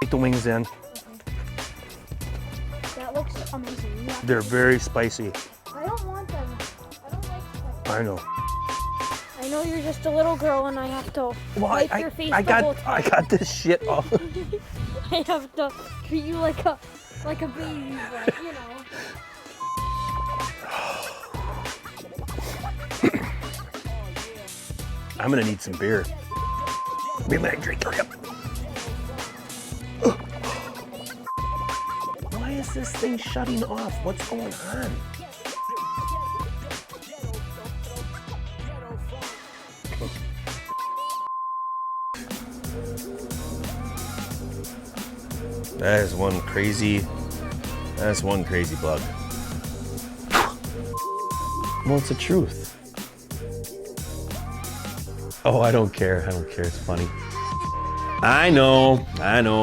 Take the wings in. That looks amazing. They're very spicy. I don't want them. I don't like spicy. I know. I know you're just a little girl and I have to wipe your face the whole time. I got this shit off. I have to treat you like a baby, but you know. I'm gonna need some beer. Maybe I drink. Hurry up. Why is this thing shutting off? What's going on? That's one crazy bug. Well, it's the truth. Oh, I don't care. It's funny. I know.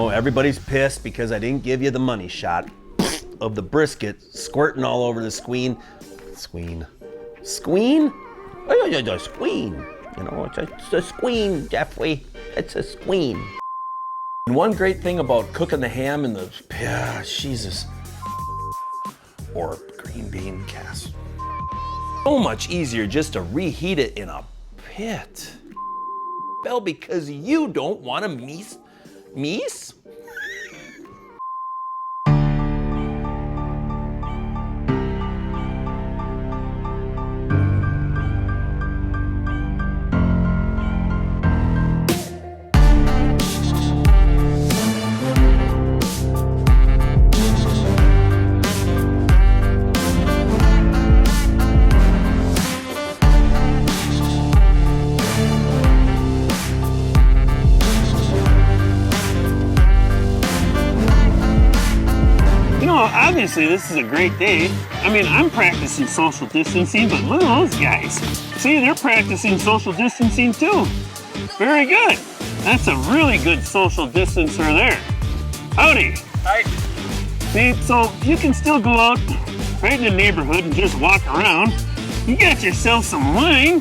Everybody's pissed because I didn't give you the money shot of the brisket squirting all over the squeen. Squeen? Oh, yeah, the squeen. You know, it's a squeen, Jeffrey. It's a squeen. And one great thing about cooking the ham in the, Jesus, or green bean cast. So much easier just to reheat it in a pit. Well, because you don't want to meese? Obviously, this is a great day. I mean, I'm practicing social distancing, but look at those guys. See, they're practicing social distancing too. Very good. That's a really good social distancer there. Howdy. Hi. See, so you can still go out right in the neighborhood and just walk around. You got yourself some wine.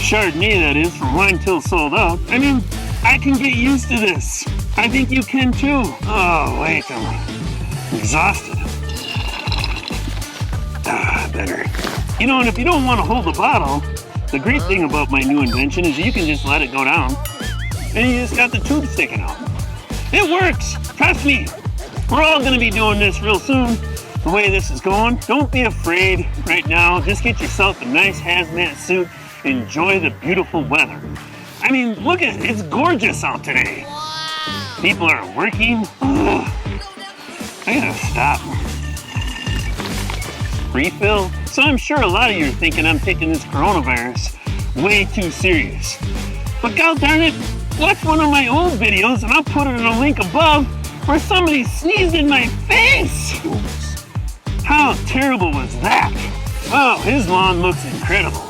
Chardonnay, that is, from Wine Till Sold Out. I mean, I can get used to this. I think you can too. Oh, wait, I'm exhausted. Better. You know, and if you don't want to hold the bottle, the great thing about my new invention is you can just let it go down and you just got the tube sticking out. It works, trust me. We're all gonna be doing this real soon, the way this is going. Don't be afraid right now. Just get yourself a nice hazmat suit. Enjoy the beautiful weather. I mean, look at it, it's gorgeous out today. People are working. Ugh. I gotta stop. Refill? So I'm sure a lot of you are thinking I'm taking this coronavirus way too serious. But god darn it, watch one of my old videos and I'll put it in a link above where somebody sneezed in my face. How terrible was that? Oh, his lawn looks incredible.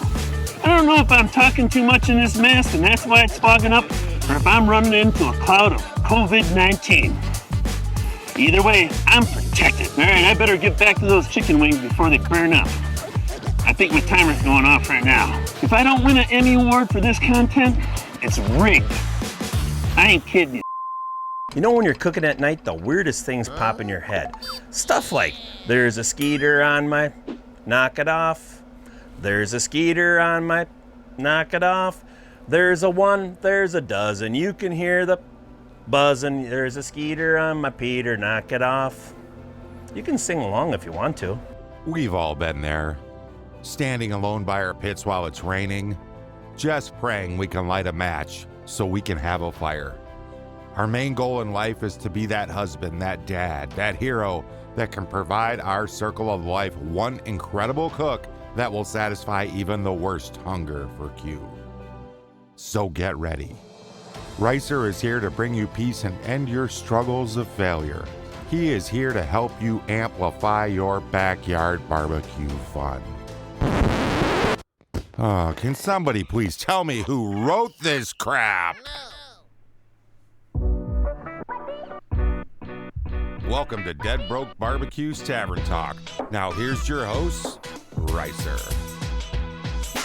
I don't know if I'm talking too much in this mask and that's why it's fogging up, or if I'm running into a cloud of COVID-19. Either way, I'm protected. All right, I better get back to those chicken wings before they burn up. I think my timer's going off right now. If I don't win an Emmy Award for this content, it's rigged. I ain't kidding you. You know when you're cooking at night, the weirdest things pop in your head. Stuff like, there's a skeeter on my, knock it off. There's a skeeter on my, knock it off. There's a one, there's a dozen. You can hear the buzzing. There's a skeeter on my Peter, knock it off. You can sing along if you want to. We've all been there, standing alone by our pits while it's raining, just praying we can light a match so we can have a fire. Our main goal in life is to be that husband, that dad, that hero that can provide our circle of life one incredible cook that will satisfy even the worst hunger for Q. So get ready. Ricer is here to bring you peace and end your struggles of failure. He is here to help you amplify your backyard barbecue fun. Oh, can somebody please tell me who wrote this crap? Welcome to Dead Broke BBQ's Tavern Talk. Now here's your host, Ricer.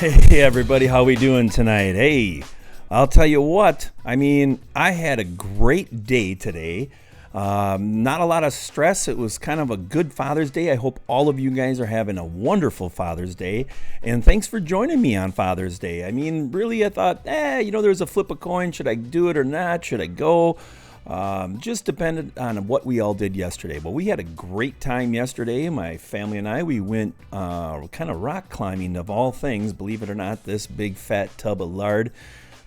Hey everybody, how we doing tonight? Hey, I'll tell you what, I mean, I had a great day today. Not a lot of stress. It was kind of a good Father's Day. I hope all of you guys are having a wonderful Father's Day. And thanks for joining me on Father's Day. I mean, really, I thought, there's a flip a coin. Should I do it or not? Should I go? Just depended on what we all did yesterday. But we had a great time yesterday. My family and I, we went kind of rock climbing of all things. Believe it or not, this big fat tub of lard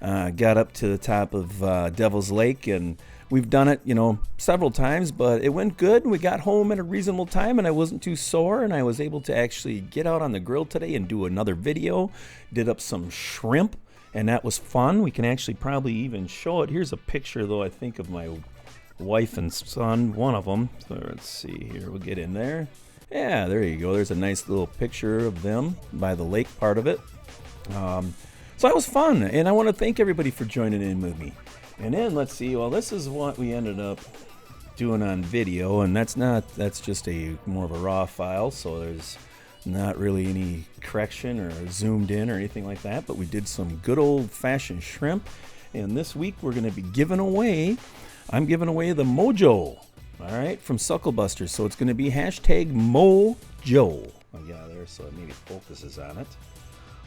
got up to the top of Devil's Lake, and we've done it, several times, but it went good. We got home at a reasonable time, and I wasn't too sore, and I was able to actually get out on the grill today and do another video. Did up some shrimp, and that was fun. We can actually probably even show it. Here's a picture, though, I think, of my wife and son, one of them. So let's see here. We'll get in there. Yeah, there you go. There's a nice little picture of them by the lake part of it. So that was fun, and I want to thank everybody for joining in with me. And then let's see, well, this is what we ended up doing on video, and that's just more of a raw file, so there's not really any correction or zoomed in or anything like that, but we did some good old-fashioned shrimp, and this week we're going to be I'm giving away the Mojo, all right, from Sucklebusters, so it's going to be hashtag Mojo. I got there, so it maybe focuses on it.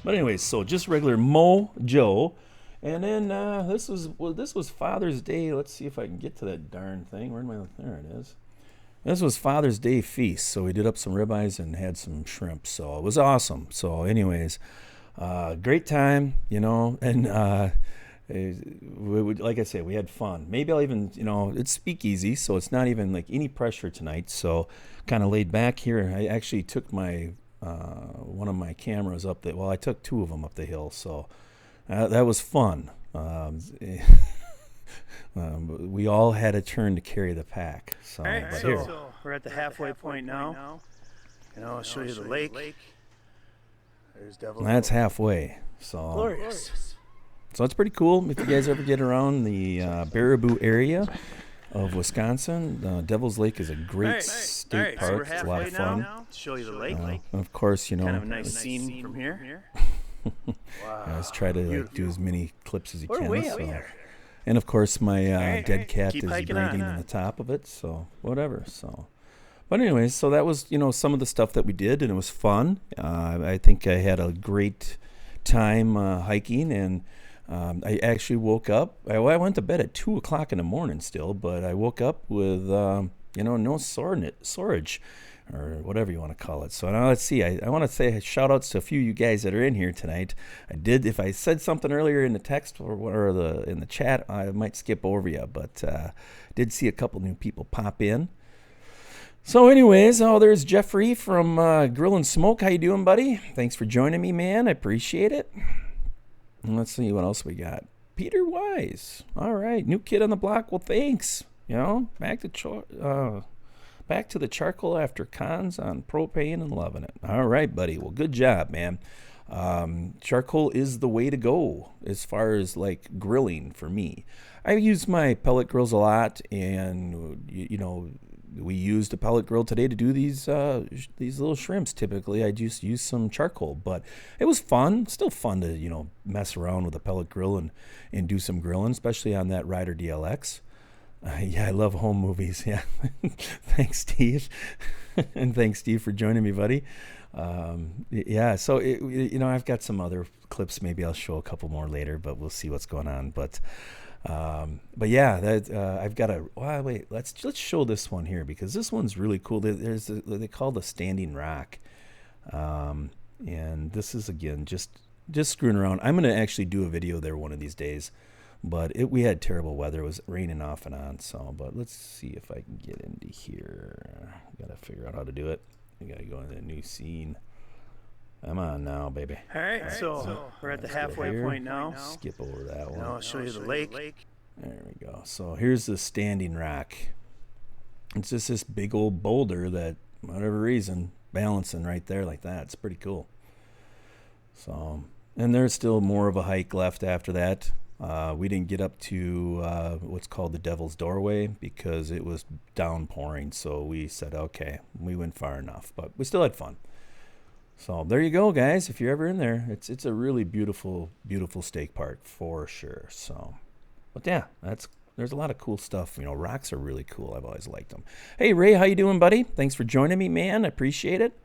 But anyways, so just regular Mojo. And then this was Father's Day. Let's see if I can get to that darn thing. There it is. This was Father's Day feast. So we did up some ribeyes and had some shrimp. So it was awesome. So anyways, great time, and like I said, we had fun. Maybe I'll even, it's Speakeasy, so it's not even like any pressure tonight. So kind of laid back here. I actually took my one of my cameras up I took two of them up the hill. So that was fun. We all had a turn to carry the pack. So, All right, but so here. we're at the halfway point now. I'll show you the lake. There's Devil's That's Lake. halfway. So, Glorious. so it's pretty cool. If you guys ever get around the Baraboo area of Wisconsin, Devil's Lake is a great state so we're park. It's a lot of halfway fun. now. Show you the lake. And of course, Kind of a nice scene from here. I always try to do as many clips as you We're can. way so. up there. And of course, my dead cat Keep is hiking breathing on. on the top of it. So whatever. So, but anyways, so that was some of the stuff that we did, and it was fun. I think I had a great time hiking, and I actually woke up. I went to bed at 2:00 in the morning still, but I woke up with no soreage, or whatever you want to call it. So now let's see. I want to say shout outs to a few of you guys that are in here tonight. If I said something earlier in the text or in the chat, I might skip over you, but did see a couple new people pop in. So anyways, there's Jeffrey from Grill and Smoke. How you doing, buddy? Thanks for joining me, man. I appreciate it. And let's see what else we got. Peter Wise. All right, new kid on the block. Well, thanks. Back to the charcoal after cons on propane and loving it. All right, buddy. Well, good job, man. Charcoal is the way to go as far as like grilling for me. I use my pellet grills a lot, and we used a pellet grill today to do these little shrimps. Typically, I just use some charcoal, but it was fun. It's still fun to mess around with a pellet grill and do some grilling, especially on that Ryder DLX. Yeah, I love home movies. Yeah, thanks, Steve, and thanks, Steve, for joining me, buddy. Yeah, so I've got some other clips. Maybe I'll show a couple more later, but we'll see what's going on. But yeah, I've got a. Well, wait, let's show this one here because this one's really cool. They call the standing rock, and this is again just screwing around. I'm gonna actually do a video there one of these days. But we had terrible weather. It was raining off and on. So, but let's see if I can get into here. Got to figure out how to do it. I got to go into a new scene. I'm on now, baby. All right, so we're at the halfway point now. Skip over that one. I'll show you the lake. There we go. So here's the standing rock. It's just this big old boulder that, for whatever reason, balancing right there like that. It's pretty cool. So, and there's still more of a hike left after that. We didn't get up to what's called the Devil's Doorway because it was downpouring. So we said, okay, we went far enough, but we still had fun. So there you go, guys. If you're ever in there, it's a really beautiful, beautiful steak park for sure. So, but yeah, there's a lot of cool stuff. Rocks are really cool. I've always liked them. Hey, Ray, how you doing, buddy? Thanks for joining me, man. I appreciate it.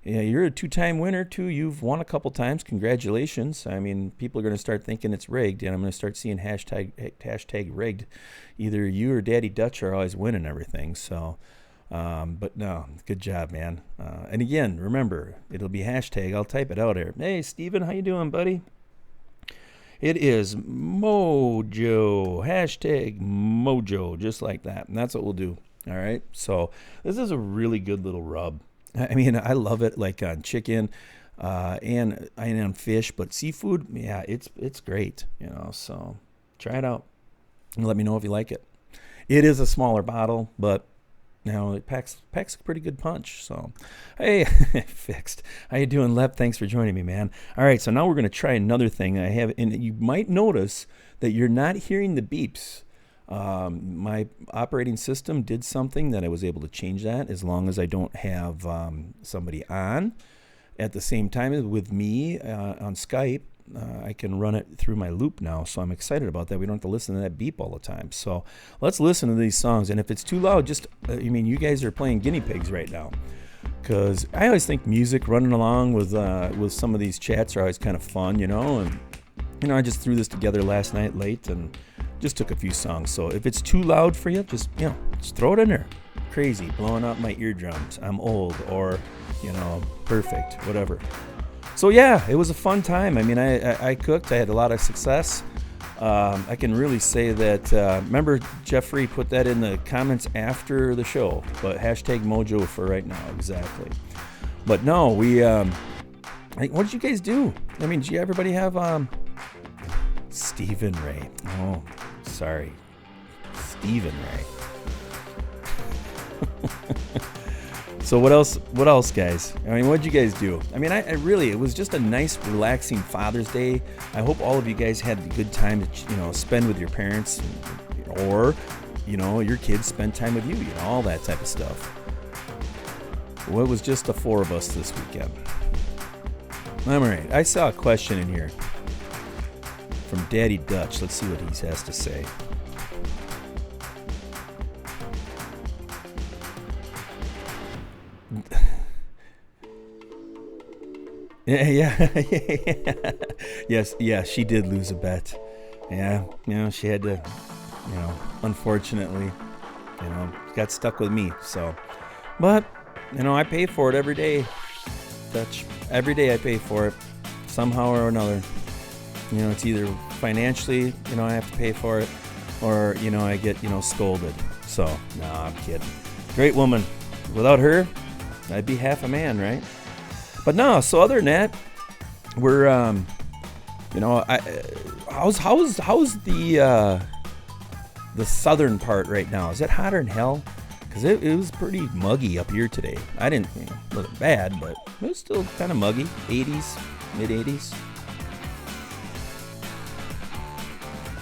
Yeah, you're a 2-time winner, too. You've won a couple times. Congratulations. I mean, people are going to start thinking it's rigged, and I'm going to start seeing hashtag rigged. Either you or Daddy Dutch are always winning everything. So, but no, good job, man. And again, remember, it'll be hashtag. I'll type it out there. Hey, Steven, how you doing, buddy? It is Mojo. Hashtag Mojo, just like that. And that's what we'll do. All right. So this is a really good little rub. I mean, I love it like on chicken and on fish, but seafood, yeah, it's great, so try it out and let me know if you like it. It is a smaller bottle, but it packs a pretty good punch. So, hey, fixed. How you doing, Lep? Thanks for joining me, man. All right, so now we're going to try another thing I have, and you might notice that you're not hearing the beeps. My operating system did something that I was able to change that as long as I don't have somebody on at the same time with me on Skype. I can run it through my loop now, so I'm excited about that. We don't have to listen to that beep all the time. So let's listen to these songs, and if it's too loud, you guys are playing guinea pigs right now, because I always think music running along with some of these chats are always kind of fun, and I just threw this together last night late and just took a few songs. So if it's too loud for you, just throw it in there. Crazy, blowing out my eardrums. I'm old, or perfect, whatever. So yeah, it was a fun time. I mean, I cooked. I had a lot of success. I can really say that. Remember, Jeffrey put that in the comments after the show. But hashtag Mojo for right now, exactly. But no, we. What did you guys do? I mean, did everybody have Stephen Ray? Oh, sorry, Stephen Ray. So what else, guys? I mean, what'd you guys do? I mean, I really, it was just a nice, relaxing Father's Day. I hope all of you guys had a good time to, spend with your parents, or, your kids spend time with you, all that type of stuff. Well, it was just the 4 of us this weekend. All right, I saw a question in here from Daddy Dutch. Let's see what he has to say. Yeah. Yes, she did lose a bet. Yeah, she had to, unfortunately, got stuck with me. So, but, I pay for it every day. Dutch, every day I pay for it, somehow or another. It's either financially, I have to pay for it, or, I get, scolded. So, no, I'm kidding. Great woman. Without her, I'd be half a man, right? But no, so other than that, we're, how's the southern part right now? Is it hotter than hell? Because it was pretty muggy up here today. I didn't, it wasn't bad, but it was still kind of muggy. 80s, mid-80s.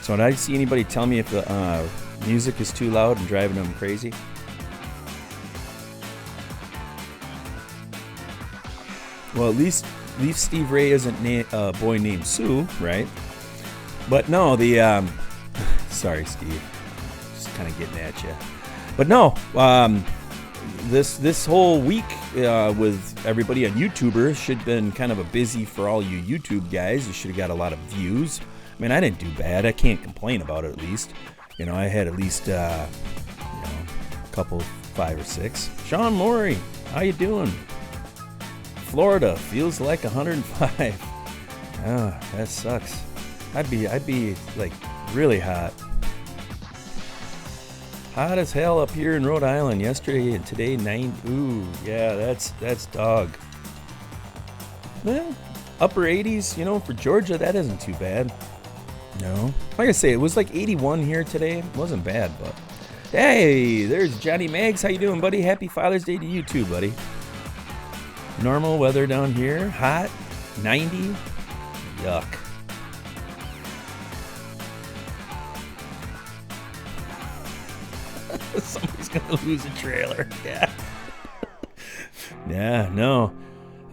So did I see anybody tell me if the music is too loud and driving them crazy? Well, at least Steve Ray isn't a boy named Sue, right? But no, sorry, Steve, just kind of getting at you. But no, this whole week with everybody on YouTuber should have been kind of a busy for all you YouTube guys. You should have got a lot of views. I mean, I didn't do bad. I can't complain about it, at least. I had at least a couple, 5 or 6. Sean Morey, how you doing? Florida feels like 105. Oh, that sucks. I'd be like really hot. Hot as hell up here in Rhode Island yesterday and today 9. Ooh, yeah, that's dog. Well, upper 80s, for Georgia, that isn't too bad. No. Like I say, it was like 81 here today. It wasn't bad, but hey, there's Johnny Maggs. How you doing, buddy? Happy Father's Day to you too, buddy. Normal weather down here, hot, 90, yuck. Somebody's gonna lose a trailer. Yeah. Yeah, no.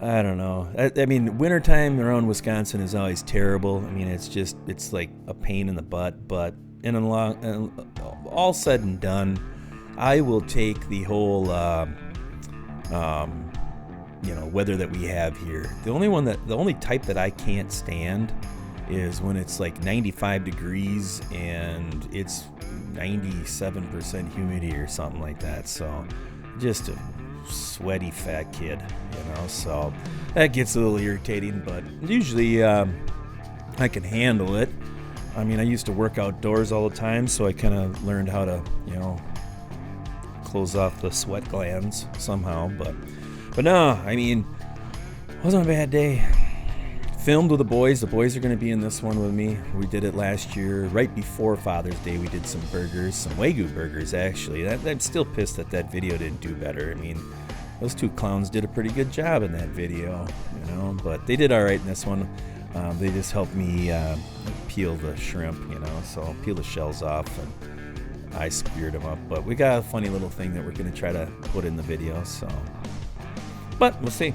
I don't know. I mean, wintertime around Wisconsin is always terrible. I mean, it's like a pain in the butt. But all said and done, I will take the whole, weather that we have here. The only type that I can't stand is when it's like 95 degrees and it's 97% humidity or something like that. So, just a sweaty fat kid, so that gets a little irritating, but usually I can handle it. I mean, I used to work outdoors all the time, so I kind of learned how to close off the sweat glands somehow, but no, I mean, it wasn't a bad day. Filmed with the boys are going to be in this one with me. We did it last year right before Father's Day. We did some burgers, some Wagyu burgers actually. I'm still pissed that video didn't do better. I mean, those two clowns did a pretty good job in that video, but they did all right in this one. They just helped me peel the shrimp, so peel the shells off, and I speared them up. But we got a funny little thing that we're going to try to put in the video, so. But we'll see.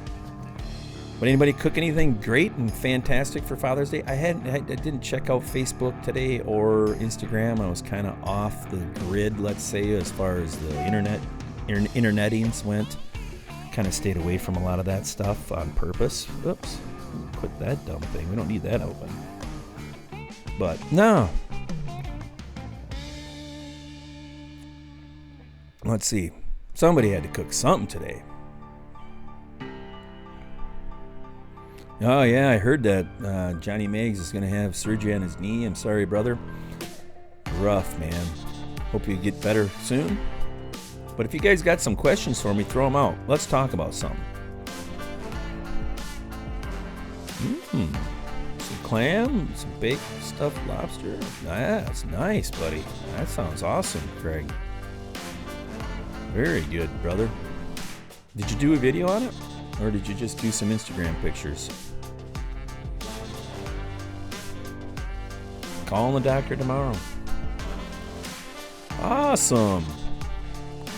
But anybody cook anything great and fantastic for Father's Day? I didn't check out Facebook today or Instagram. I was kind of off the grid, let's say, as far as the internetings went. Kind of stayed away from a lot of that stuff on purpose. Oops, quit that dumb thing. We don't need that open. But no. Let's see. Somebody had to cook something today. Oh, yeah, I heard that Johnny Meggs is going to have surgery on his knee. I'm sorry, brother. Rough, man. Hope you get better soon. But if you guys got some questions for me, throw them out. Let's talk about something. Some clam, some baked stuffed lobster. That's nice, buddy. That sounds awesome, Craig. Very good, brother. Did you do a video on it? Or did you just do some Instagram pictures? Calling the doctor tomorrow. Awesome.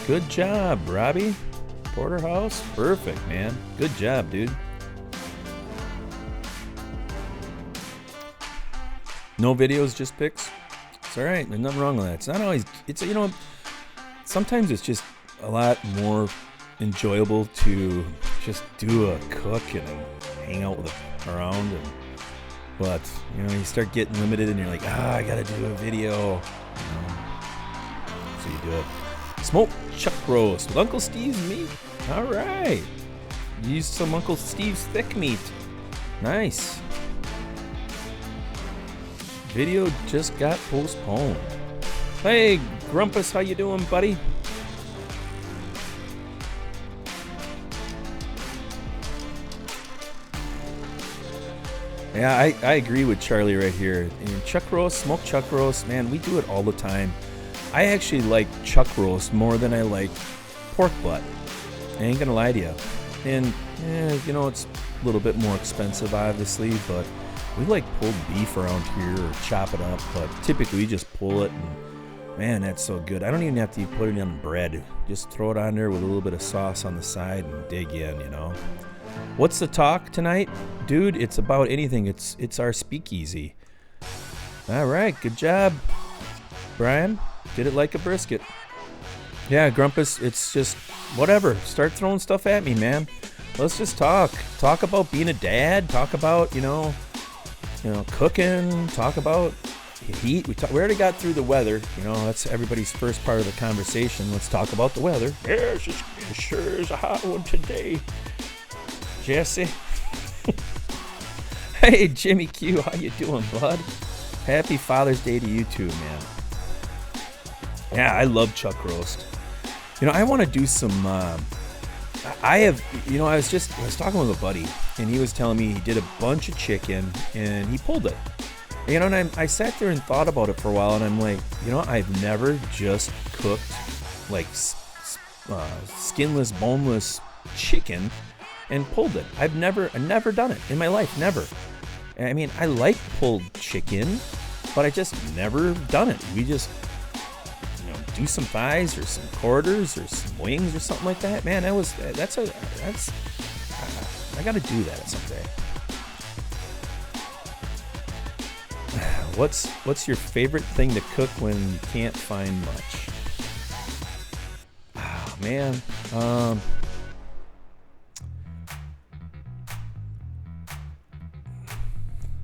Good job, Robbie. Porterhouse. Perfect, man. Good job, dude. No videos, just pics? It's all right. There's nothing wrong with that. It's not always... sometimes it's just a lot more enjoyable to just do a cook and hang out around, but you start getting limited and you're like, I gotta do a video, so you do it. Smoked chuck roast with Uncle Steve's meat. All right, use some Uncle Steve's thick meat. Nice. Video just got postponed. Hey Grumpus, how you doing, buddy? Yeah, I agree with Charlie right here. Chuck roast, smoked chuck roast, man, we do it all the time. I actually like chuck roast more than I like pork butt. I ain't gonna lie to you. And, it's a little bit more expensive, obviously, but we like pulled beef around here or chop it up, but typically we just pull it, and man, that's so good. I don't even have to put it on bread. Just throw it on there with a little bit of sauce on the side and dig in, What's the talk tonight? Dude, it's about anything. It's our speakeasy. All right, good job, Brian. Did it like a brisket. Yeah, Grumpus, it's just whatever. Start throwing stuff at me, man. Let's just talk. Talk about being a dad. Talk about, cooking. Talk about heat. We already got through the weather. That's everybody's first part of the conversation. Let's talk about the weather. Yes, it sure is a hot one today. Jesse. Hey, Jimmy Q, how you doing, bud? Happy Father's Day to you too, man. Yeah, I love chuck roast. I want to do some. I was talking with a buddy, and he was telling me he did a bunch of chicken, and he pulled it. And I sat there and thought about it for a while, and I'm like, I've never just cooked like skinless, boneless chicken and pulled it. I've never done it in my life, never. I mean, I like pulled chicken, but I just never done it. We just, do some thighs or some quarters or some wings or something like that. Man, that's I got to do that someday. What's your favorite thing to cook when you can't find much? Oh, man.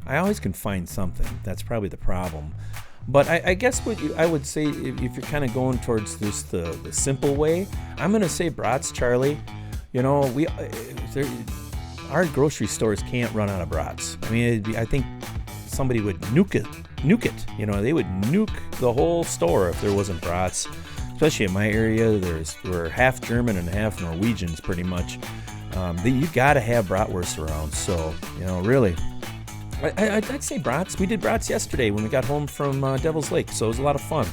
I always can find something. That's probably the problem. But I guess what I would say, if you're kind of going towards this the simple way, I'm going to say brats, Charlie. You know, our grocery stores can't run out of brats. I mean, I think somebody would nuke it. You know, they would nuke the whole store if there wasn't brats. Especially in my area, we're half German and half Norwegians, pretty much. You got to have bratwurst around. So, you know, really, I'd say brats. We did brats yesterday when we got home from Devil's Lake, so it was a lot of fun.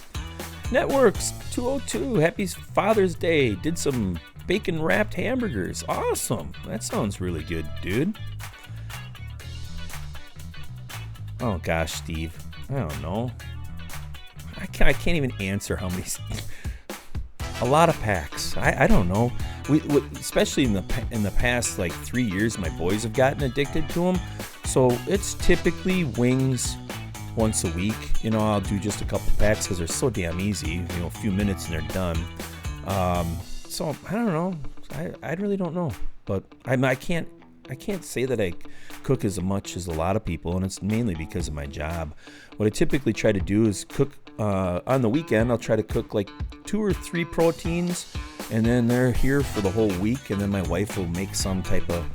Networks 202, happy Father's Day. Did some bacon wrapped hamburgers. Awesome. That sounds really good, dude. Oh gosh, Steve. I don't know. I can't even answer how many. A lot of packs. I don't know. We especially in the past like 3 years, my boys have gotten addicted to them. So it's typically wings once a week. You know, I'll do just a couple packs because they're so damn easy. You know, a few minutes and they're done. So I don't know. I really don't know. But I can't say that I cook as much as a lot of people, and it's mainly because of my job. What I typically try to do is cook on the weekend. I'll try to cook like 2 or 3 proteins, and then they're here for the whole week, and then my wife will make some type of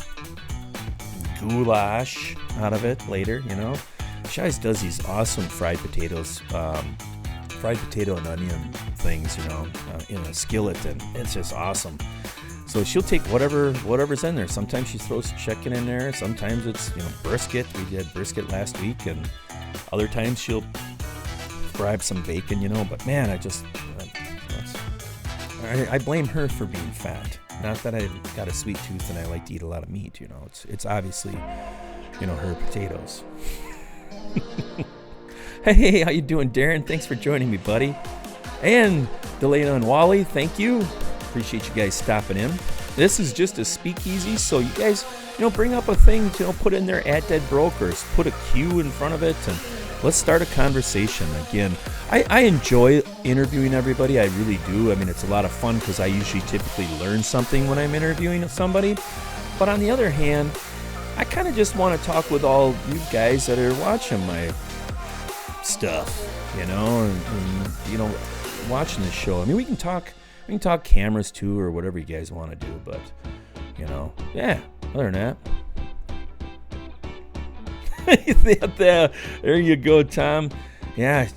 goulash out of it later, you know. She always does these awesome fried potatoes, fried potato and onion things, you know, in a skillet, and it's just awesome. So she'll take whatever's in there. Sometimes she throws chicken in there. Sometimes it's, you know, brisket. We did brisket last week, and other times she'll fry up some bacon, you know. But man, I blame her for being fat. Not that I've got a sweet tooth and I like to eat a lot of meat, you know. It's obviously, you know, her potatoes. Hey, how you doing, Darren? Thanks for joining me, buddy. And Delana and Wally, thank you. Appreciate you guys stopping in. This is just a speakeasy, so you guys, you know, bring up a thing to, you know, put in there at Dead Brokers, put a Q in front of it, and let's start a conversation. Again, I enjoy interviewing everybody. I really do. I mean, it's a lot of fun because I usually typically learn something when I'm interviewing somebody. But on the other hand, I kind of just want to talk with all you guys that are watching my stuff, you know, and you know, watching the show. I mean, we can talk cameras too, or whatever you guys want to do. But you know, yeah. Other than that, there you go, Tom. Yeah,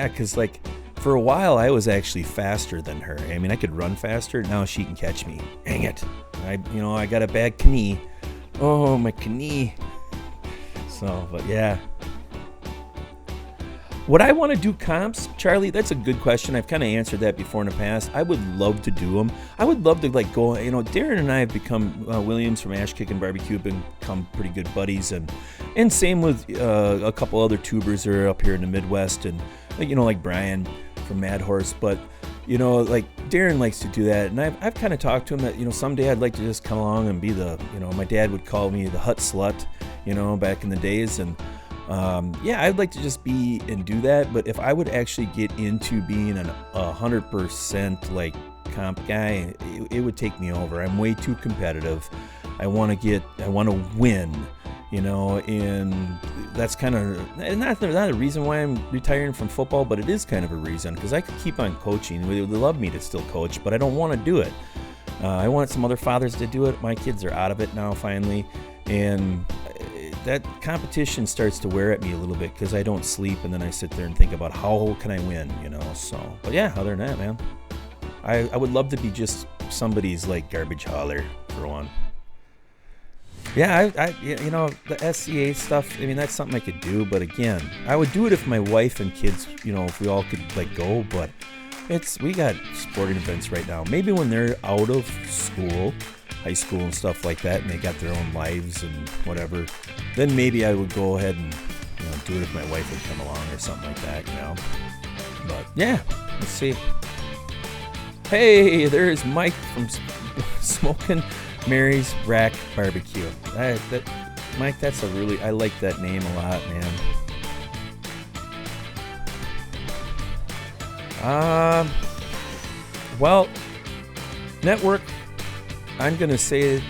because like for a while I was actually faster than her. I mean, I could run faster. Now she can catch me. Dang it! I got a bad knee. Oh, my knee. So, but yeah. Would I want to do comps, Charlie? That's a good question. I've kind of answered that before in the past. I would love to do them. I would love to like go, you know, Darren and I have become, Williams from Ash Kick and Barbecue have become pretty good buddies. And same with a couple other tubers that are up here in the Midwest, and, you know, like Brian from Mad Horse. But, you know, like Darren likes to do that. And I've kind of talked to him that, you know, someday I'd like to just come along and be the, you know, my dad would call me the hut slut, you know, back in the days. And, yeah, I'd like to just be and do that. But if I would actually get into being a 100% like comp guy, it would take me over. I'm way too competitive. I want to win, you know, and that's kind of not a reason why I'm retiring from football, but it is kind of a reason because I could keep on coaching. They would love me to still coach, but I don't want to do it. I want some other fathers to do it. My kids are out of it now finally, and that competition starts to wear at me a little bit because I don't sleep, and then I sit there and think about how can I win, you know. So, but yeah, other than that, man, I would love to be just somebody's like garbage hauler for one. Yeah, I you know, the SCA stuff, I mean, that's something I could do, but again, I would do it if my wife and kids, you know, if we all could like go, but we got sporting events right now. Maybe when they're out of school, high school and stuff like that, and they got their own lives and whatever, then maybe I would go ahead and, you know, do it if my wife would come along or something like that, you know. But yeah, let's see. Hey, there's Mike from Smoking Mary's Rack Barbecue. Mike, I like that name a lot, man. Well, network, I'm gonna say,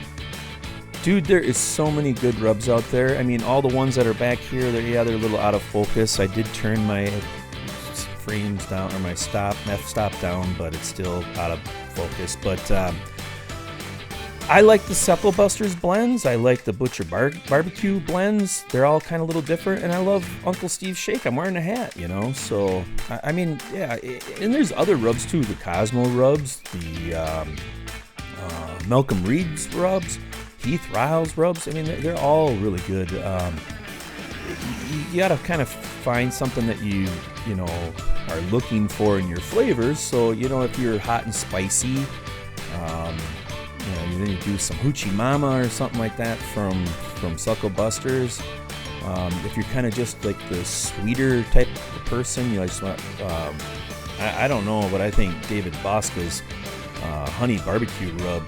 dude, there is so many good rubs out there. I mean, all the ones that are back here, they're a little out of focus. I did turn my frames down, or my f-stop down, but it's still out of focus. But I like the Suckle Busters blends. I like the Butcher Barbecue blends. They're all kind of a little different, and I love Uncle Steve's Shake. I'm wearing a hat, you know. So I mean, yeah. And there's other rubs too. The Cosmo rubs, the Malcolm Reed's rubs, Heath Riles rubs. I mean, they're all really good. You gotta kind of find something that you are looking for in your flavors. So if you're hot and spicy, then you do some Hoochie Mama or something like that from Suckle Busters. If you're kind of just like the sweeter type of person, you just want, I don't know, but I think David Bosca's honey barbecue rub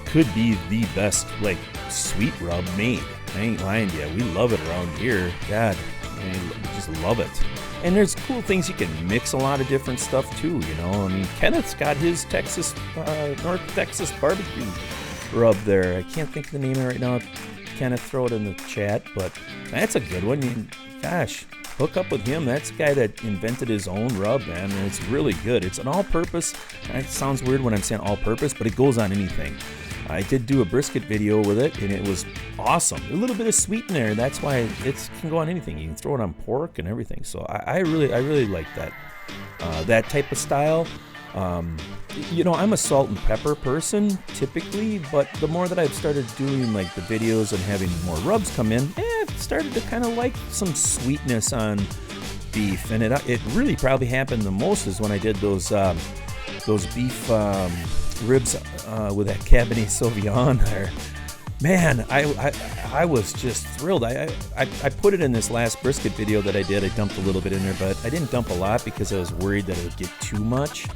could be the best like sweet rub made. I ain't lying to you. We love it around here. God, I mean, we just love it. And there's cool things you can mix a lot of different stuff too, I mean, Kenneth's got his North Texas barbecue rub there. I can't think of the name right now. Kenneth, throw it in the chat, but that's a good one. Gosh, hook up with him. That's the guy that invented his own rub, man, and it's really good. It's an all-purpose. It sounds weird when I'm saying all-purpose, but it goes on anything. I did do a brisket video with it, and it was awesome. A little bit of sweet in there. That's why it can go on anything. You can throw it on pork and everything. So I really like that type of style. I'm a salt and pepper person typically, but the more that I've started doing like the videos and having more rubs come in, I've started to kind of like some sweetness on beef. And it really probably happened the most is when I did those beef ribs with that Cabernet Sauvignon there. Man, I was just thrilled. I put it in this last brisket video that I did. I dumped a little bit in there, but I didn't dump a lot because I was worried that it would get too much.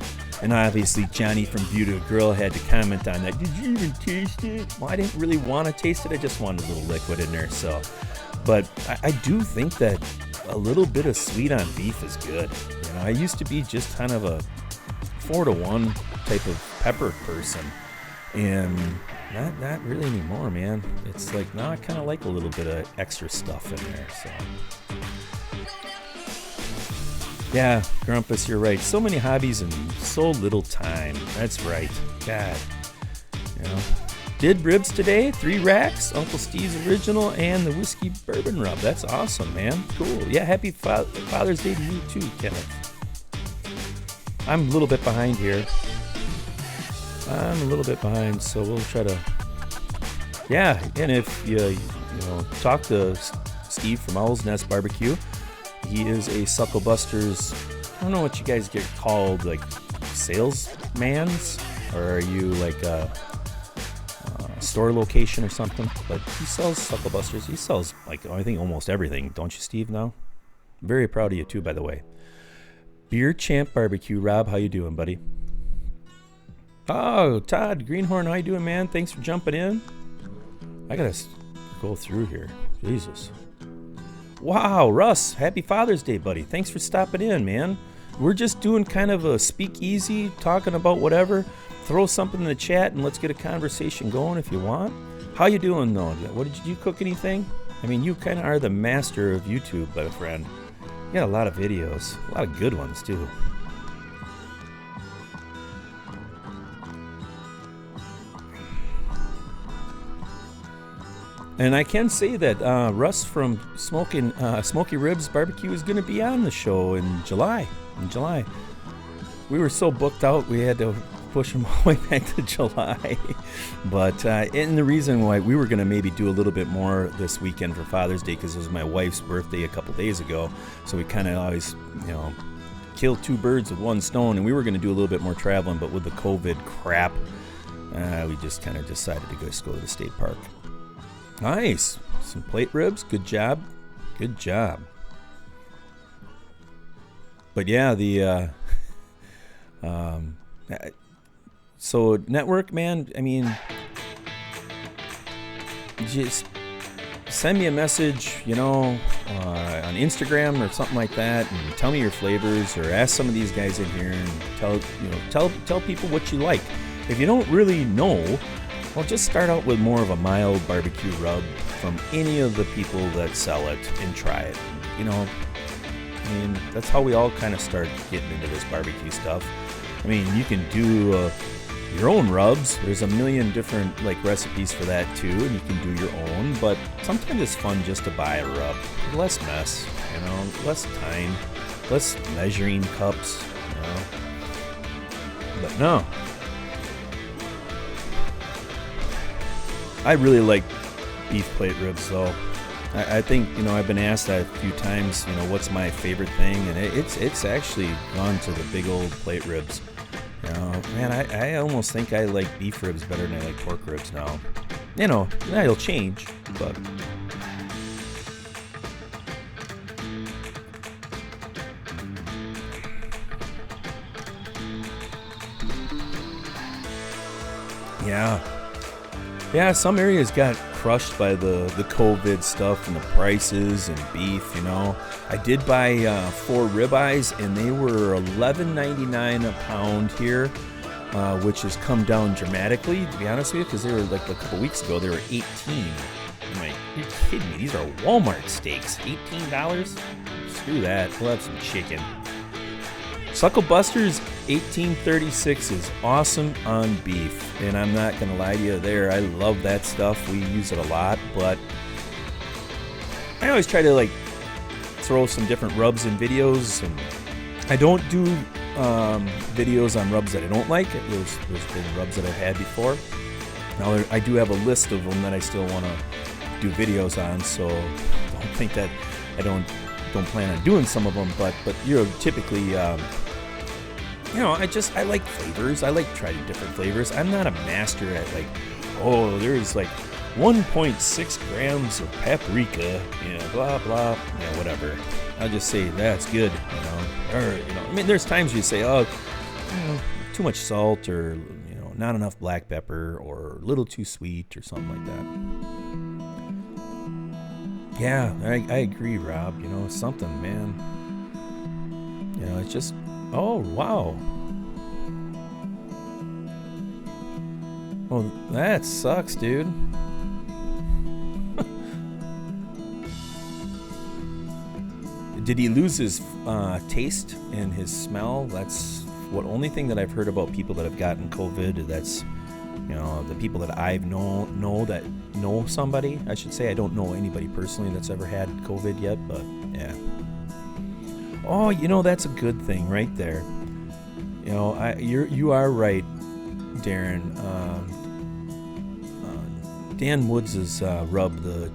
And obviously Johnny from View to a Grill had to comment on that. Did you even taste it? Well, I didn't really want to taste it. I just wanted a little liquid in there. So, but I do think that a little bit of sweet on beef is good. I used to be just kind of a 4-to-1 type of pepper person, and not really anymore, man. It's like now I kind of like a little bit of extra stuff in there. So yeah, Grumpus, you're right. So many hobbies and so little time. That's right. God, did ribs today, 3 racks, Uncle Steve's original, and the whiskey bourbon rub. That's awesome, man. Cool. Yeah, happy Father's Day to you too, Kenneth. I'm a little bit behind here. So we'll try to. Yeah, and if you talk to Steve from Owl's Nest Barbecue, he is a Suckle Busters. I don't know what you guys get called, like salesmans, or are you like a store location or something? But he sells Suckle Busters. He sells like I think almost everything, don't you, Steve? Now, very proud of you too, by the way. Beer Champ Barbecue, Rob, how you doing, buddy? Oh, Todd Greenhorn, how you doing, man? Thanks for jumping in. I gotta go through here. Jesus. Wow, Russ, happy Father's Day, buddy. Thanks for stopping in, man. We're just doing kind of a speakeasy, talking about whatever. Throw something in the chat and let's get a conversation going if you want. How you doing, though? What did you cook anything? I mean, you kind of are the master of YouTube, my friend. You got a lot of videos, a lot of good ones, too. And I can say that Russ from Smoky Ribs Barbecue is going to be on the show in July. We were so booked out, we had to push him all the way back to July. But and the reason why we were going to maybe do a little bit more this weekend for Father's Day, because it was my wife's birthday a couple days ago. So we kind of always, kill 2 birds with 1 stone. And we were going to do a little bit more traveling, but with the COVID crap, we just kind of decided to just go to the state park. Nice. Some plate ribs. Good job. But yeah, so network, man, I mean, just send me a message, on Instagram or something like that, and tell me your flavors, or ask some of these guys in here and tell people what you like. If you don't really know, well, just start out with more of a mild barbecue rub from any of the people that sell it and try it. That's how we all kind of start getting into this barbecue stuff. You can do your own rubs. There's a million different recipes for that too, and you can do your own. But sometimes it's fun just to buy a rub. Less mess, less time, less measuring cups, But no, I really like beef plate ribs though. I think I've been asked that a few times. What's my favorite thing, and it's actually gone to the big old plate ribs. Man, I almost think I like beef ribs better than I like pork ribs now. That'll change, but yeah, some areas got crushed by the COVID stuff and the prices and beef. I did buy 4 ribeyes, and they were $11.99 a pound here, which has come down dramatically, to be honest with you, because they were a couple weeks ago they were $18. I'm like, you're kidding me? These are Walmart steaks, $18? Screw that. We'll have some chicken. Suckle Buster's $18.36 is awesome on beef, and I'm not gonna lie to you there. I love that stuff. We use it a lot, but I always try to throw some different rubs in videos, and I don't do videos on rubs that I don't like. There's been rubs that I've had before. Now I do have a list of them that I still want to do videos on, so don't think that I don't plan on doing some of them, but typically I like flavors. I like trying different flavors. I'm not a master at there's 1.6 grams of paprika, blah blah, whatever. I'll just say that's good, or there's times you say, too much salt, or not enough black pepper, or a little too sweet, or something like that. Yeah, I agree, Rob. Something, man. It's just, oh wow. Oh, that sucks, dude. Did he lose his taste and his smell? That's only thing that I've heard about people that have gotten COVID. That's, the people that I've that know somebody. I should say I don't know anybody personally that's ever had COVID yet, but yeah. Oh, that's a good thing right there. You are right, Darren. Dan Woods' rub, the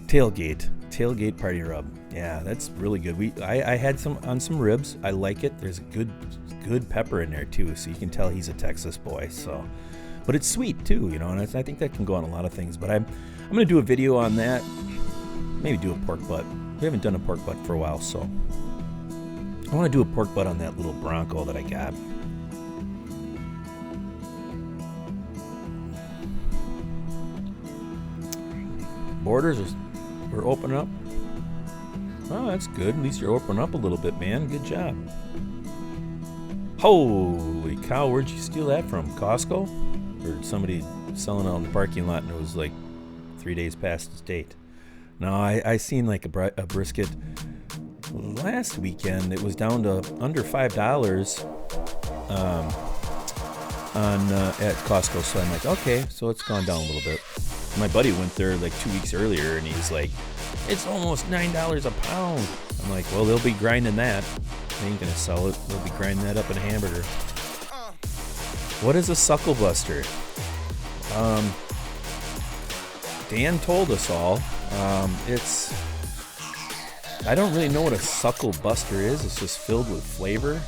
tailgate party rub. Yeah, that's really good. I had some on some ribs. I like it. There's a good pepper in there too, so you can tell he's a Texas boy. So, but it's sweet too, and I think that can go on a lot of things. But I'm gonna do a video on that. Maybe do a pork butt. We haven't done a pork butt for a while, so I want to do a pork butt on that little Bronco that I got. Borders are opening up. Oh, that's good. At least you're opening up a little bit, man. Good job. Holy cow, where'd you steal that from? Costco? Or somebody selling it on the parking lot and it was 3 days past its date? No, I seen a brisket last weekend. It was down to under $5 at Costco. So I'm like, okay, so it's gone down a little bit. My buddy went there 2 weeks earlier, and he's like, it's almost $9 a pound. I'm like, well, they'll be grinding that. They ain't gonna sell it. They'll be grinding that up in a hamburger. What is a suckle buster? Dan told us all. I don't really know what a suckle buster is. It's just filled with flavor.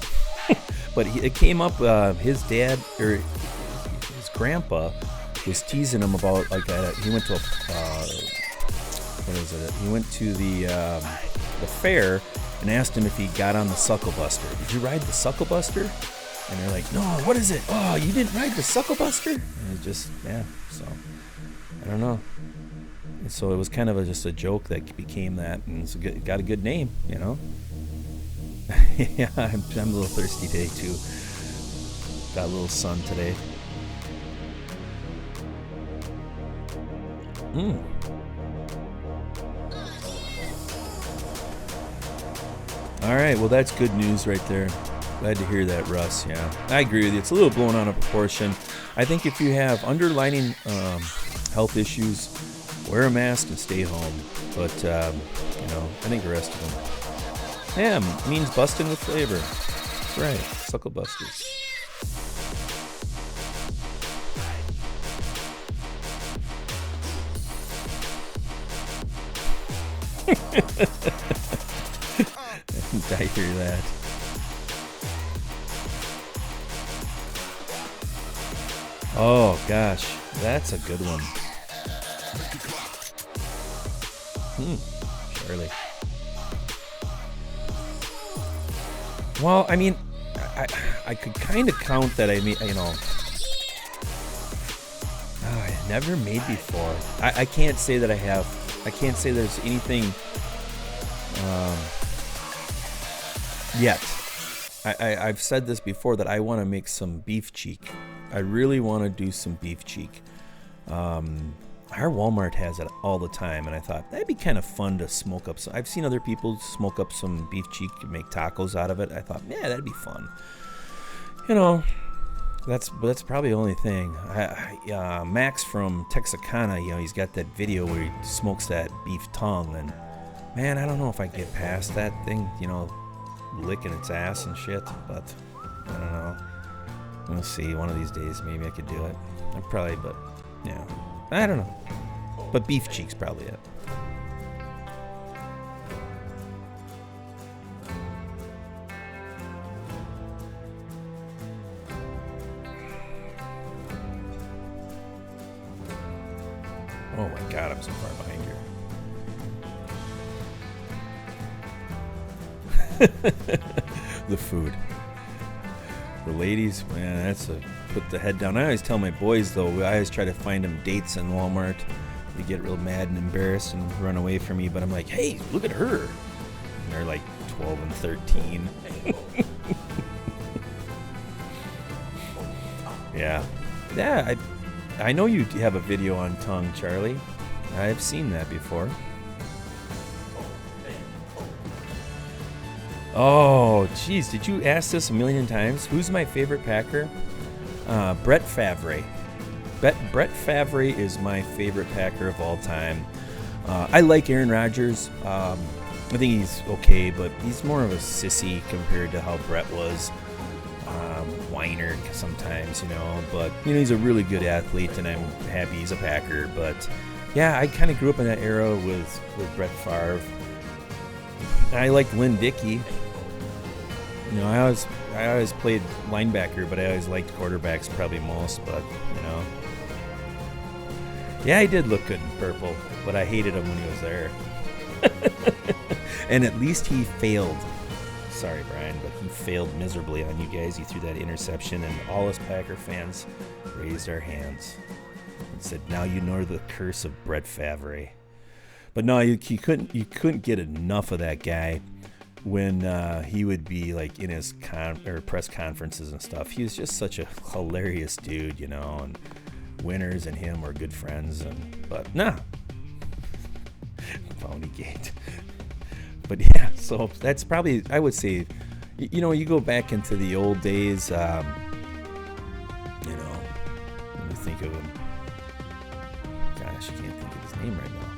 But it came up, his dad, or his grandpa, was teasing him about he went to he went to the fair and asked him if he got on the suckle buster. Did you ride the suckle buster? And they're like, no, what is it? Oh, you didn't ride the Sucklebuster? And it just, yeah, so, I don't know. And so it was kind of just a joke that became that, and it got a good name, you know? Yeah, I'm a little thirsty today, too. Got a little sun today. All right, well, that's good news right there. Glad to hear that, Russ. Yeah, I agree with you. It's a little blown out of proportion. I think if you have underlying health issues, wear a mask and stay home. But, you know, I think the rest of them. Yeah, means busting with flavor. That's right, Suckle Busters. I hear that. Oh gosh, that's a good one. Charlie. Well, I mean, I could kind of count that I made, you know. Oh, I never made before. I can't say that I have. I can't say there's anything yet. I've said this before that I want to make some beef cheek. I really want to do some beef cheek. Our Walmart has it all the time, and I thought that'd be kind of fun to smoke up some. I've seen other people smoke up some beef cheek and make tacos out of it. I thought, yeah, that'd be fun. You know, that's probably the only thing. Max from Texarkana, you know, he's got that video where he smokes that beef tongue, and man, I don't know if I can get past that thing, you know, licking its ass and shit, but I don't know. We'll see. One of these days, maybe I could do it. But yeah, I don't know. But beef cheek's probably it. Oh my God, I'm so far behind here. The food. The ladies, man, that's a put the head down. I always tell my boys, though, I always try to find them dates in Walmart. They get real mad and embarrassed and run away from me, but I'm like, hey, look at her. And they're like 12 and 13. Yeah. Yeah, I know you have a video on tongue, Charlie. I've seen that before. Oh, geez, did you ask this a million times? Who's my favorite Packer? Brett Favre. Brett Favre is my favorite Packer of all time. I like Aaron Rodgers. I think he's okay, but he's more of a sissy compared to how Brett was. Whiner sometimes, you know, but you know, he's a really good athlete, and I'm happy he's a Packer. But yeah, I kind of grew up in that era with Brett Favre. I liked Lynn Dickey. You know, I always played linebacker, but I always liked quarterbacks probably most. But you know, yeah, he did look good in purple, but I hated him when he was there. And at least he failed. Sorry, Brian, but he failed miserably on you guys. He threw that interception, and all us Packer fans raised our hands and said, "Now you know the curse of Brett Favre." But no, you couldn't get enough of that guy when he would be like in his press conferences and stuff. He was just such a hilarious dude, you know. And Winners and him were good friends, but nah, Phony Gate. But yeah, so that's probably, I would say, you know, you go back into the old days, you know, let me think of him. Gosh, I can't think of his name right now.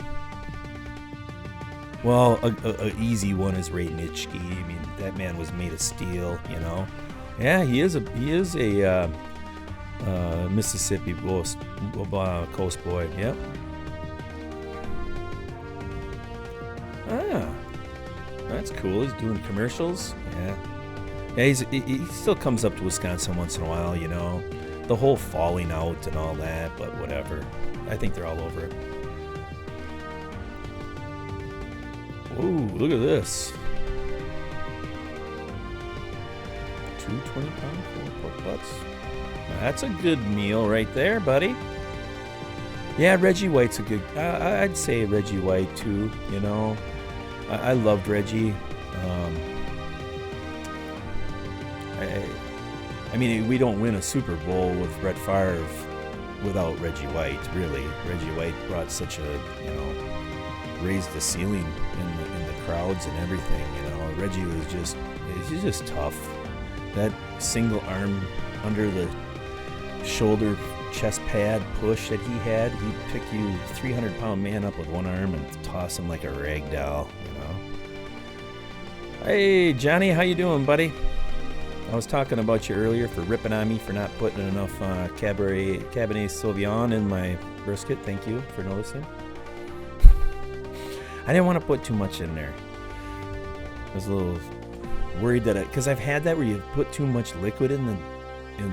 Well, a easy one is Ray Nitschke. I mean, that man was made of steel, you know. Yeah, he is a Mississippi Coast boy. Yep. Ah. That's cool. He's doing commercials. Yeah. Yeah, he still comes up to Wisconsin once in a while, you know. The whole falling out and all that, but whatever. I think they're all over it. Ooh, look at this. 2 20-pound pork butts. That's a good meal right there, buddy. Yeah, Reggie White's a good... I'd say Reggie White, too, you know. I loved Reggie. I mean, we don't win a Super Bowl with Brett Favre without Reggie White, really. Reggie White brought such a, you know, raised the ceiling in the crowds and everything, you know. Reggie was he's just tough. That single arm under the shoulder chest pad push that he had, he'd pick you 300-pound man up with one arm and toss him like a rag doll, you know. Hey, Johnny, how you doing, buddy? I was talking about you earlier for ripping on me for not putting enough Cabernet Sauvignon in my brisket. Thank you for noticing. I didn't want to put too much in there. I was a little worried that because I've had that where you put too much liquid in the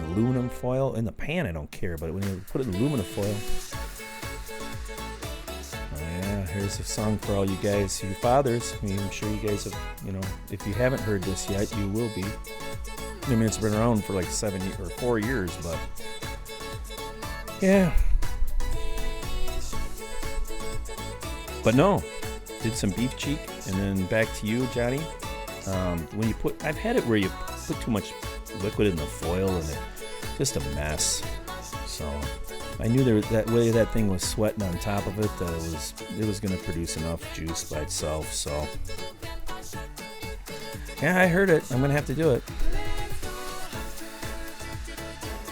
aluminum foil. In the pan, I don't care, but when you put it in aluminum foil. Oh yeah, here's a song for all you guys, your fathers. I mean, I'm sure you guys have, you know, if you haven't heard this yet, you will be. I mean, it's been around for like 4 years, but yeah. But no, did some beef cheek, and then back to you, Johnny. When you I've had it where you put too much liquid in the foil, and it's just a mess. So I knew that way that thing was sweating on top of it, that it was going to produce enough juice by itself. So yeah, I heard it. I'm going to have to do it.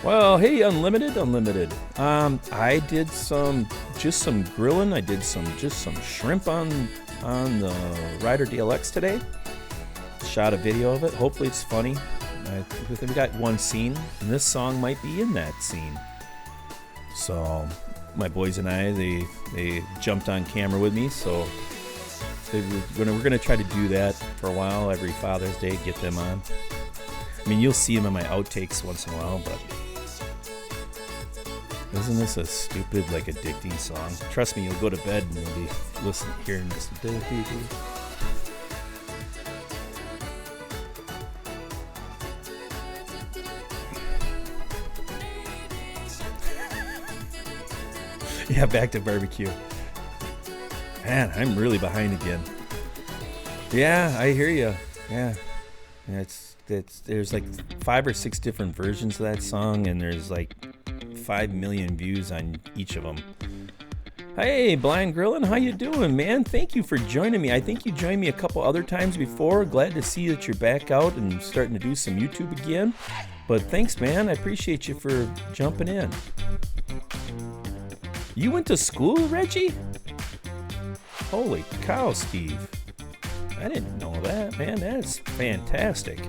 Well, hey, Unlimited. I did some grilling. I did some shrimp on the Ryder DLX today. Shot a video of it. Hopefully it's funny. We got one scene, and this song might be in that scene. So my boys and I, they jumped on camera with me. So we're gonna try to do that for a while every Father's Day. Get them on. I mean, you'll see them in my outtakes once in a while, but. Isn't this a stupid, like, addicting song? Trust me, you'll go to bed and you'll be hearing this. Yeah, back to barbecue. Man, I'm really behind again. Yeah, I hear you. Yeah, there's like 5 or 6 different versions of that song, and there's like 5 million views on each of them. Hey, Blind Grillin', how you doing, man? Thank you for joining me. I think you joined me a couple other times before. Glad to see that you're back out and starting to do some YouTube again. But thanks, man. I appreciate you for jumping in. You went to school, Reggie? Holy cow, Steve. I didn't know that, man. That's fantastic.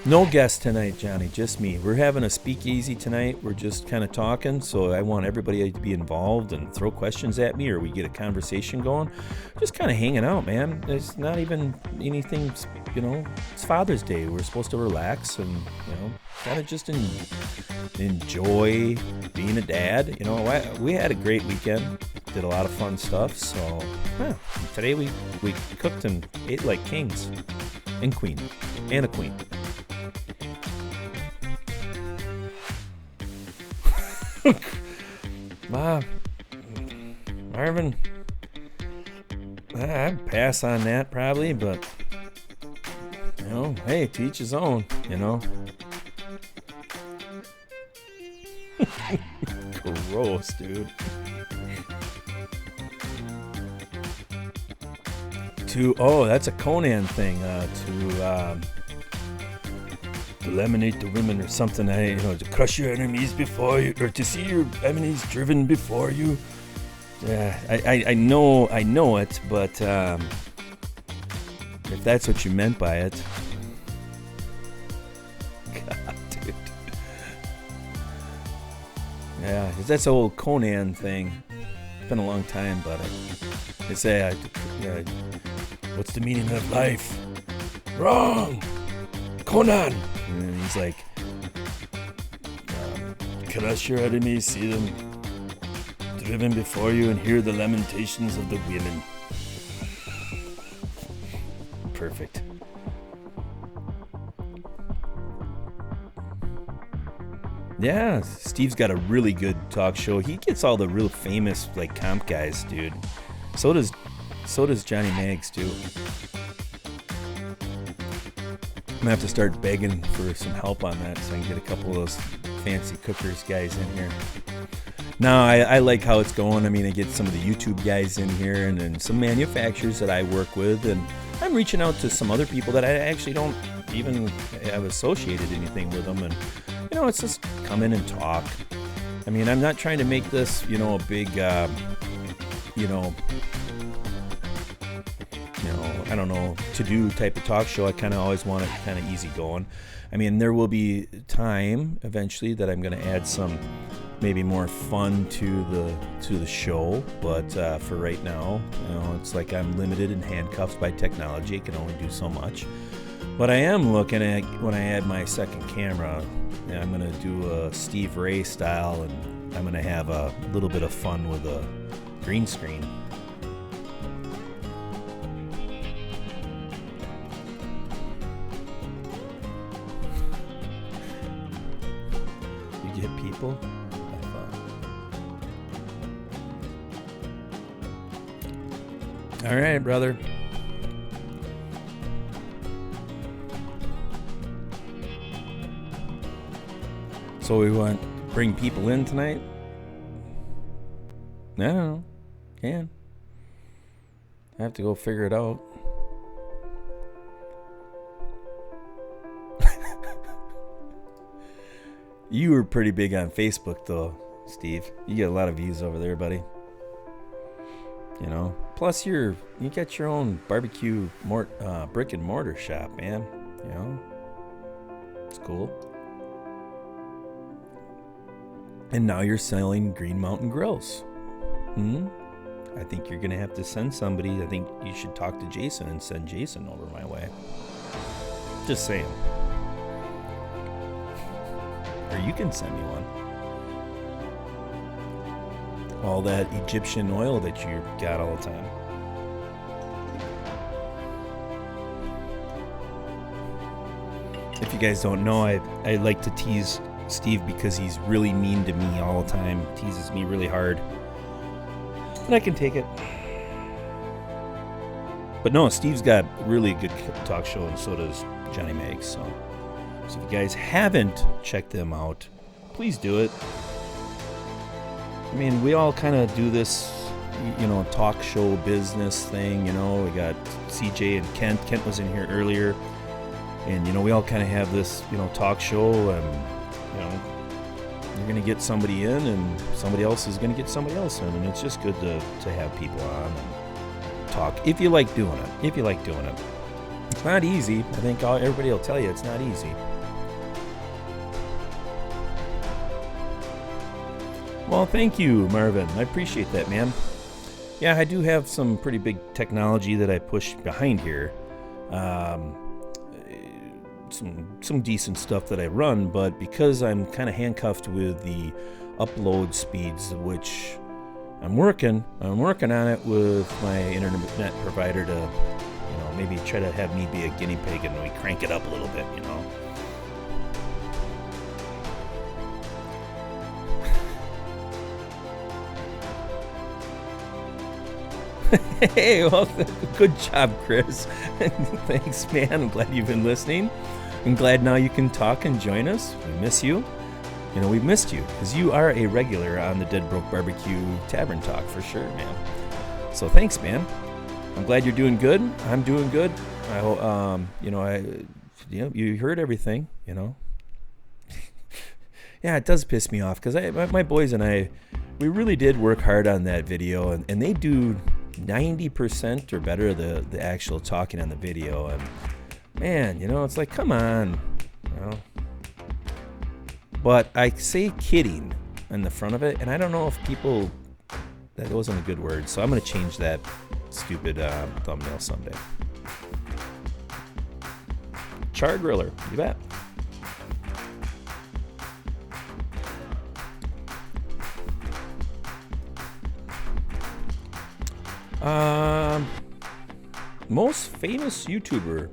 No guest tonight, Johnny, just me. We're having a speakeasy tonight. We're just kind of talking, so I want everybody to be involved and throw questions at me, or we get a conversation going. Just kind of hanging out, man. It's not even anything, you know, it's Father's Day. We're supposed to relax and, you know, kind of just enjoy being a dad. You know, we had a great weekend. Did a lot of fun stuff, so today we cooked and ate like kings and queen and a queen. Marvin, I'd pass on that probably, but you know, hey, to each his own, you know. Gross, dude. That's a Conan thing. To eliminate the women or something. To crush your enemies before you, or to see your enemies driven before you. Yeah, I know it, but if that's what you meant by it, God, dude. Yeah, 'cause that's the old Conan thing. It's been a long time, but they say, what's the meaning of life? Wrong! Conan! And he's like, crush your enemies, see them driven before you, and hear the lamentations of the women. Perfect. Yeah, Steve's got a really good talk show. He gets all the real famous like comp guys, dude. So does Johnny Maggs too. I'm gonna have to start begging for some help on that so I can get a couple of those fancy cookers guys in here. No, I like how it's going. I mean, I get some of the YouTube guys in here and then some manufacturers that I work with, and I'm reaching out to some other people that I actually don't even have associated anything with them, and you know, it's just come in and talk. I mean, I'm not trying to make this, you know, a big, I don't know, to-do type of talk show. I kind of always want it kind of easy going. I mean, there will be time eventually that I'm going to add some maybe more fun to the show, but for right now, you know, it's like I'm limited and handcuffed by technology. I can only do so much. But I am looking at, when I add my second camera, I'm going to do a Steve Ray style, and I'm going to have a little bit of fun with a green screen. You get people? I thought. All right, brother. So we want to bring people in tonight? No, can. I have to go figure it out. You were pretty big on Facebook though, Steve. You get a lot of views over there, buddy. You know, plus you got your own barbecue brick and mortar shop, man. You know, it's cool. And now you're selling Green Mountain Grills. I think you're going to have to send somebody. I think you should talk to Jason and send Jason over my way. Just saying. Or you can send me one. All that Egyptian oil that you got all the time. If you guys don't know, I like to tease Steve because he's really mean to me all the time. Teases me really hard. And I can take it. But no, Steve's got a really good talk show, and so does Johnny Maggs. So if you guys haven't checked them out, please do it. I mean, we all kind of do this, you know, talk show business thing. You know, we got CJ and Kent. Kent was in here earlier. And, you know, we all kind of have this, you know, talk show, and you know, you're going to get somebody in and somebody else is going to get somebody else in. And it's just good to have people on and talk if you like doing it. If you like doing it. It's not easy. I think everybody will tell you it's not easy. Well, thank you, Marvin. I appreciate that, man. Yeah, I do have some pretty big technology that I push behind here. Some decent stuff that I run, but because I'm kind of handcuffed with the upload speeds, which I'm working on it with my internet provider to, you know, maybe try to have me be a guinea pig and we crank it up a little bit, you know. Hey, well, good job, Chris. Thanks, man. I'm glad you've been listening. I'm glad now you can talk and join us. We miss you. You know, we missed you because you are a regular on the Dead Broke BBQ Tavern Talk for sure, man. So thanks, man. I'm glad you're doing good. I'm doing good. I hope, you heard everything, you know. Yeah, it does piss me off because my boys and I, we really did work hard on that video, and they do 90% or better the actual talking on the video, and man, you know, it's like, come on, you know. But I say kidding in the front of it, and I don't know if people, that wasn't a good word, so I'm going to change that stupid thumbnail someday. Char griller, you bet. Most famous YouTuber.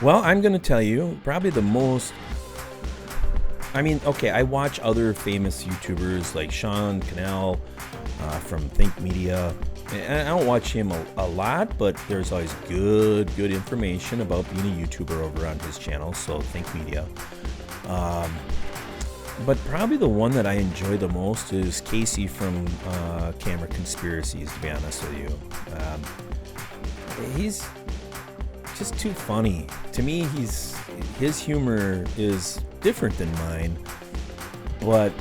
Well, I'm going to tell you, probably the most I mean, okay, I watch other famous YouTubers like Sean Cannell from Think Media. And I don't watch him a lot, but there's always good information about being a YouTuber over on his channel, so Think Media. But probably the one that I enjoy the most is Casey from Camera Conspiracies, to be honest with you. He's just too funny. To me, his humor is different than mine, but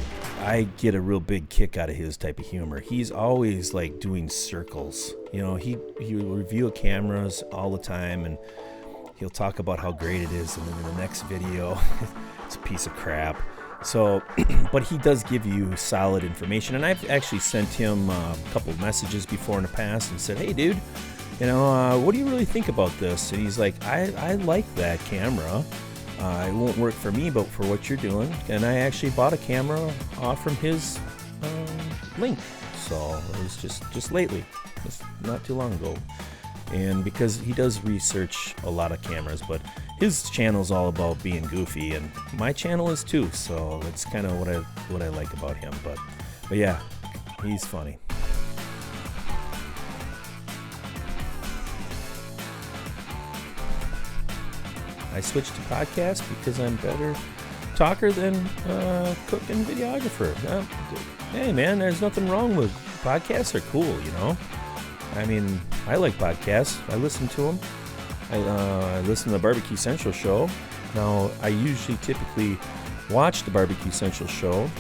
I get a real big kick out of his type of humor. He's always like doing circles. You know, he will review cameras all the time, and he'll talk about how great it is, and then in the next video, it's a piece of crap. So, but he does give you solid information, and I've actually sent him a couple messages before in the past and said, hey dude, you know, what do you really think about this? And he's like, I like that camera. It won't work for me, but for what you're doing. And I actually bought a camera off from his link. So it was just lately, just not too long ago. And because he does research a lot of cameras, but his channel is all about being goofy, and my channel is too. So that's kind of what I like about him. But yeah, he's funny. I switched to podcast because I'm better talker than cook and videographer. Hey man, there's nothing wrong with podcasts. Are cool, you know. I mean, I like podcasts. I listen to them. I listen to the Barbecue Central show. Now, I usually typically watch the Barbecue Central show,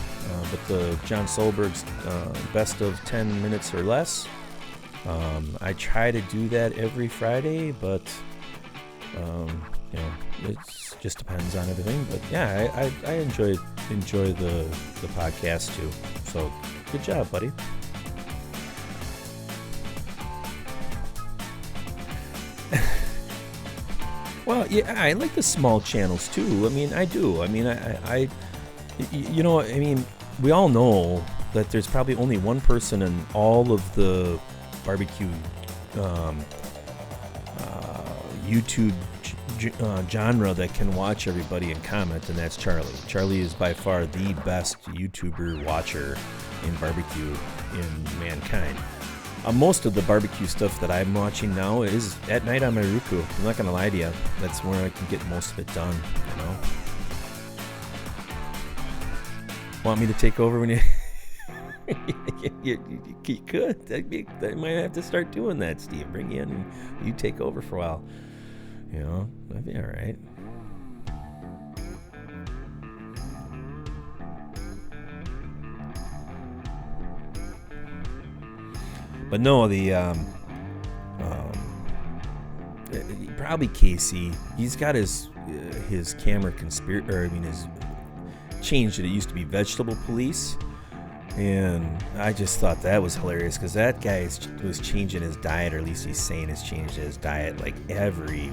but the John Solberg's best of 10 minutes or less. I try to do that every Friday, but you know, it just depends on everything. But yeah, I enjoy the podcast too. So good job, buddy. Well, yeah, I like the small channels too. I mean, I do. I mean, I you know, I mean, we all know that there's probably only one person in all of the barbecue YouTube genre that can watch everybody and comment, and that's Charlie. Charlie is by far the best YouTuber watcher in barbecue in mankind. Most of the barbecue stuff that I'm watching now is at night on my Roku. I'm not gonna lie to you. That's where I can get most of it done, you know. Want me to take over when you... you could. I might have to start doing that, Steve. Bring you in and you take over for a while. You know, that'd be all right. But no, probably Casey. He's got his camera conspiracy, or I mean, his changed it. It used to be Vegetable Police, and I just thought that was hilarious because that guy was changing his diet, or at least he's saying he's changed his diet like every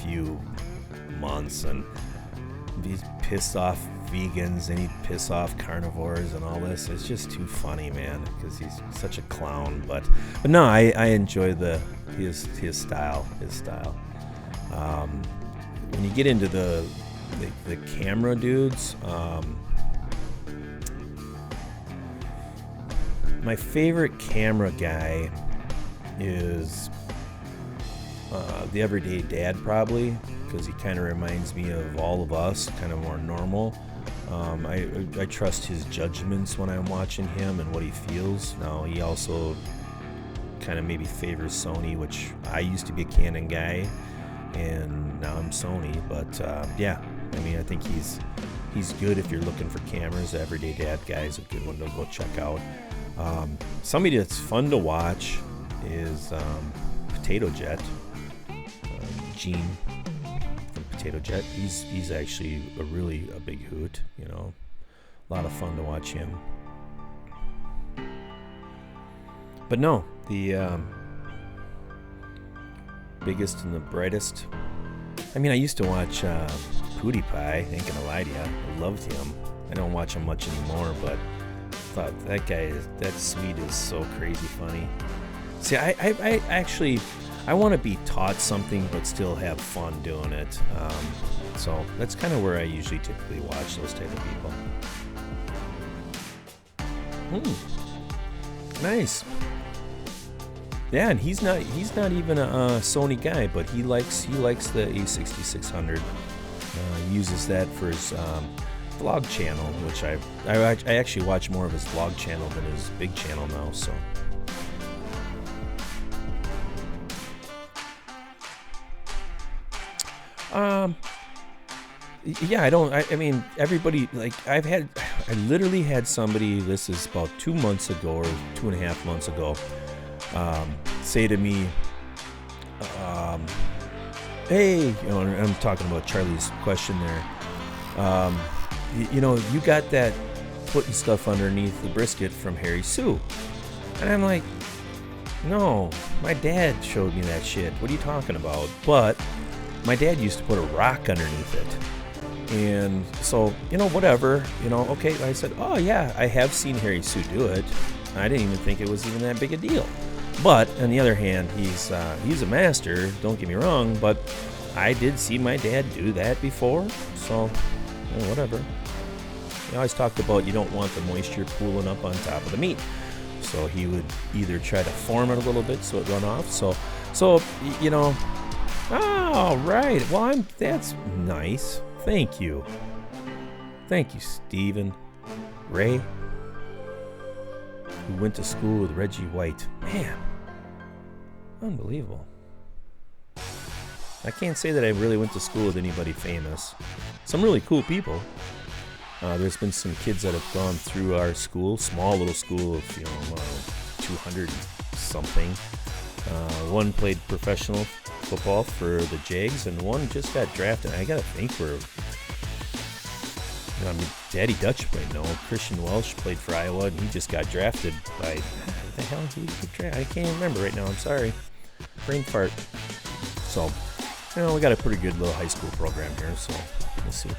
few months, and he's pissed off vegans and he'd piss off carnivores and all this. It's just too funny, man, because he's such a clown. But no, I enjoy his style. When you get into the camera dudes, my favorite camera guy is the Everyday Dad, probably, because he kind of reminds me of all of us, kind of more normal. I trust his judgments when I'm watching him and what he feels. Now, he also kind of maybe favors Sony, which I used to be a Canon guy, and now I'm Sony. But yeah, I mean, I think he's good if you're looking for cameras. The Everyday Dad guy is a good one to go check out. Somebody that's fun to watch is Potato Jet, Gene. Potato Jet. He's actually a big hoot, you know. A lot of fun to watch him. But no, the biggest and the brightest. I mean, I used to watch PewDiePie, ain't gonna lie to you. I loved him. I don't watch him much anymore, but I thought that Swede is so crazy funny. See, I actually, I want to be taught something but still have fun doing it. So that's kind of where I usually typically watch those type of people. Nice. Yeah, and he's not even a Sony guy, but he likes the A6600. He uses that for his vlog channel, which I actually watch more of his vlog channel than his big channel now. So. Yeah, I mean, everybody, like, I literally had somebody, this is about 2 months ago or 2.5 months ago, say to me, hey, you know, I'm talking about Charlie's question there, you know, you got that putting stuff underneath the brisket from Harry Sue. And I'm like, no, my dad showed me that shit. What are you talking about? But my dad used to put a rock underneath it. And so, you know, whatever, you know, okay, I said, oh yeah, I have seen Harry Sue do it. I didn't even think it was even that big a deal. But on the other hand, he's a master, don't get me wrong, but I did see my dad do that before, so, you know, whatever. I always talked about you don't want the moisture pooling up on top of the meat. So he would either try to form it a little bit so it run off. So you know, oh, right. Well, that's nice. Thank you. Thank you, Stephen. Ray, who went to school with Reggie White. Man, unbelievable. I can't say that I really went to school with anybody famous. Some really cool people. There's been some kids that have gone through our school, small little school of, you know, 200 something. One played professional football for the Jags, and one just got drafted. I gotta think I mean, Daddy Dutch might know. Christian Welsh played for Iowa, and he just got drafted by, what the hell did he get drafted? I can't even remember right now. I'm sorry. Brain fart. So, you know, we got a pretty good little high school program here, so let's see.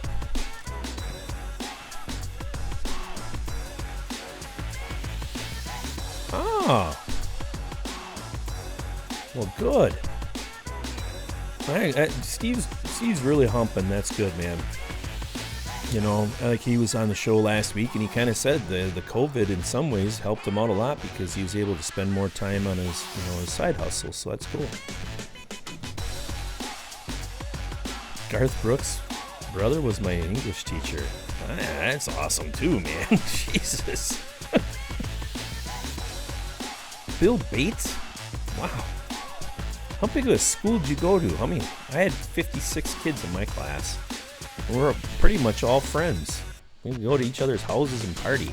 Ah, well, good. Steve's really humping. That's good, man. You know, like he was on the show last week, and he kind of said the COVID in some ways helped him out a lot because he was able to spend more time on his, you know, his side hustle. So that's cool. Garth Brooks' brother was my English teacher. That's awesome too, man. Jesus. Bill Bates? Wow. How big of a school did you go to? I had 56 kids in my class. We're pretty much all friends. We go to each other's houses and party.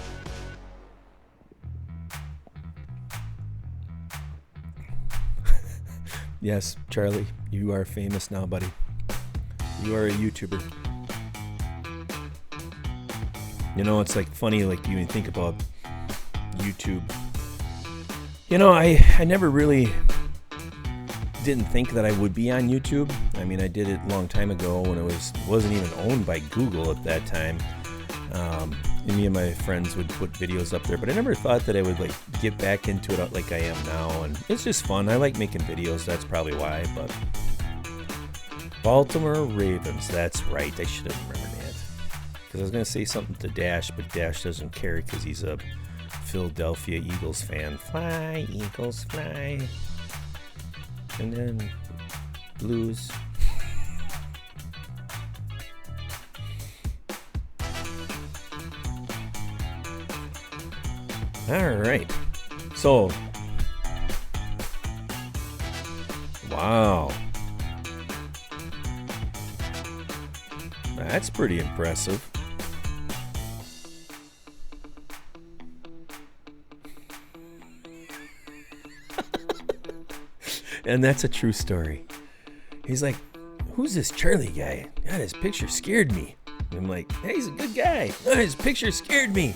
Yes, Charlie, you are famous now, buddy. You are a YouTuber. You know, it's like funny, like you think about YouTube. You know, I never really didn't think that I would be on YouTube. I mean, I did it a long time ago when it wasn't even owned by Google at that time. And me and my friends would put videos up there, but I never thought that I would like get back into it like I am now. And it's just fun. I like making videos. That's probably why. But Baltimore Ravens. That's right. I should have remembered that. Because I was gonna say something to Dash, but Dash doesn't care because he's a Philadelphia Eagles fan. Fly, Eagles, fly. And then Blues. All right. So, wow. That's pretty impressive. And that's a true story. He's like, who's this Charlie guy? God, his picture scared me. And I'm like, hey, he's a good guy. Oh, his picture scared me.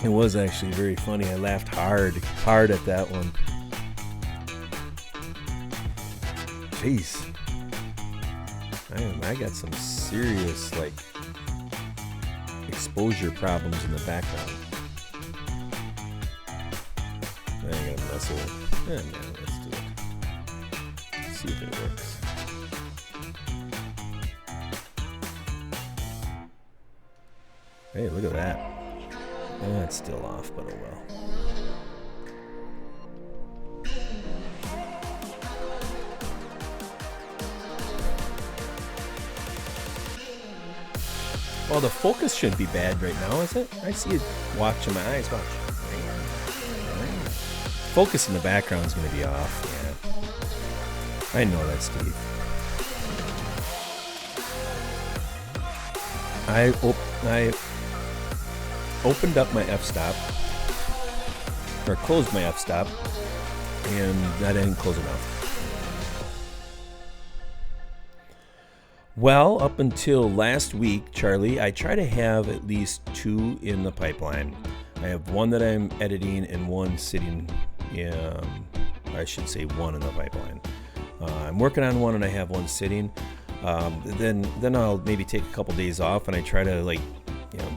It was actually very funny. I laughed hard at that one. Jeez. I got some serious, like, exposure problems in the background. I ain't gonna mess with it. Yeah, man, let's do it. see if it works. Hey, look at that. It's still off, but oh well. Well, the focus shouldn't be bad right now, is it? I see it watching my eyes. Watch. Focus in the background is going to be off. Yeah. I know that, Steve. I opened up my f-stop, or closed my f-stop, and that didn't close enough. Well, up until last week, Charlie, I try to have at least 2 in the pipeline. I have one that I'm editing and one sitting, I should say 1 in the pipeline. I'm working on one and I have one sitting. Then I'll maybe take a couple days off and I try to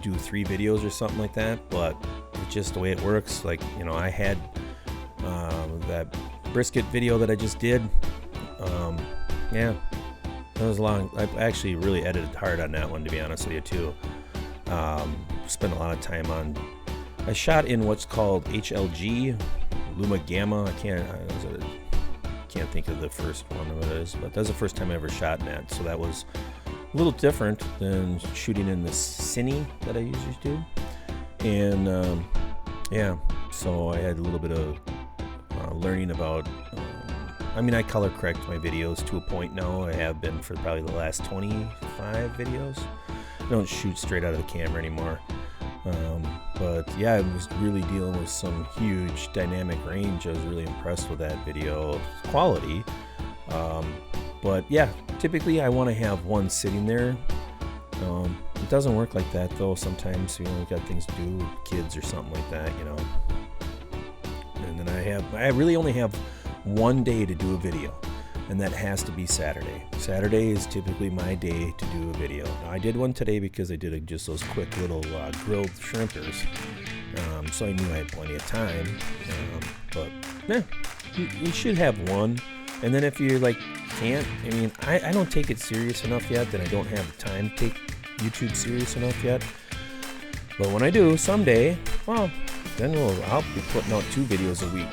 do 3 videos or something like that. But it's just the way it works. I had that brisket video that I just did. That was long. I actually really edited hard on that one, to be honest with you, too. Spent a lot of time on. I shot in what's called HLG, Luma Gamma. I can't think of the first one of it is, but that's the first time I ever shot in that. So that was a little different than shooting in the Cine that I usually do. And so I had a little bit of learning about. I color correct my videos to a point now. I have been for probably the last 25 videos. I don't shoot straight out of the camera anymore. But yeah, I was really dealing with some huge dynamic range. I was really impressed with that video quality. But yeah, typically I want to have one sitting there. It doesn't work like that though. Sometimes, we've got things to do with kids or something like that, And then I really only have one day to do a video, and that has to be Saturday. Saturday is typically my day to do a video. Now, I did one today because I did just those quick little grilled shrimpers, so I knew I had plenty of time. But yeah, you should have one. And then if you're can't, I don't take it serious enough yet that I don't have the time to take YouTube serious enough yet. But when I do someday, well, then I'll be putting out 2 videos a week,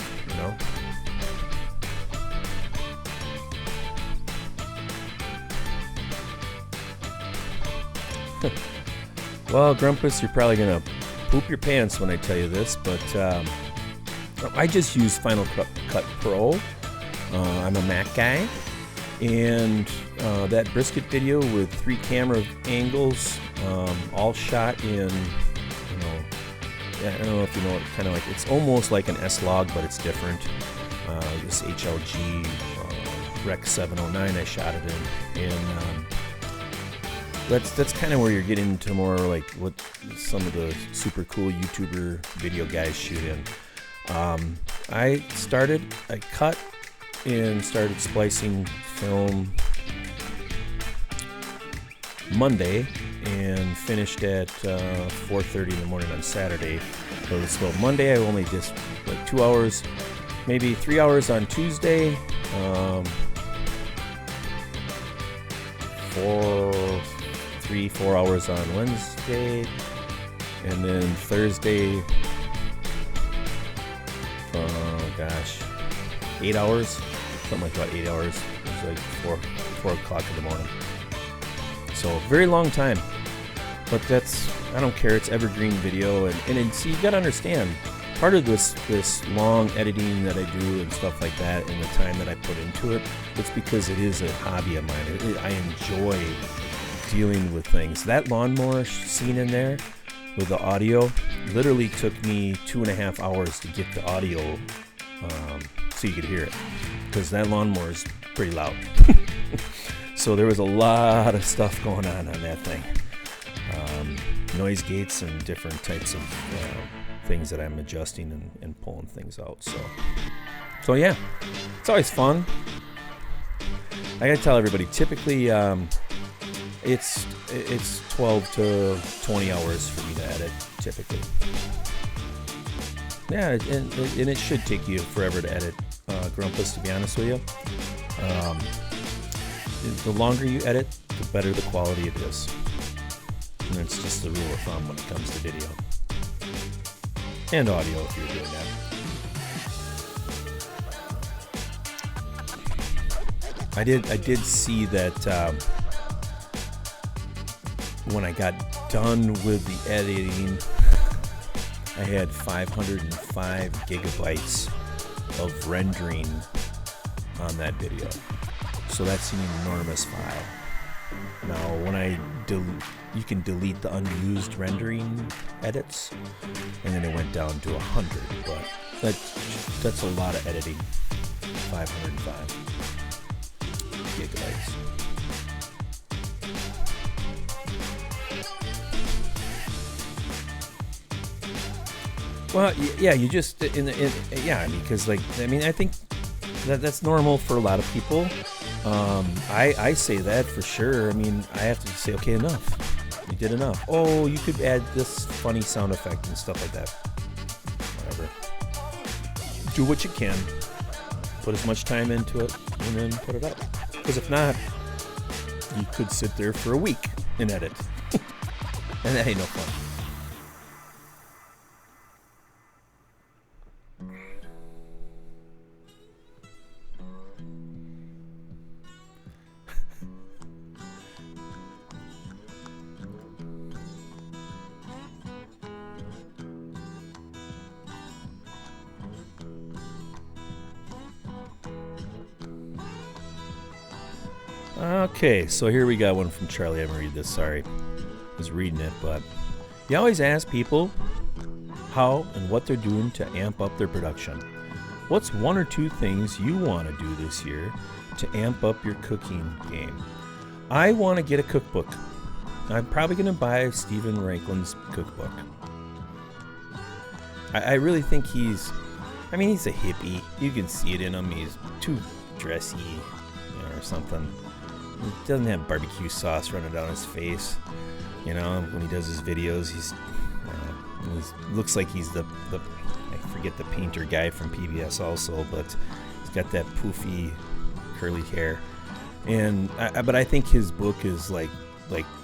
Well, Grumpus, you're probably going to poop your pants when I tell you this, but I just use Final Cut Pro. I'm a Mac guy, and that brisket video with 3 camera angles, all shot in, I don't know if you know what it's almost like an S-Log, but it's different. This HLG Rec 709 I shot it in, and that's kind of where you're getting into more what some of the super cool YouTuber video guys shoot in. I cut and started splicing film Monday and finished at 4:30 in the morning on Saturday. So Monday I only just 2 hours, maybe 3 hours on Tuesday, 4 hours on Wednesday, and then Thursday, 8 hours, something like about 8 hours. It was 4 o'clock in the morning. So very long time, but I don't care. It's evergreen video, and see, you gotta understand, part of this long editing that I do and stuff like that, and the time that I put into it, it's because it is a hobby of mine. I enjoy dealing with things. That lawnmower scene in there with the audio literally took me 2.5 hours to get the audio so you could hear it, because that lawnmower is pretty loud. So there was a lot of stuff going on that thing, noise gates and different types of things that I'm adjusting and pulling things out. So yeah, it's always fun. I gotta tell everybody, typically it's 12 to 20 hours for me to edit, typically. Yeah, and it should take you forever to edit, Grumpus, to be honest with you. The longer you edit, the better the quality it is. And it's just the rule of thumb when it comes to video. And audio if you're doing that. I did see that when I got done with the editing, I had 505 gigabytes of rendering on that video. So that's an enormous file. Now, when you can delete the unused rendering edits, and then it went down to 100, but that's a lot of editing. 505 gigabytes. Well, yeah, you just because I think that's normal for a lot of people. I say that for sure. I mean, I have to say, okay, enough. You did enough. Oh, you could add this funny sound effect and stuff like that. Whatever. Do what you can. Put as much time into it, and then put it up. Because if not, you could sit there for a week and edit. And that ain't no fun. Okay, so here we got one from Charlie. I'm going to read this, sorry. I was reading it, but you always ask people how and what they're doing to amp up their production. What's one or two things you want to do this year to amp up your cooking game? I want to get a cookbook. I'm probably going to buy Stephen Ranklin's cookbook. I really think he's a hippie. You can see it in him. He's too dressy, or something. He doesn't have barbecue sauce running down his face. When he does his videos, he looks like he's the I forget the painter guy from PBS also, but he's got that poofy curly hair. But I think his book is like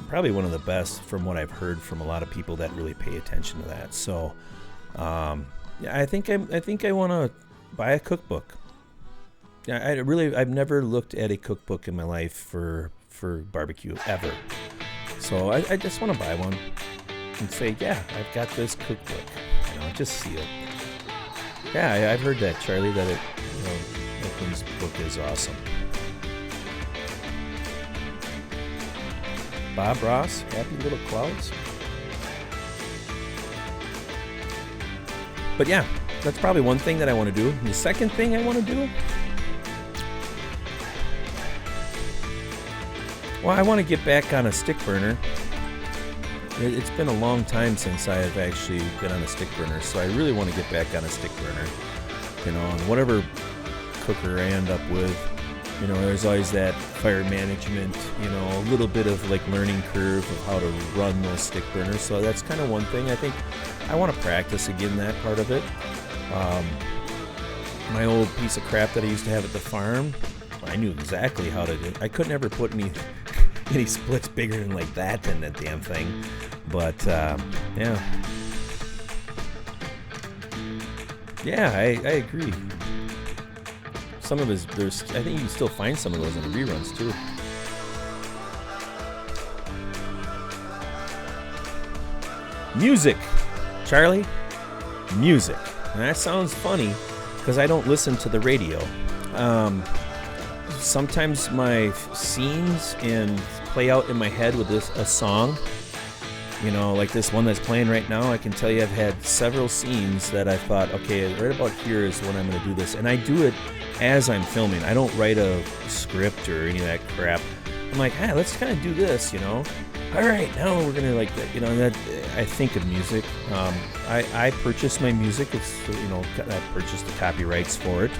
probably one of the best from what I've heard from a lot of people that really pay attention to that. So I think I want to buy a cookbook. I've never looked at a cookbook in my life for barbecue ever. So I just want to buy one and say, yeah, I've got this cookbook. Just see it. Yeah, I've heard that, Charlie, that Ranklin's book is awesome. Bob Ross, Happy Little Clouds. But yeah, that's probably one thing that I want to do. The second thing I want to do, well, I want to get back on a stick burner. It's been a long time since I have actually been on a stick burner, so I really want to get back on a stick burner. And whatever cooker I end up with, there's always that fire management, a little bit of learning curve of how to run those stick burners. So that's kind of one thing I think I want to practice again, that part of it. My old piece of crap that I used to have at the farm, I knew exactly how to do it. I could never put any splits bigger than that in that damn thing. But yeah, I agree. Some of his, I think you can still find some of those in the reruns too. Music, Charlie, music. And that sounds funny because I don't listen to the radio. Sometimes my scenes play out in my head with a song. Like this one that's playing right now, I can tell you I've had several scenes that I thought, okay, right about here is when I'm going to do this. And I do it as I'm filming. I don't write a script or any of that crap. I'm like, let's kind of do this, All right, now we're going to that I think of music. I purchase my music. It's, I purchased the copyrights for it.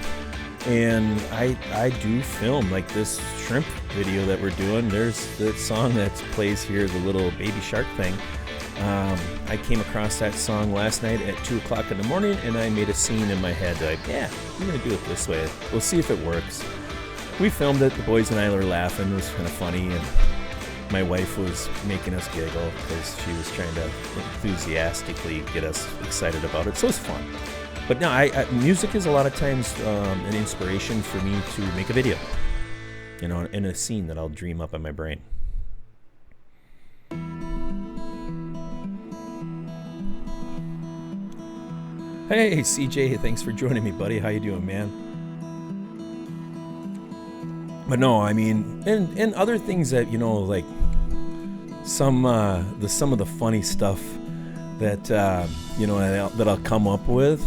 And I do film, like this shrimp video that we're doing. There's that song that plays here, the little baby shark thing. I came across that song last night at 2 o'clock in the morning, and I made a scene in my head like, yeah, I'm going to do it this way. We'll see if it works. we filmed it. The boys and I were laughing. It was kind of funny, and my wife was making us giggle because she was trying to enthusiastically get us excited about it. So it's fun. But no, music is a lot of times an inspiration for me to make a video, you know, in a scene that I'll dream up in my brain. Hey, CJ, thanks for joining me, buddy. How you doing, man? But no, I mean, and other things that, you know, like some of the funny stuff that you know that I'll come up with.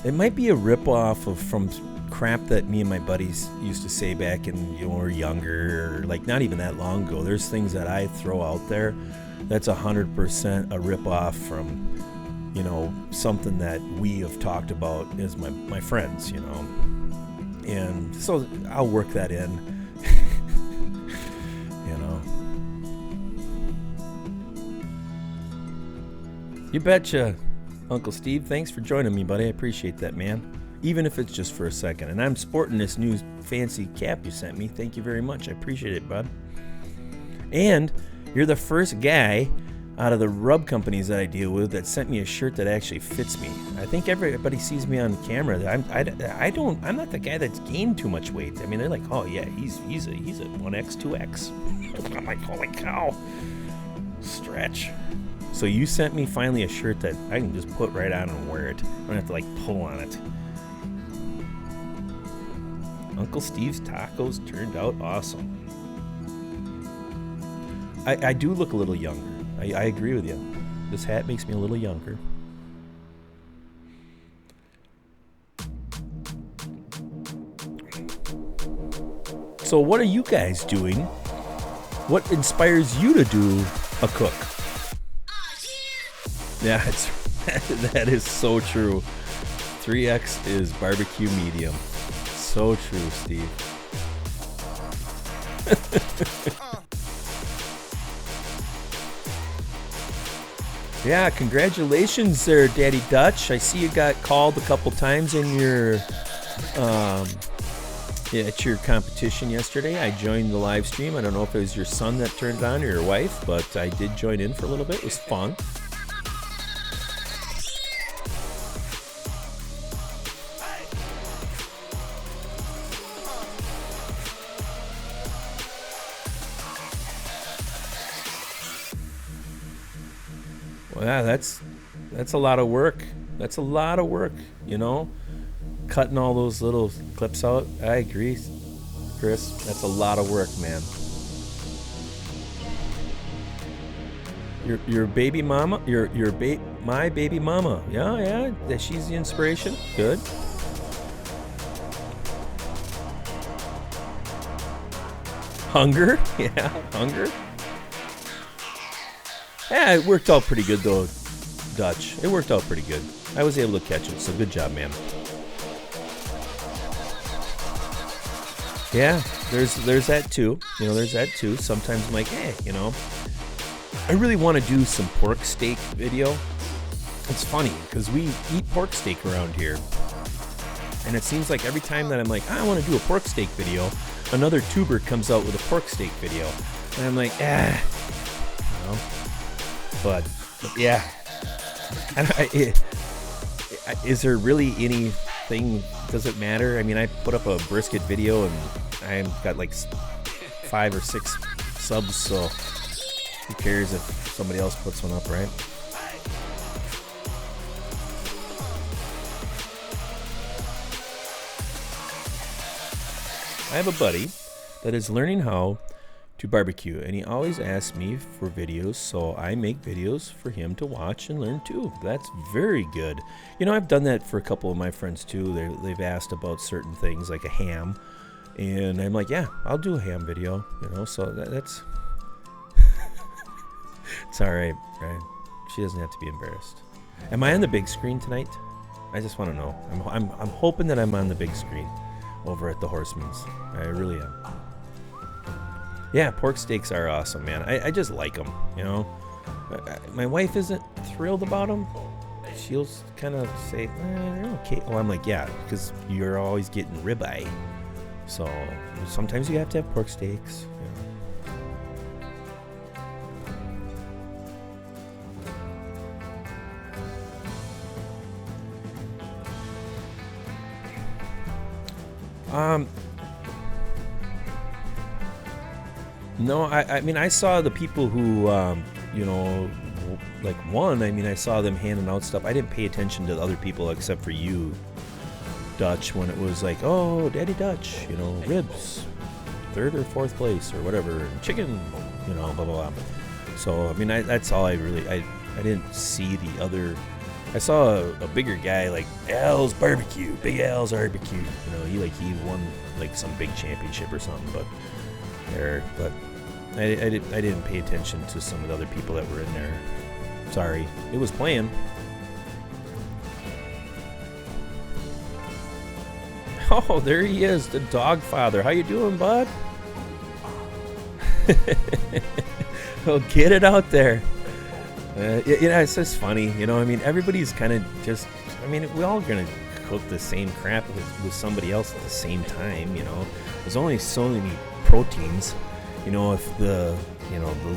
It might be a ripoff from crap that me and my buddies used to say back in, you know, when we were younger, or like not even that long ago. There's things that I throw out there that's 100% a ripoff from, you know, something that we have talked about as my friends, you know. And so I'll work that in, you know. You betcha. Uncle Steve, thanks for joining me, buddy. I appreciate that, man. Even if it's just for a second. And I'm sporting this new fancy cap you sent me. Thank you very much. I appreciate it, bud. And you're the first guy out of the rub companies that I deal with that sent me a shirt that actually fits me. I think everybody sees me on camera. I'm not the guy that's gained too much weight. I mean, they're like, oh yeah, he's a 1X, 2X. I'm like, holy cow. Stretch. So you sent me finally a shirt that I can just put right on and wear it. I don't have to like pull on it. Uncle Steve's tacos turned out awesome. I do look a little younger. I agree with you. This hat makes me a little younger. So what are you guys doing? What inspires you to do a cook? Yeah, that is so true. 3X is barbecue medium. So true, Steve. Yeah, congratulations there, Daddy Dutch. I see you got called a couple times in your at your competition yesterday. I joined the live stream. I don't know if it was your son that turned it on or your wife, but I did join in for a little bit. It was fun. Yeah, that's a lot of work. That's a lot of work, you know, cutting all those little clips out. I agree, Chris. That's a lot of work, man. Your baby mama, my baby mama. Yeah, she's the inspiration. Good. Hunger, yeah, hunger. Yeah, it worked out pretty good though, Dutch. It worked out pretty good. I was able to catch it, so good job, man. Yeah, there's that too. You know, there's that too. Sometimes I'm like, hey, you know, I really want to do some pork steak video. It's funny because we eat pork steak around here, and it seems like every time that I'm like, I want to do a pork steak video, another tuber comes out with a pork steak video, and I'm like, you know. But yeah, is there really anything? Does it matter? I mean, I put up a brisket video and I've got like 5 or 6 subs, so who cares if somebody else puts one up, right? I have a buddy that is learning how to barbecue, and he always asks me for videos, so I make videos for him to watch and learn too. That's very good. You know, I've done that for a couple of my friends too. They've asked about certain things like a ham, and I'm like, yeah, I'll do a ham video, you know, so that's it's all right, right? She doesn't have to be embarrassed. Am I on the big screen tonight? I just want to know. I'm hoping that I'm on the big screen over at the Horseman's. I really am. Yeah, pork steaks are awesome, man. I just like them, you know. My wife isn't thrilled about them. She'll kind of say, they're okay. Well, I'm like, yeah, because you're always getting ribeye. So sometimes you have to have pork steaks. No, I mean, I saw the people who, you know, like one, I mean, I saw them handing out stuff. I didn't pay attention to the other people except for you, Dutch, when it was like, oh, Daddy Dutch, you know, ribs, 3rd or 4th place or whatever, chicken, you know, blah, blah, blah. So, I mean, that's all I didn't see the other. I saw a bigger guy like Al's Barbecue, Big Al's Barbecue. You know, he won like some big championship or something, but I didn't pay attention to some of the other people that were in there. Sorry, it was playing. Oh, there he is, the dog father. How you doing, bud? Oh, get it out there. You know, it's just funny. You know, I mean, everybody's kind of just, I mean, we're all going to cook the same crap with somebody else at the same time, you know. There's only so many proteins. You know, if the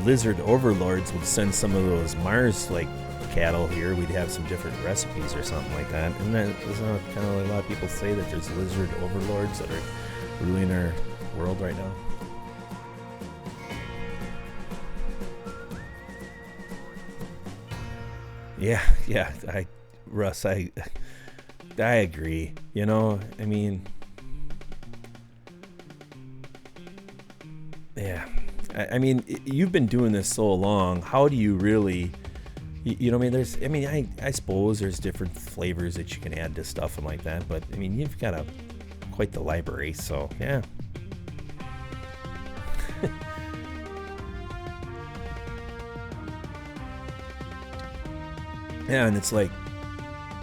lizard overlords would send some of those Mars, like, cattle here, we'd have some different recipes or something like that. And that is kind of like a lot of people say that there's lizard overlords that are ruling our world right now. Yeah, Russ, I agree. You know, I mean, yeah, I mean, you've been doing this so long. How do you really, you know, I mean, I suppose there's different flavors that you can add to stuff and like that, but I mean, you've got quite the library, so yeah. Yeah, and it's like,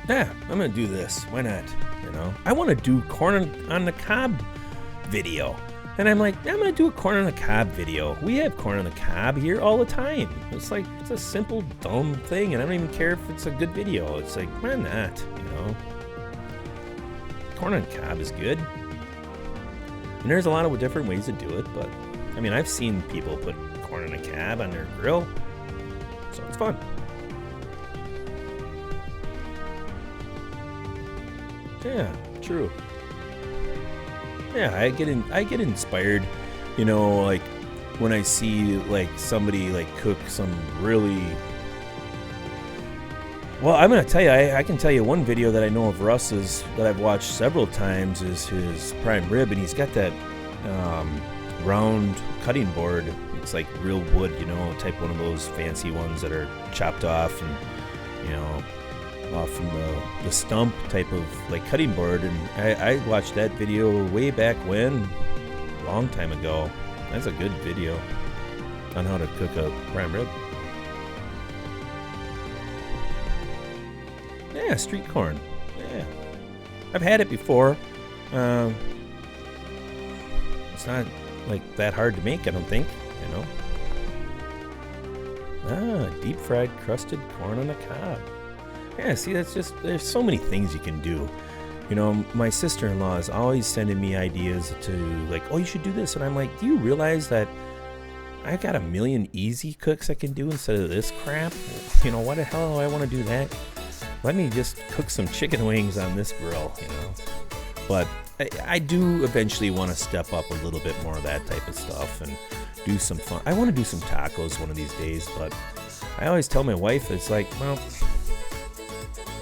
yeah, I'm gonna do this. Why not? You know, I want to do corn on the cob video, and I'm like, I'm gonna do a corn on the cob video. We have corn on the cob here all the time. It's like, it's a simple, dumb thing, and I don't even care if it's a good video. It's like, why not? You know, corn on cob is good, and there's a lot of different ways to do it. But I mean, I've seen people put corn on a cob on their grill, so it's fun. Yeah, true. Yeah, I get inspired, you know, like when I see like somebody like cook some really. Well, I'm gonna tell you, I can tell you one video that I know of Russ's that I've watched several times is his prime rib, and he's got that round cutting board. It's like real wood, you know, type one of those fancy ones that are chopped off and, you know, off from the stump type of like cutting board. And I watched that video way back when, a long time ago. That's a good video on how to cook a prime rib. Yeah, street corn. Yeah, I've had it before. It's not like that hard to make, I don't think, you know. Deep fried crusted corn on the cob. Yeah, see, that's just, there's so many things you can do. You know, my sister-in-law is always sending me ideas to, like, oh, you should do this. And I'm like, do you realize that I got a million easy cooks I can do instead of this crap? You know, why the hell do I want to do that? Let me just cook some chicken wings on this grill, you know. But I do eventually want to step up a little bit more of that type of stuff and do some fun. I want to do some tacos one of these days, but I always tell my wife, it's like, well,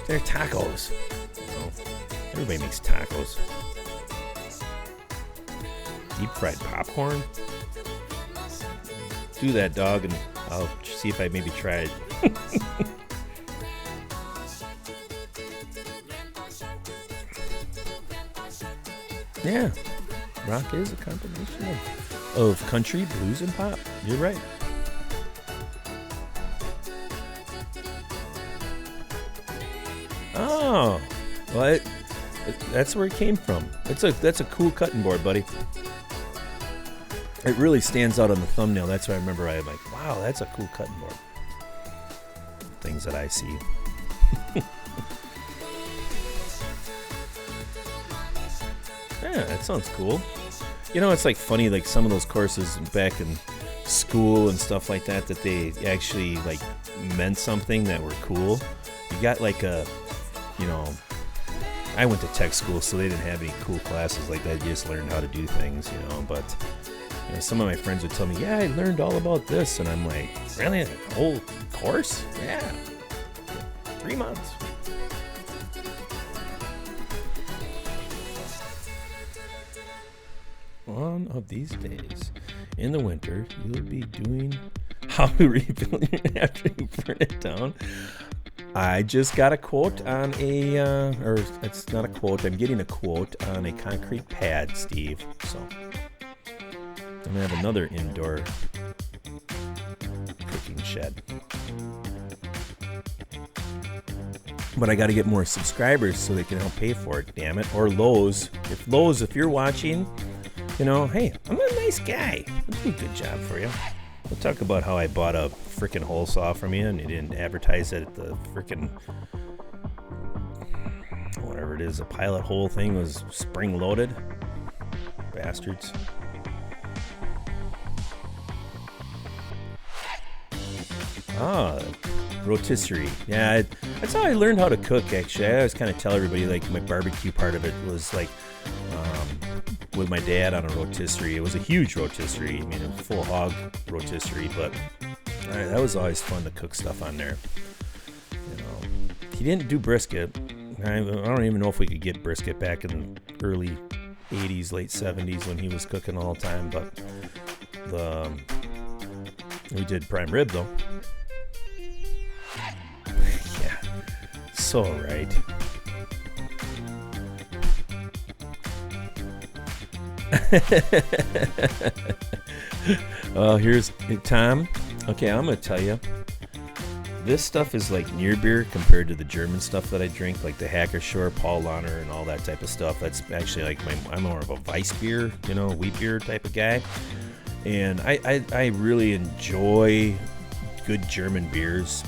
they're tacos. You know, everybody makes tacos. Deep fried popcorn. Do that, dog, and I'll see if I maybe try it. Yeah, rock is a combination of country, blues, and pop. You're right. Oh, well, that's where it came from. That's a cool cutting board, buddy. It really stands out on the thumbnail. That's why I remember I'm like, wow, that's a cool cutting board. Things that I see. Yeah, that sounds cool. It's like funny, like some of those courses back in school and stuff like that they actually like meant something that were cool. You got like I went to tech school, so they didn't have any cool classes like that. You just learned how to do things, but some of my friends would tell me, yeah, I learned all about this, and I'm like, really? A whole course? Yeah. 3 months. One of these days in the winter, you'll be doing how to rebuild after you burn it down. I just got a quote on or it's not a quote, I'm getting a quote on a concrete pad, Steve. So I'm going to have another indoor cooking shed. But I got to get more subscribers so they can help pay for it, damn it. Or Lowe's. If you're watching, hey, I'm a nice guy. I'll do a good job for you. We'll talk about how I bought a freaking hole saw from you and you didn't advertise it at the freaking, whatever it is, a pilot hole thing was spring loaded. Bastards. Rotisserie. Yeah, that's how I learned how to cook, actually. I always kind of tell everybody, like, my barbecue part of it was, like, with my dad on a rotisserie. It was a huge rotisserie. I mean, a full hog rotisserie, but that was always fun to cook stuff on there. He didn't do brisket. I don't even know if we could get brisket back in the early 80s, late 70s when he was cooking all the time, but we did prime rib, though. Yeah, so right. Here's Tom. Okay, I'm gonna tell you, this stuff is like near beer compared to the German stuff that I drink, like the Hackershore, Paul Lahner, and all that type of stuff. That's actually like I'm more of a Weiss beer, wheat beer type of guy. And I really enjoy good German beers.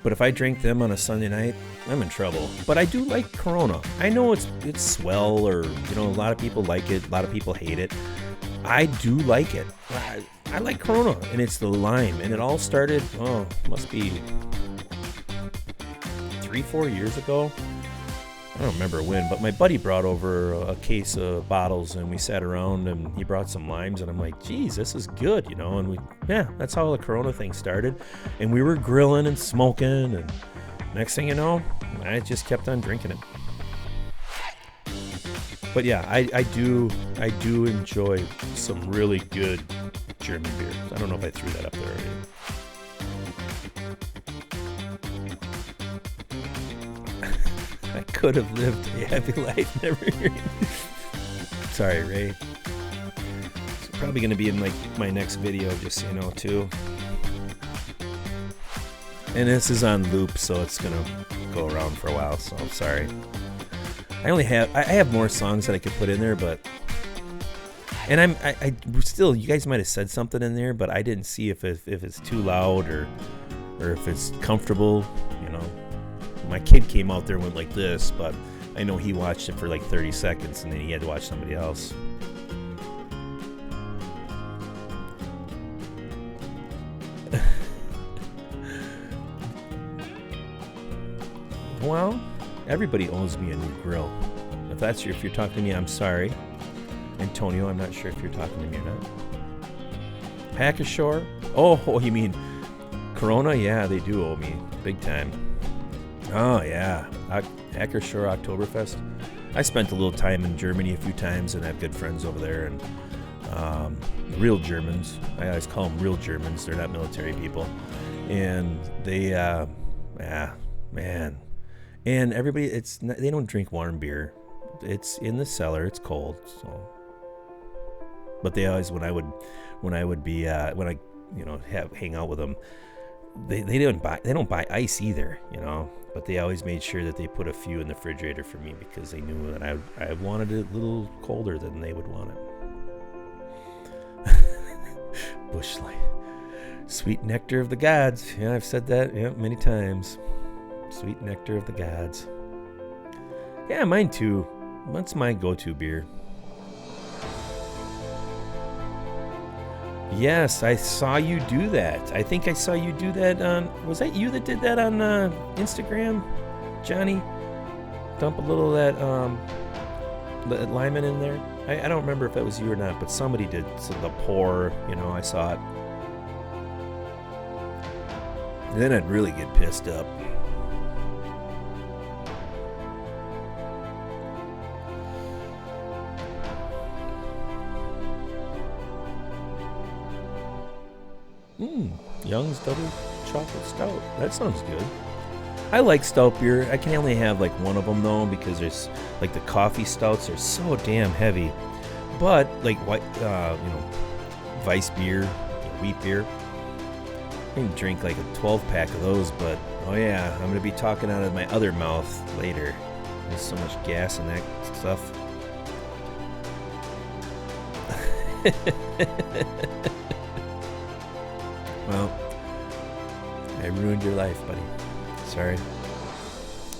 But if I drink them on a Sunday night, I'm in trouble. But I do like Corona. I know it's swell, or a lot of people like it, a lot of people hate it. I do like it. I like Corona, and it's the lime. And it all started, must be 3-4 years ago. I don't remember when, but my buddy brought over a case of bottles, and we sat around, and he brought some limes, and I'm like, geez, this is good, and that's how the Corona thing started. And we were grilling and smoking, and next thing you know, I just kept on drinking it. But yeah, I do enjoy some really good German beers. I don't know if I threw that up there already. I could have lived a happy life never hearing. Sorry, Ray. It's probably going to be in like my next video, just so you know, too. And this is on loop, so it's going to go around for a while, so I'm sorry. I have more songs that I could put in there, but... And I still, you guys might have said something in there, but I didn't see if it's too loud or if it's comfortable, My kid came out there and went like this, but I know he watched it for like 30 seconds and then he had to watch somebody else. Well, everybody owes me a new grill. If you're talking to me, I'm sorry. Antonio, I'm not sure if you're talking to me or not. Hackershore? Oh, you mean Corona? Yeah, they do owe me big time. Oh, yeah. Hackershore Oktoberfest. I spent a little time in Germany a few times and I have good friends over there. And real Germans. I always call them real Germans. They're not military people. And they, man. And everybody, they don't drink warm beer. It's in the cellar. It's cold. So, but they always, when I hang out with them, they don't buy ice either, But they always made sure that they put a few in the refrigerator for me because they knew that I wanted it a little colder than they would want it. Bush Light, sweet nectar of the gods. Yeah, I've said that many times. Sweet nectar of the gods. Yeah, mine too. That's my go-to beer. Yes, I saw you do that. I think I saw you do that on... Was that you that did that on Instagram, Johnny? Dump a little of that lemon in there. I don't remember if that was you or not, but somebody did. So the pour, I saw it. And then I'd really get pissed up. Young's Double Chocolate Stout. That sounds good. I like stout beer. I can only have like one of them though, because there's like the coffee stouts are so damn heavy. But like white, Weiss beer, wheat beer, I can drink like a 12-pack of those. But oh yeah, I'm gonna be talking out of my other mouth later. There's so much gas in that stuff. Well, I ruined your life, buddy. Sorry.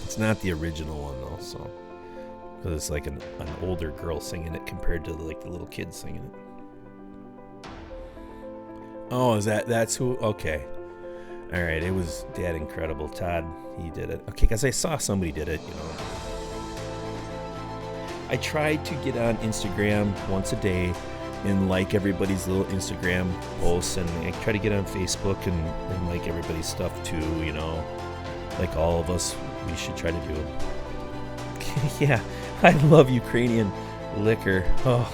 It's not the original one though, so because it's like an older girl singing it compared to like the little kids singing it. Oh, that's who? Okay. All right, it was Dad Incredible. Todd, he did it. Okay, because I saw somebody did it, I tried to get on Instagram once a day and like everybody's little Instagram posts, and I try to get on Facebook and like everybody's stuff too, like all of us, we should try to do it. Yeah, I love Ukrainian liquor. Oh,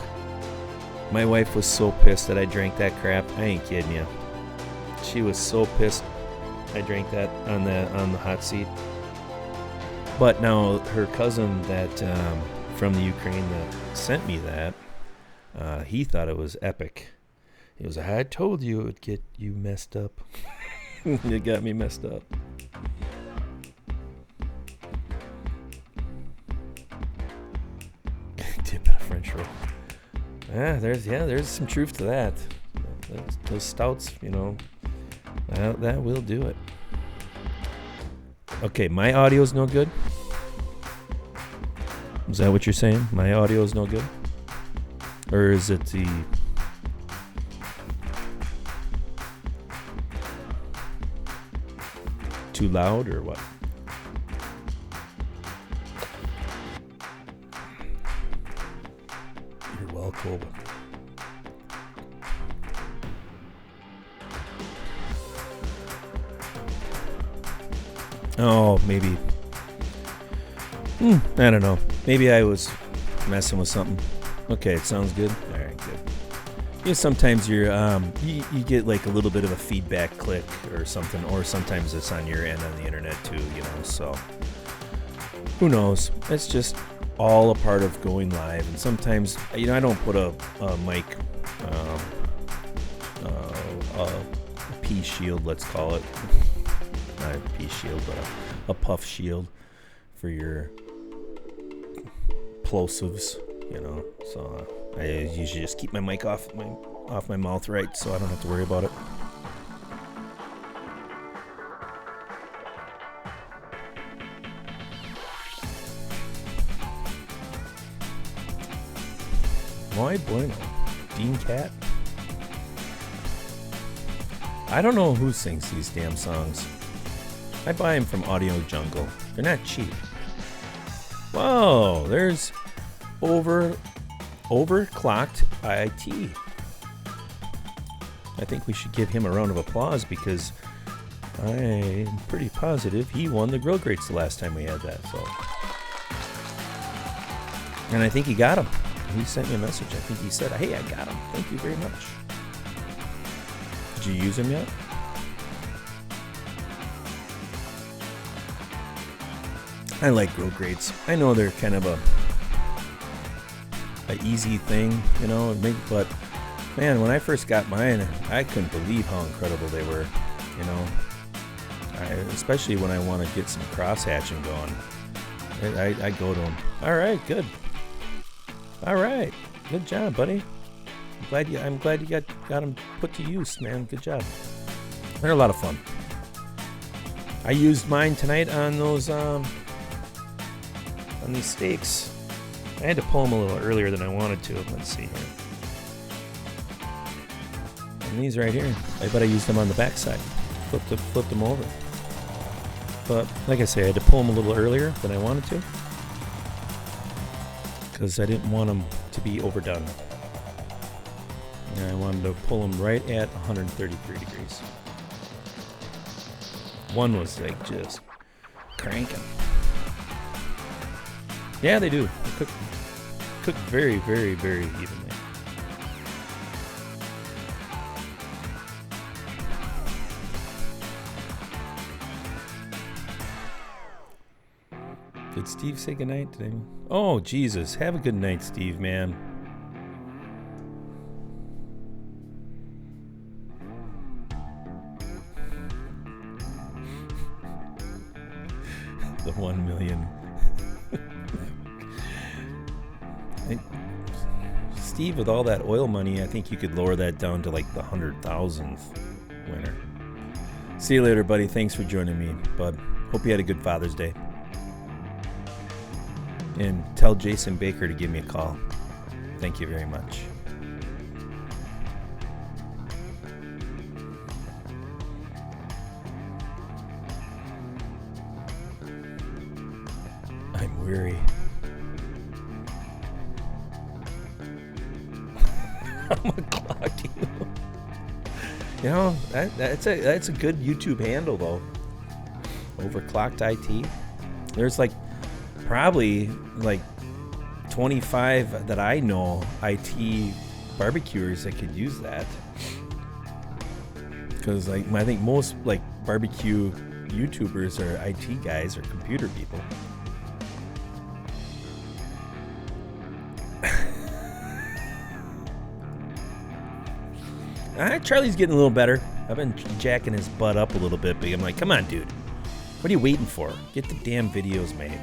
my wife was so pissed that I drank that crap. I ain't kidding you. She was so pissed I drank that on the hot seat. But now her cousin that from the Ukraine that sent me that, he thought it was epic. He was like, I told you it would get you messed up. It got me messed up. Dip in a French roll. There's some truth to that. Those stouts, that will do it. Okay, my audio's no good? Is that what you're saying? My audio's no good? Or is it the... too loud or what? You're welcome. Oh, maybe. I don't know. Maybe I was messing with something. Okay, it sounds good. All right, good. Sometimes you're you get like a little bit of a feedback click or something, or sometimes it's on your end on the internet too, so who knows? It's just all a part of going live. And sometimes, I don't put a mic, a pea shield, let's call it. Not a pea shield, but a puff shield for your plosives, So I usually just keep my mic off my mouth, right, so I don't have to worry about it. Muy bueno. Dean Cat. I don't know who sings these damn songs. I buy them from Audio Jungle. They're not cheap. Whoa, there's overclocked IT. I think we should give him a round of applause because I'm pretty positive he won the grill grates the last time we had that. So, and I think he got them. He sent me a message. I think he said, "Hey, I got them. Thank you very much." Did you use them yet? I like grill grates. I know they're kind of a easy thing, but man, when I first got mine, I couldn't believe how incredible they were, especially when I want to get some cross hatching going. I go to them. All right, good. All right, good job, buddy. I'm glad you got them put to use, man. Good job. They're a lot of fun. I used mine tonight on those on these steaks. I had to pull them a little earlier than I wanted to. Let's see here. And these right here, I bet I used them on the backside. Flipped them over. But like I say, I had to pull them a little earlier than I wanted to, because I didn't want them to be overdone. And I wanted to pull them right at 133 degrees. One was like just cranking. Yeah, they do. They cook very, very, very evenly. Did Steve say goodnight today? Oh, Jesus. Have a good night, Steve, man. The 1 million. Steve, with all that oil money, I think you could lower that down to like the 100,000th winner. See you later, buddy. Thanks for joining me, bud. Hope you had a good Father's Day. And tell Jason Baker to give me a call. Thank you very much. I'm weary. I'm gonna clock you. You know, that's a good YouTube handle though. Overclocked IT. There's like probably like 25 that I know IT barbecuers that could use that. Because like I think most like barbecue YouTubers are IT guys or computer people. Charlie's getting a little better. I've been jacking his butt up a little bit, but I'm like, come on, dude. What are you waiting for? Get the damn videos made.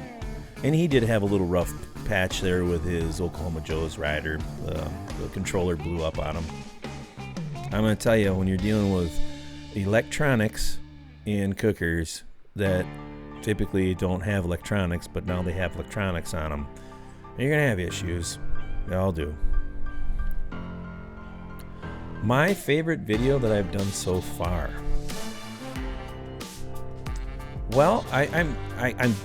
And he did have a little rough patch there with his Oklahoma Joe's rider. The controller blew up on him. I'm going to tell you, when you're dealing with electronics and cookers that typically don't have electronics, but now they have electronics on them, you're going to have issues. They all do. My favorite video that I've done so far. Well, I'm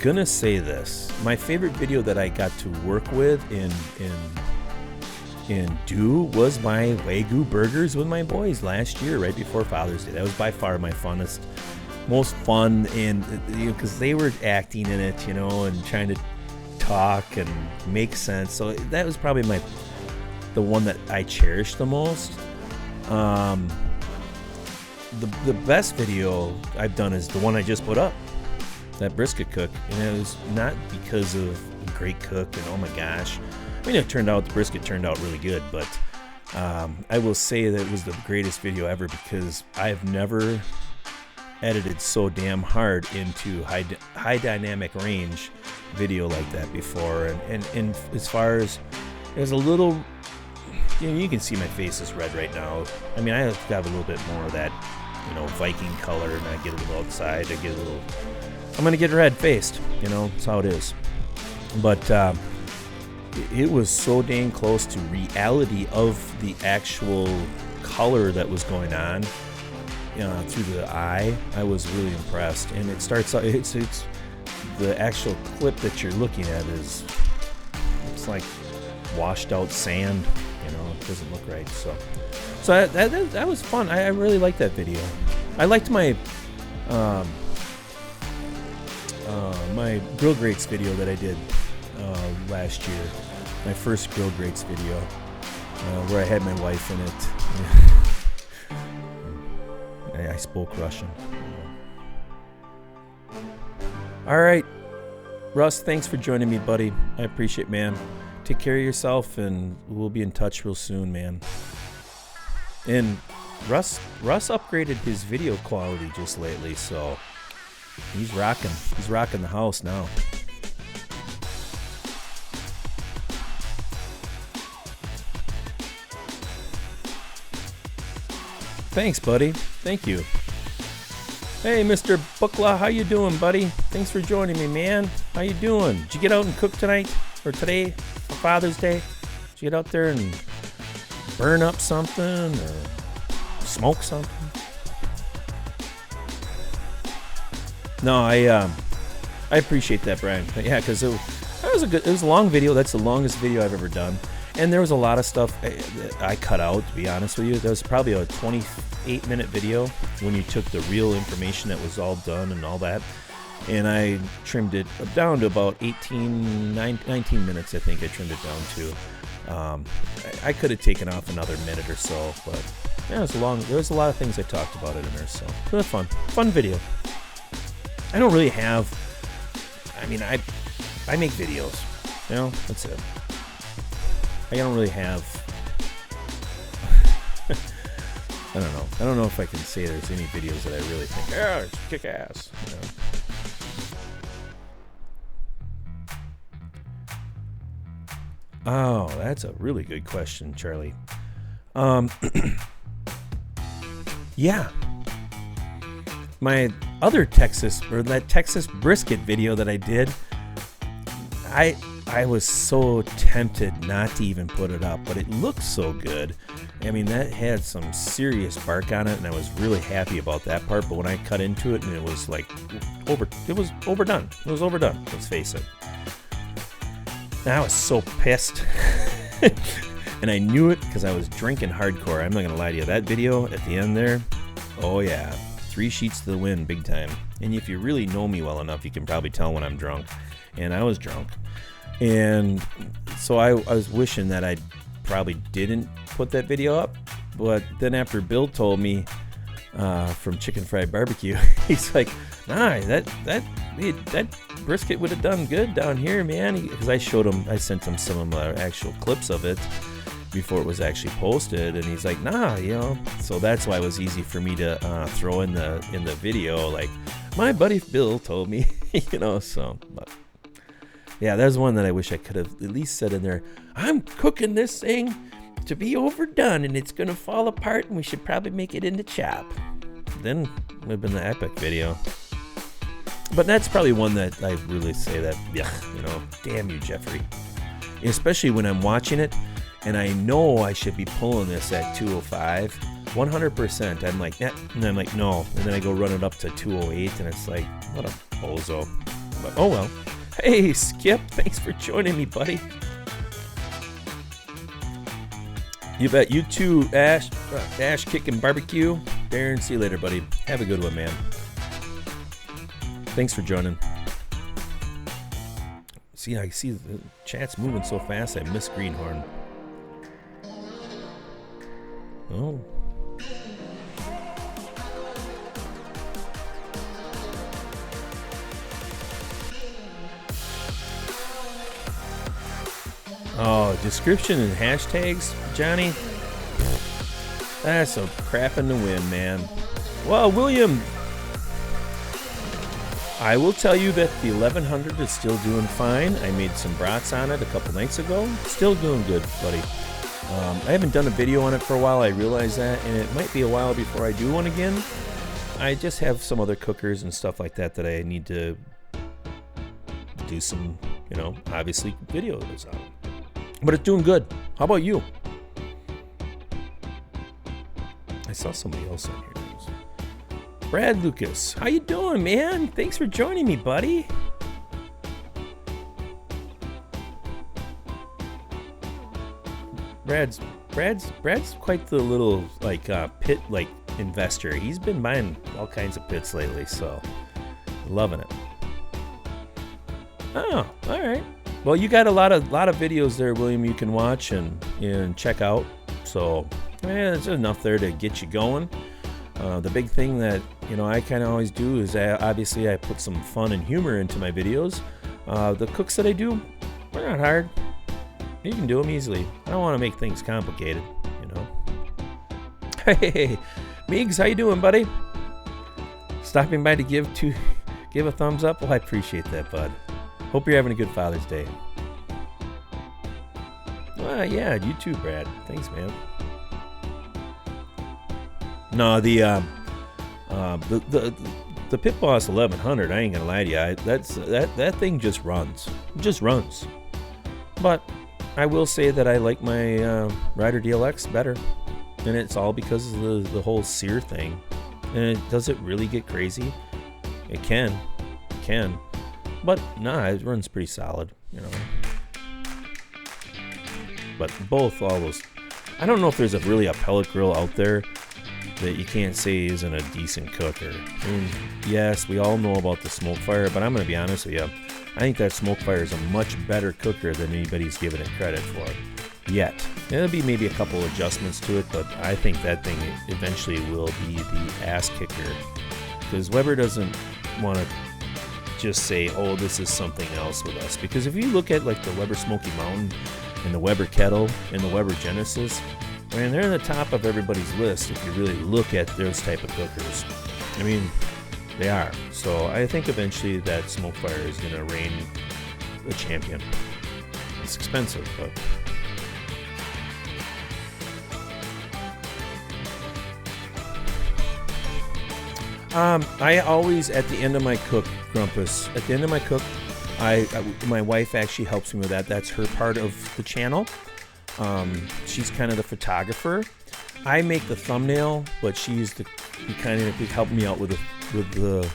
gonna say this. My favorite video that I got to work with and do was my Wagyu burgers with my boys last year, right before Father's Day. That was by far my funnest, most fun, and because they were acting in it, and trying to talk and make sense. So that was probably the one that I cherished the most. The best video I've done is the one I just put up, that brisket cook, and it was not because of a great cook and oh my gosh. I mean, the brisket turned out really good, but I will say that it was the greatest video ever because I've never edited so damn hard into high dynamic range video like that before. And as far as there's a little, you can see my face is red right now. I mean, I have to have a little bit more of that, Viking color, and I get a little outside. I'm gonna get red faced. That's how it is. But it was so dang close to reality of the actual color that was going on through the eye. I was really impressed. And it starts out. It's the actual clip that you're looking at it's like washed out sand. It doesn't look right. So that was fun. I really liked that video. I liked my my grill grates video that I did last year. My first grill grates video where I had my wife in it. I spoke Russian. All right, Russ, thanks for joining me, buddy. I appreciate it, man. Take care of yourself, and we'll be in touch real soon, man. And Russ upgraded his video quality just lately, so he's rocking. He's rocking the house now. Thanks, buddy. Thank you. Hey, Mr. Bukla, how you doing, buddy? Thanks for joining me, man. How you doing? Did you get out and cook tonight or today for Father's Day? Did you get out there and burn up something or smoke something. No, I appreciate that, Brian. But yeah, because it was a long video. That's the longest video I've ever done. And there was a lot of stuff I cut out, to be honest with you. There was probably a 28-minute video when you took the real information that was all done and all that. And I trimmed it down to about 19 minutes, I think I trimmed it down to. I could have taken off another minute or so, but yeah, it was long. There was a lot of things I talked about it in there, so it was fun video. I don't really have, I mean, I make videos, you know, that's it. I don't really have, I don't know if I can say there's any videos that I really think, yeah, it's kick ass, you know. Oh, that's a really good question, Charlie. Yeah. My other that Texas brisket video that I did, I was so tempted not to even put it up, but it looked so good. I mean, that had some serious bark on it, and I was really happy about that part, but when I cut into it, and it was like it was overdone. It was overdone, let's face it. And I was so pissed. And I knew it because I was drinking hardcore. I'm not going to lie to you. That video at the end there, oh yeah, 3 sheets to the wind, big time. And if you really know me well enough, you can probably tell when I'm drunk. And I was drunk. And so I was wishing that I probably didn't put that video up. But then after Bill told me from Chicken Fried Barbecue, he's like, nah, that brisket would have done good down here, man. Because I sent him some of my actual clips of it before it was actually posted, and he's like, nah, you know. So that's why it was easy for me to throw in the video, like, my buddy Bill told me, you know. So, but yeah, there's one that I wish I could have at least said in there, I'm cooking this thing to be overdone, and it's gonna fall apart, and we should probably make it into chop. Then it would have been the epic video. But that's probably one that I really say that, yeah, you know, damn you, Jeffrey. Especially when I'm watching it and I know I should be pulling this at 205, 100%. I'm like, eh, and I'm like, no. And then I go run it up to 208, and it's like, what a bozo. But oh well. Hey, Skip, thanks for joining me, buddy. You bet. You too, Ash Kicking Barbecue. Darren, see you later, buddy. Have a good one, man. Thanks for joining. See, I see the chat's moving so fast, I miss Greenhorn. Oh. Oh, description and hashtags, Johnny? That's a crap in the wind, man. Well, William, I will tell you that the 1100 is still doing fine. I made some brats on it a couple nights ago. Still doing good, buddy. I haven't done a video on it for a while. I realize that, and it might be a while before I do one again. I just have some other cookers and stuff like that I need to do some, you know, obviously videos on. But it's doing good. How about you? I saw somebody else on here. Brad Lucas, how you doing, man? Thanks for joining me, buddy. Brad's quite the little pit investor. He's been buying all kinds of pits lately, so loving it. Oh, all right. Well, you got a lot of videos there, William, you can watch and check out. So, there's enough there to get you going. The big thing that, you know, I kind of always do is I put some fun and humor into my videos. The cooks that I do, they're not hard. You can do them easily. I don't want to make things complicated, you know. Hey, Meigs, how you doing, buddy? Stopping by to give a thumbs up? Well, I appreciate that, bud. Hope you're having a good Father's Day. Yeah, you too, Brad. Thanks, man. No, the Pit Boss 1100, I ain't gonna lie to you. That thing just runs. It just runs. But I will say that I like my Rider DLX better. and it's all because of the whole sear thing. And does it really get crazy? It can, but nah, it runs pretty solid, you know. But all those, I don't know if there's really a pellet grill out there that you can't say isn't a decent cooker. I mean, yes, we all know about the smoke fire, but I'm gonna be honest with you, I think that smoke fire is a much better cooker than anybody's given it credit for yet. There'll be maybe a couple adjustments to it, but I think that thing eventually will be the ass kicker, because Weber doesn't want to just say, oh, this is something else with us. Because if you look at like the Weber Smoky Mountain and the Weber Kettle and the Weber Genesis, I mean, they're in the top of everybody's list if you really look at those type of cookers. I mean, they are. So I think eventually that smoke fire is going to reign the champion. It's expensive, but... I always, at the end of my cook, Grumpus, at the end of my cook, my wife actually helps me with that. That's her part of the channel. She's kind of the photographer. I make the thumbnail, but she's the kind of help me out with the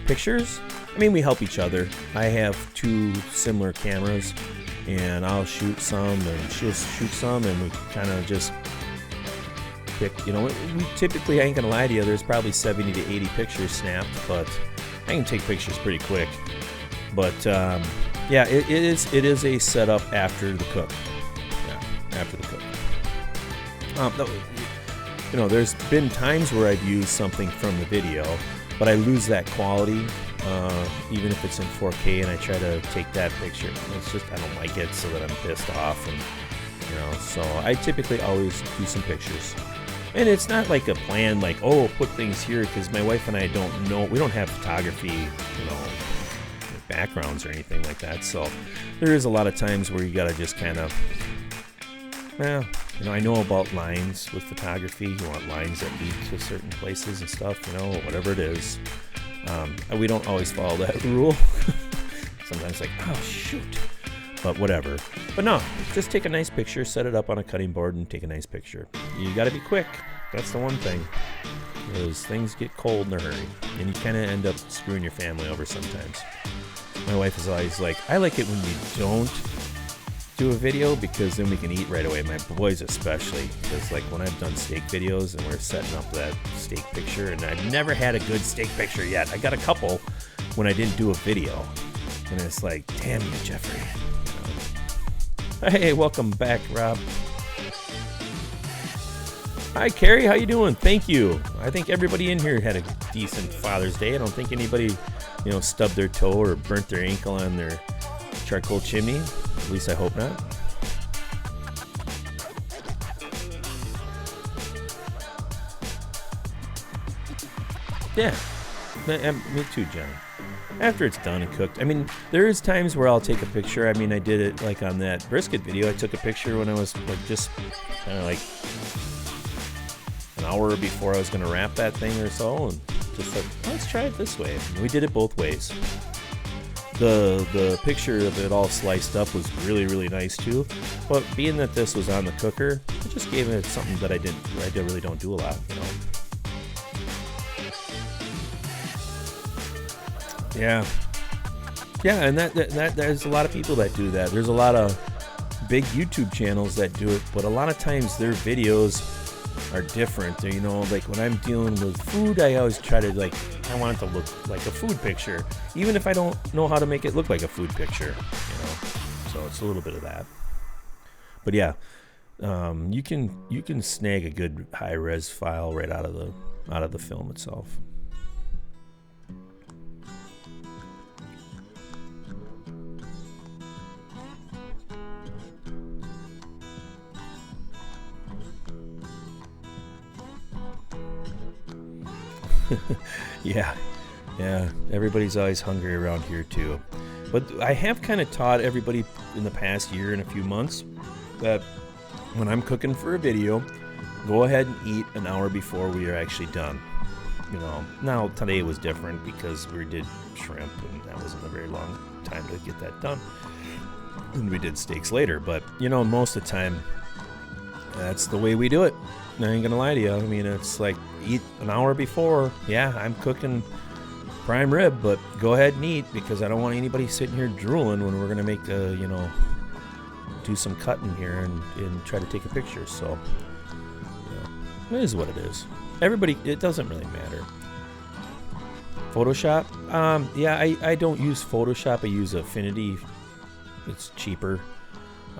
pictures. I mean, we help each other. I have 2 similar cameras, and I'll shoot some, and she'll shoot some, and we kind of just pick. You know, we typically, I ain't gonna lie to you, there's probably 70 to 80 pictures snapped, but I can take pictures pretty quick. But yeah, it is a setup after the cook. Yeah, after the cook. You know, there's been times where I've used something from the video, but I lose that quality, even if it's in 4K, and I try to take that picture. It's just, I don't like it, so that I'm pissed off, and you know, so I typically always do some pictures. And it's not like a plan, like, oh, put things here, because my wife and I don't know, we don't have photography, you know, backgrounds or anything like that. So there is a lot of times where you gotta just kind of, well, you know, I know about lines with photography. You want lines that lead to certain places and stuff, you know, whatever it is. We don't always follow that rule. Sometimes like, oh shoot, but whatever. But no, just take a nice picture, set it up on a cutting board, and take a nice picture. You got to be quick. That's the one thing, because things get cold in a hurry, and you kind of end up screwing your family over sometimes. My wife is always like, I like it when you don't do a video, because then we can eat right away. My boys especially, because like when I've done steak videos and we're setting up that steak picture, and I've never had a good steak picture yet. I got a couple when I didn't do a video, and it's like, damn you, Jeffrey. Hey, welcome back, Rob. Hi, Carrie. How you doing? Thank you. I think everybody in here had a decent Father's Day. I don't think anybody, you know, stubbed their toe or burnt their ankle on their charcoal chimney. At least I hope not. Yeah, me too, John. After it's done and cooked. I mean, there is times where I'll take a picture. I mean, I did it like on that brisket video. I took a picture when I was like just kind of like an hour before I was going to wrap that thing or so, and just like, let's try it this way. And we did it both ways. The picture of it all sliced up was really, really nice too. But being that this was on the cooker, it just gave it something that I really don't do a lot, you know. Yeah, and that there's a lot of people that do that. There's a lot of big YouTube channels that do it, but a lot of times their videos are different. You know, like when I'm dealing with food, I always try to I want it to look like a food picture, even if I don't know how to make it look like a food picture. You know, so it's a little bit of that. But yeah, you can snag a good high res file right out of the film itself. Yeah, everybody's always hungry around here too. But I have kind of taught everybody in the past year and a few months that when I'm cooking for a video, go ahead and eat an hour before we are actually done. You know, now today was different because we did shrimp and that wasn't a very long time to get that done. And we did steaks later, but you know, most of the time that's the way we do it. I ain't gonna lie to you. I mean, it's like eat an hour before. Yeah, I'm cooking prime rib, but go ahead and eat because I don't want anybody sitting here drooling when we're gonna make do some cutting here and try to take a picture. So it is what it is. Everybody, it doesn't really matter. Photoshop, yeah, I don't use Photoshop. I use Affinity. It's cheaper.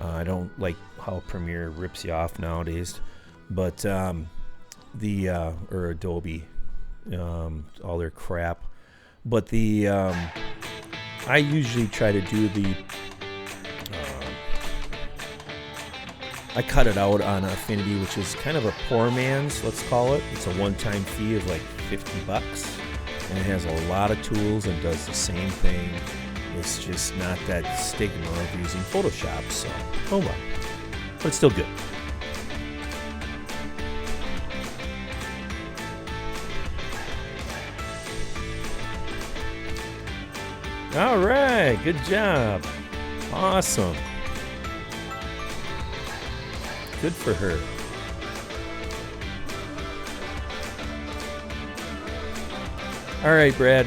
I don't like how Premiere rips you off nowadays, but or Adobe, all their crap. But I usually try to do I cut it out on Affinity, which is kind of a poor man's, let's call it. It's a one-time fee of like $50, and it has a lot of tools and does the same thing. It's just not that stigma of using Photoshop, so oh well. But it's still good. All right, good job. Awesome. Good for her. All right, Brad.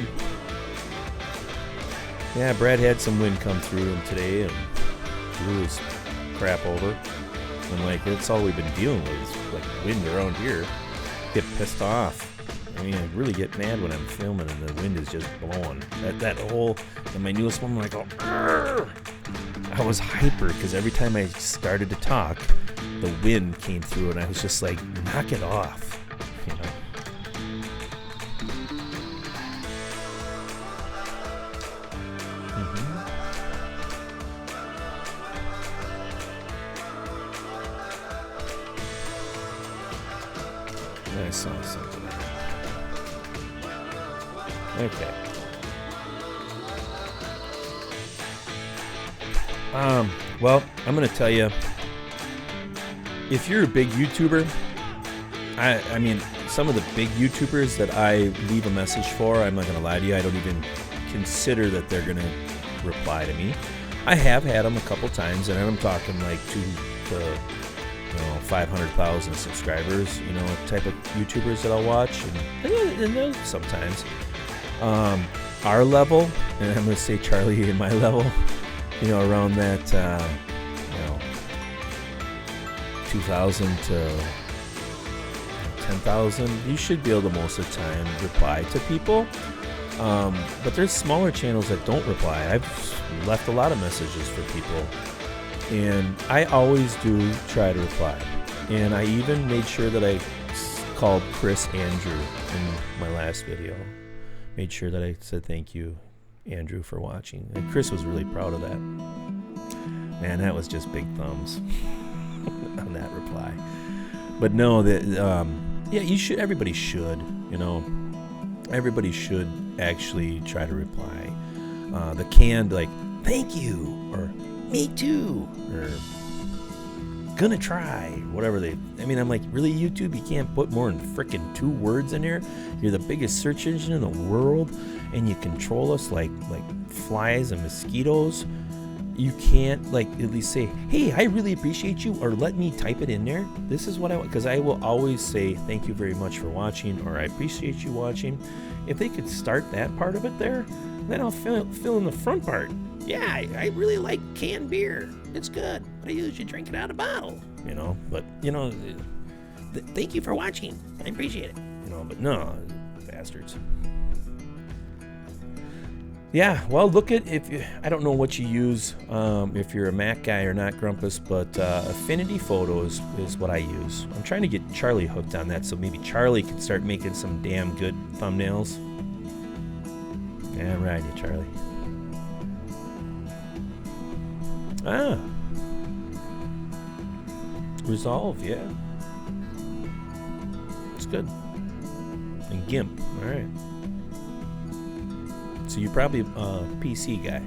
Yeah, Brad had some wind come through him today and blew his crap over. I'm like, that's all we've been dealing with is like wind around here. Get pissed off. I mean, I really get mad when I'm filming and the wind is just blowing. That whole, in my newest one, I'm like, oh, I was hyper because every time I started to talk, the wind came through and I was just like, knock it off, you know. I saw something. Okay. Well, I'm gonna tell you, if you're a big YouTuber, I mean, some of the big YouTubers that I leave a message for, I'm not gonna lie to you, I don't even consider that they're gonna reply to me. I have had them a couple times, and I'm talking like 500,000 subscribers, type of YouTubers that I'll watch, and sometimes our level, and I'm gonna say Charlie and my level, around that 2,000 to 10,000, you should be able to most of the time reply to people. But there's smaller channels that don't reply. I've left a lot of messages for people, and I always do try to reply. And I even made sure that I called Chris Andrew in my last video. Made sure that I said thank you, Andrew, for watching. And Chris was really proud of that. Man, that was just big thumbs on that reply. But no, yeah, you should. Everybody should. Everybody should actually try to reply. The canned thank you, or me too, or gonna try, whatever I'm like, really, YouTube, you can't put more than frickin' 2 words in here? You're the biggest search engine in the world, and you control us like flies and mosquitoes. You can't at least say, hey, I really appreciate you, or let me type it in there. This is what I want, because I will always say thank you very much for watching, or I appreciate you watching. If they could start that part of it there, then I'll fill in the front part. Yeah, I really like canned beer. It's good, but I usually drink it out of a bottle, But, thank you for watching. I appreciate it, But no, bastards. Yeah, well, look at, I don't know what you use, if you're a Mac guy or not, Grumpus, but Affinity Photos is what I use. I'm trying to get Charlie hooked on that, so maybe Charlie can start making some damn good thumbnails. Yeah, right, Charlie. Ah. Resolve, yeah. It's good. And GIMP, all right. So you're probably a PC guy.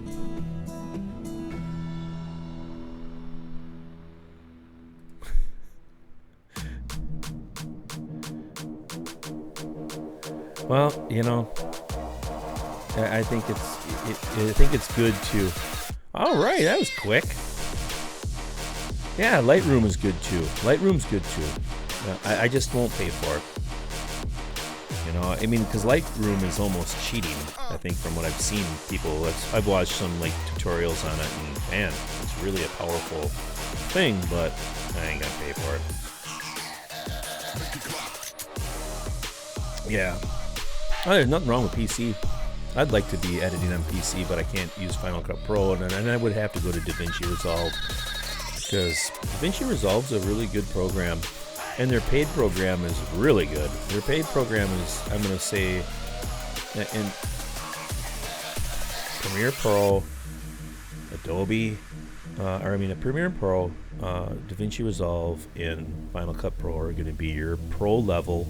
Well, I think it's good to. All right, that was quick. Yeah, Lightroom is good too. Lightroom's good too. I just won't pay for it. You know, I mean, because Lightroom is almost cheating. I think from what I've seen, people. I've watched some like tutorials on it, and man, it's really a powerful thing. But I ain't gonna pay for it. Yeah. Oh, there's nothing wrong with PC. I'd like to be editing on PC, but I can't use Final Cut Pro, and I would have to go to DaVinci Resolve, because DaVinci Resolve's a really good program, and their paid program is really good. Their paid program is, I'm going to say, in Premiere Pro, Adobe, Premiere Pro, DaVinci Resolve, and Final Cut Pro are going to be your pro level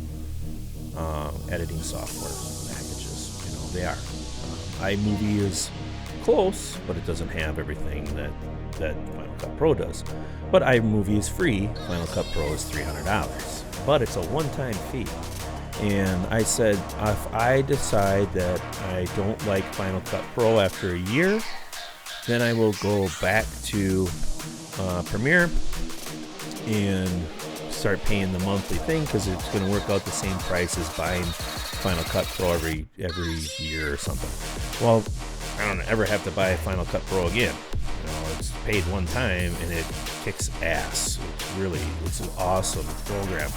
editing software packages. You know, they are. iMovie is close, but it doesn't have everything that Final Cut Pro does. But iMovie is free. Final Cut Pro is $300, but it's a one-time fee. And I said, if I decide that I don't like Final Cut Pro after a year, then I will go back to Premiere and start paying the monthly thing, because it's going to work out the same price as buying Final Cut Pro every year or something. Well, I don't ever have to buy Final Cut Pro again. You know, it's paid one time and it kicks ass. It's an awesome program.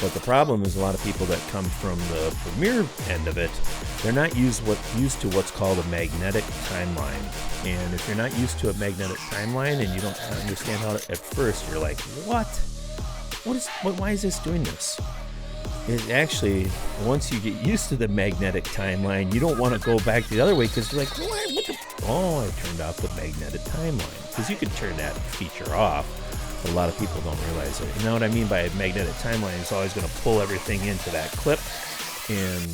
But the problem is, a lot of people that come from the Premiere end of it, they're not used to what's called a magnetic timeline. And if you're not used to a magnetic timeline and you don't understand how to, at first you're like, what? Why is this doing this? It actually, once you get used to the magnetic timeline, you don't want to go back the other way, because you're like, oh, I turned off the magnetic timeline. Because you can turn that feature off, but a lot of people don't realize it. You know what I mean by a magnetic timeline? It's always going to pull everything into that clip, and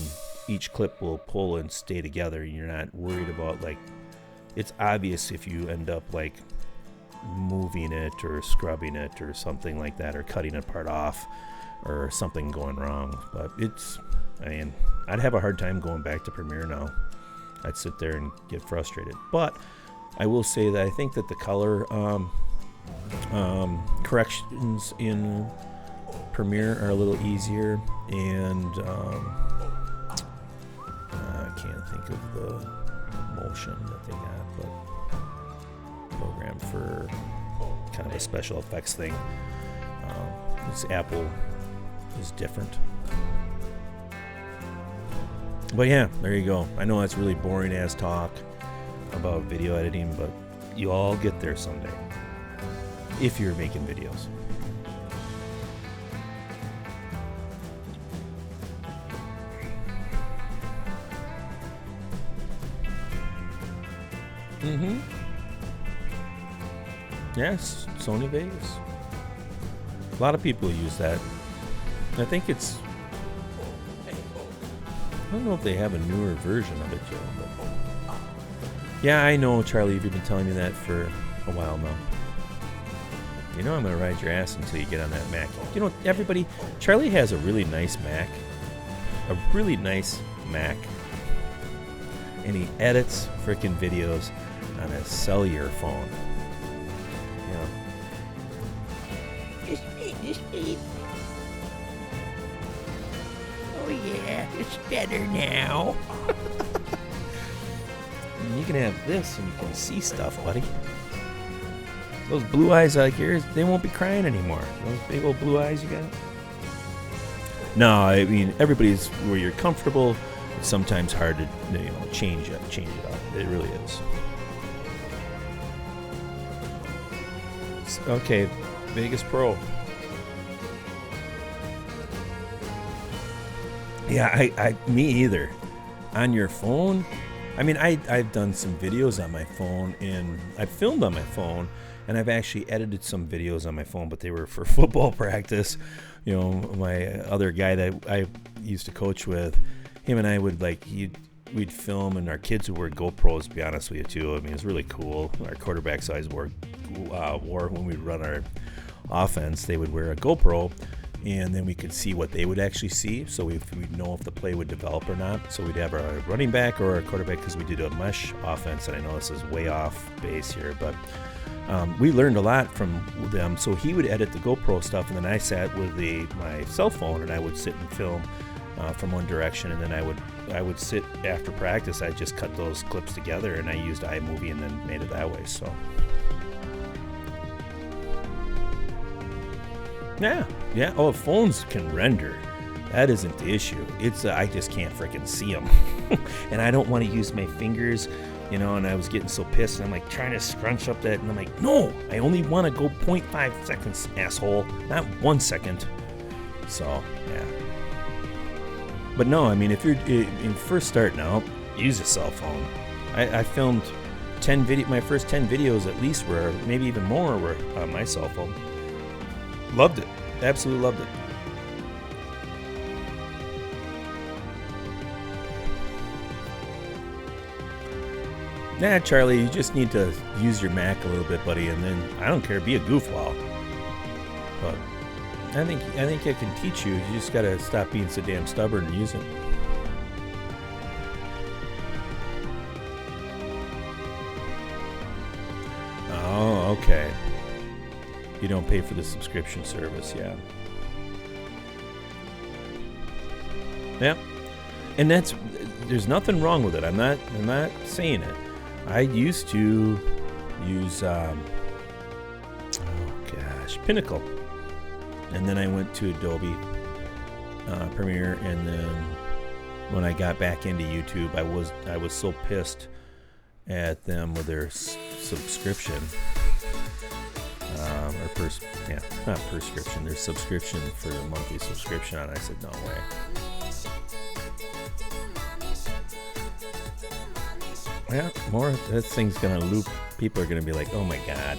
each clip will pull and stay together. You're not worried about, like, it's obvious if you end up like moving it or scrubbing it or something like that, or cutting a part off, or something going wrong. But I'd have a hard time going back to Premiere now. I'd sit there and get frustrated. But I will say that I think that the color corrections in Premiere are a little easier, and I can't think of the motion that they got, but program for kind of a special effects thing. This Apple is different. But yeah, there you go. I know that's really boring ass talk about video editing, but you all get there someday if you're making videos. Yes, Sony Vegas. A lot of people use that. I think it's, I don't know if they have a newer version of it yet, but yeah, I know, Charlie, you've been telling me that for a while now. You know I'm going to ride your ass until you get on that Mac. You know, everybody, Charlie has a really nice Mac. A really nice Mac. And he edits freaking videos on a cellular phone. Oh yeah, it's better now. You can have this and you can see stuff, buddy. Those blue eyes like yours, they won't be crying anymore. Those big old blue eyes you got. No, I mean, everybody's where you're comfortable. It's sometimes hard to, change it up. It really is. Okay, Vegas Pro. Yeah, me either. On your phone, I mean, I've done some videos on my phone, and I've filmed on my phone, and I've actually edited some videos on my phone, but they were for football practice. You know, my other guy that I used to coach with, him and I would we'd film, and our kids would wear GoPros, to be honest with you, too. I mean, it was really cool. Our quarterbacks always wore when we'd run our offense, they would wear a GoPro, and then we could see what they would actually see, so we'd know if the play would develop or not. So we'd have our running back or our quarterback, because we did a mesh offense, and I know this is way off base here, but We learned a lot from them. So he would edit the GoPro stuff, and then I sat with my cell phone, and I would sit and film from one direction, and then I would sit after practice. I just cut those clips together, and I used iMovie and then made it that way. So yeah. Oh, phones can render. That isn't the issue. It's I just can't freaking see them, and I don't want to use my fingers, and I was getting so pissed, and I'm like trying to scrunch up that, and I'm like, no, I only want to go 0.5 seconds, asshole, not 1 second. So yeah. But no, I mean, if you're first starting out, use a cell phone. I filmed my first 10 videos at least were, maybe even more, were on my cell phone. Loved it. Absolutely loved it. Nah, Charlie, you just need to use your Mac a little bit, buddy, and then, I don't care, be a goofball. But I think I can teach you. You just gotta stop being so damn stubborn and use it. Oh, okay. You don't pay for the subscription service, yeah. Yeah. And there's nothing wrong with it. I'm not saying it. I used to use Pinnacle. And then I went to Adobe Premiere, and then when I got back into YouTube, I was so pissed at them with their subscription. Not prescription, their subscription for the monthly subscription, and I said, no way. Yeah, that thing's gonna loop. People are gonna be like, oh my god.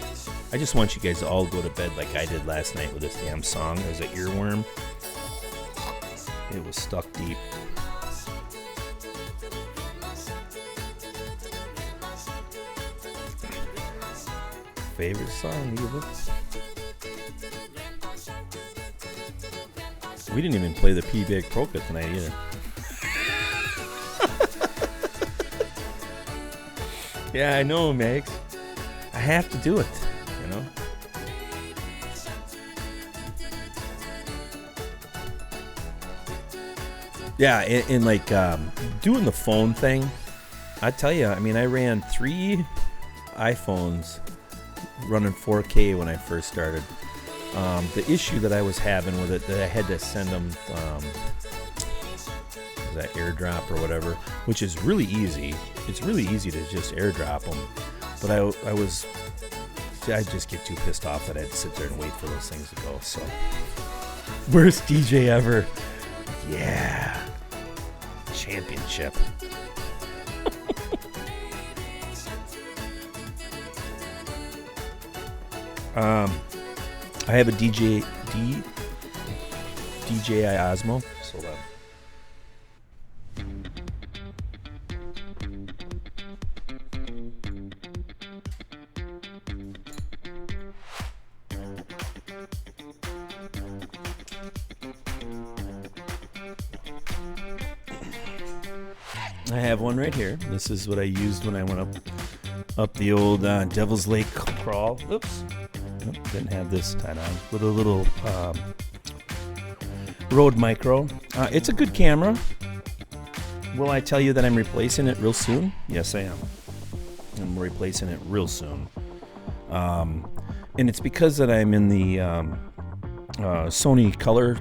I just want you guys to all go to bed like I did last night with this damn song. It was an earworm. It was stuck deep. Favorite song, even? We didn't even play the P-Bag Polka tonight either. Yeah, I know, Max. I have to do it, Yeah, and like doing the phone thing, I tell you, I mean, I ran 3 iPhones running 4K when I first started. The issue that I was having with it, that I had to send them that AirDrop or whatever, which is really easy. It's really easy to just AirDrop them, but I just get too pissed off that I'd sit there and wait for those things to go. So, worst DJ ever. Yeah. Championship. I have a DJI Osmo. So I have one right here. This is what I used when I went up the old Devil's Lake crawl. Oops. Nope, didn't have this tied on. With a little Rode Micro. It's a good camera. Will I tell you that I'm replacing it real soon? Yes, I am. I'm replacing it real soon. And it's because that I'm in the Sony Color.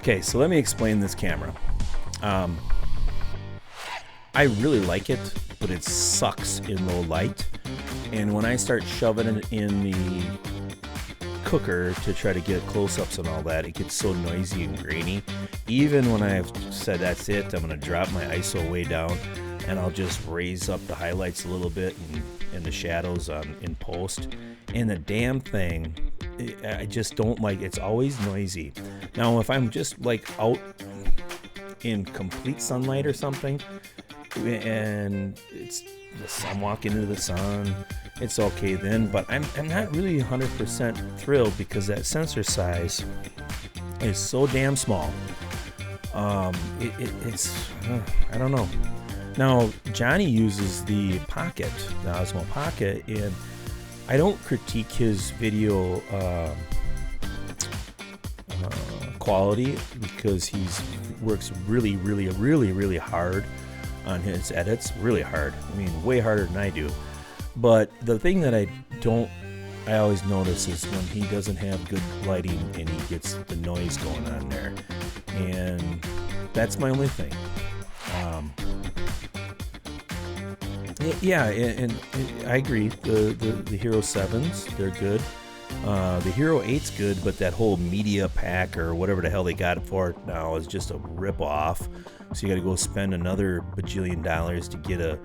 Okay, so let me explain this camera. I really like it, but it sucks in low light. And when I start shoving it in the cooker to try to get close-ups and all that, it gets so noisy and grainy. Even when I've said that's it, I'm going to drop my ISO way down, and I'll just raise up the highlights a little bit and the shadows in post. And the damn thing, I just don't like. It's always noisy. Now, if I'm just like out in complete sunlight or something, and I'm walking into the sun, it's okay then. But I'm not really 100% thrilled because that sensor size is so damn small. It's I don't know. Now, Johnny uses the Pocket, the Osmo Pocket, and I don't critique his video quality because he works really hard on his edits, really hard. I mean, way harder than I do. But the thing that I always notice is when he doesn't have good lighting and he gets the noise going on there, and that's my only thing. Yeah, and I agree. The Hero 7s, they're good. The Hero 8's good, but that whole media pack or whatever the hell they got it for now is just a rip-off. So you got to go spend another bajillion dollars to get a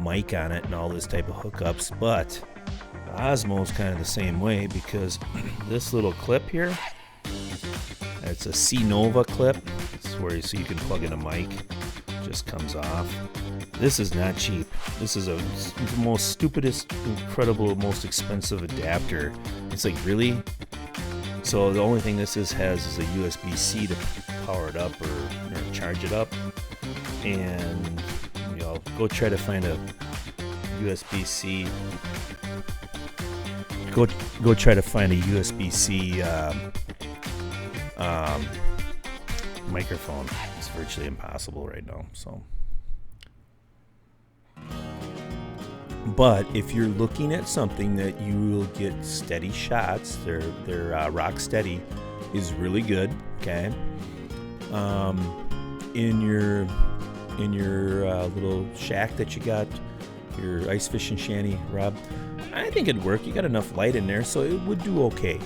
mic on it and all this type of hookups. But Osmo's kind of the same way, because this little clip here, it's a C-Nova clip. It's where so you can plug in a mic. Just comes off. This is not cheap. This is the most stupidest, incredible, most expensive adapter. It's like, really? So the only thing this has is a USB-C to power it up or charge it up. And go try to find a USB-C. Go try to find a USB-C microphone. It's virtually impossible right now. So, but if you're looking at something that you will get steady shots, their rock steady is really good. Okay, in your little shack that you got, your ice fishing shanty, Rob, I think it'd work. You got enough light in there, so it would do okay.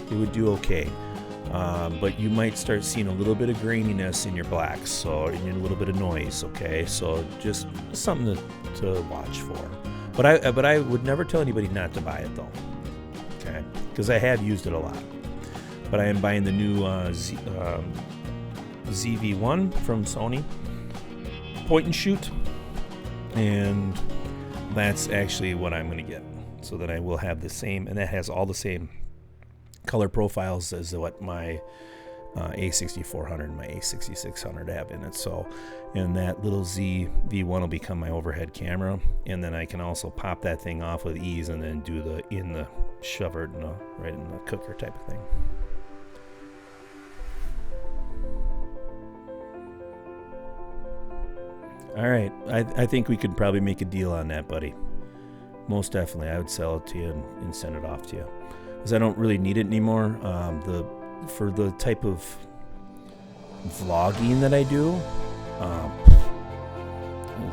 But you might start seeing a little bit of graininess in your blacks, so and a little bit of noise. Okay, so just something to watch for. But I would never tell anybody not to buy it though. Okay, because I have used it a lot. But I am buying the new ZV-1 from Sony, point and shoot, and that's actually what I'm going to get. So that I will have the same, and that has all the same color profiles as what my A6400 and my A6600 have in it. So, and that little ZV-1 will become my overhead camera, and then I can also pop that thing off with ease and then do the shove it right in the cooker type of thing. All right, I think we could probably make a deal on that, buddy. Most definitely, I would sell it to you and send it off to you, because I don't really need it anymore. For the type of vlogging that I do,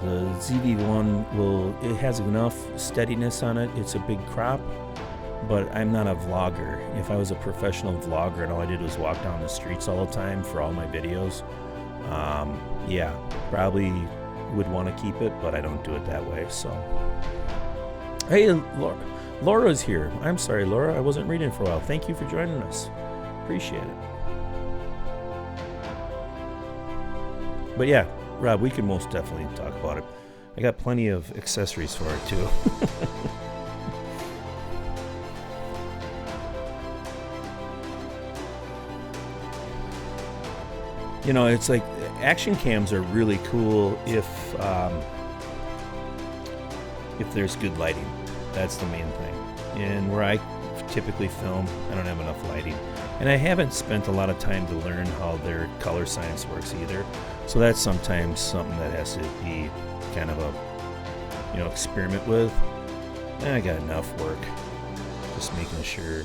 the ZV-1 it has enough steadiness on it. It's a big crop, but I'm not a vlogger. If I was a professional vlogger and all I did was walk down the streets all the time for all my videos, yeah, probably would want to keep it, but I don't do it that way. So. Hey, Laura's here. I'm sorry, Laura. I wasn't reading for a while. Thank you for joining us. Appreciate it. But yeah, Rob, we can most definitely talk about it. I got plenty of accessories for it, too. It's like action cams are really cool if there's good lighting. That's the main thing. And where I typically film, I don't have enough lighting. And I haven't spent a lot of time to learn how their color science works either. So that's sometimes something that has to be kind of a, experiment with. And I got enough work. Just making sure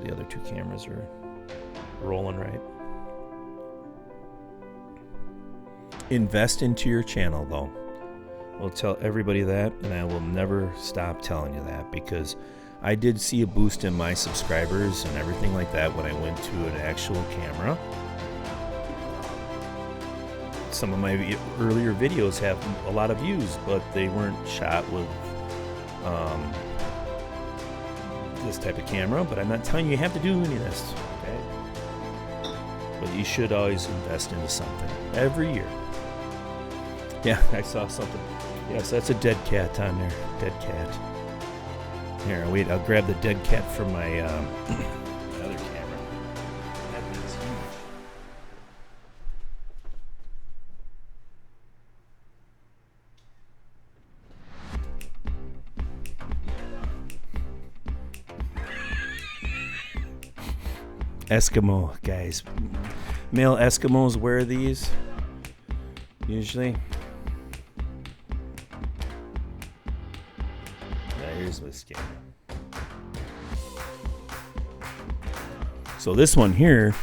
the other two cameras are rolling right. Invest into your channel, though. I'll tell everybody that, and I will never stop telling you that, because I did see a boost in my subscribers and everything like that when I went to an actual camera. Some of my earlier videos have a lot of views, but they weren't shot with this type of camera. But I'm not telling you have to do any of this, okay? But you should always invest into something every year. Yeah, I saw something. Yes, that's a dead cat on there. Dead cat. Here, wait, I'll grab the dead cat from my other camera. That thing's huge. Eskimo guys. Male Eskimos wear these usually. Here's this camera. So this one here,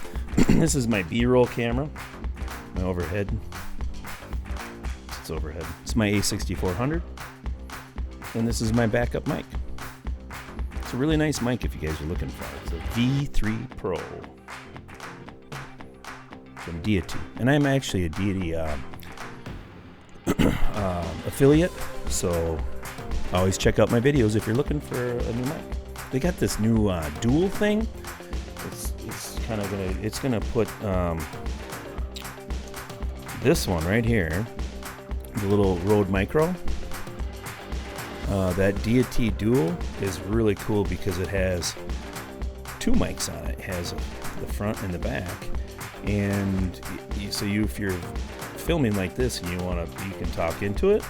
this is my B-roll camera, my overhead. It's overhead. It's my A6400, and this is my backup mic. It's a really nice mic if you guys are looking for it. It's a V3 Pro from Deity, and I'm actually a Deity affiliate, so always check out my videos if you're looking for a new mic. They got this new dual thing. It's kind of gonna put this one right here, the little Rode Micro. That Deity Dual is really cool because it has two mics on it. It has the front and the back, and so if you're filming like this and you can talk into it,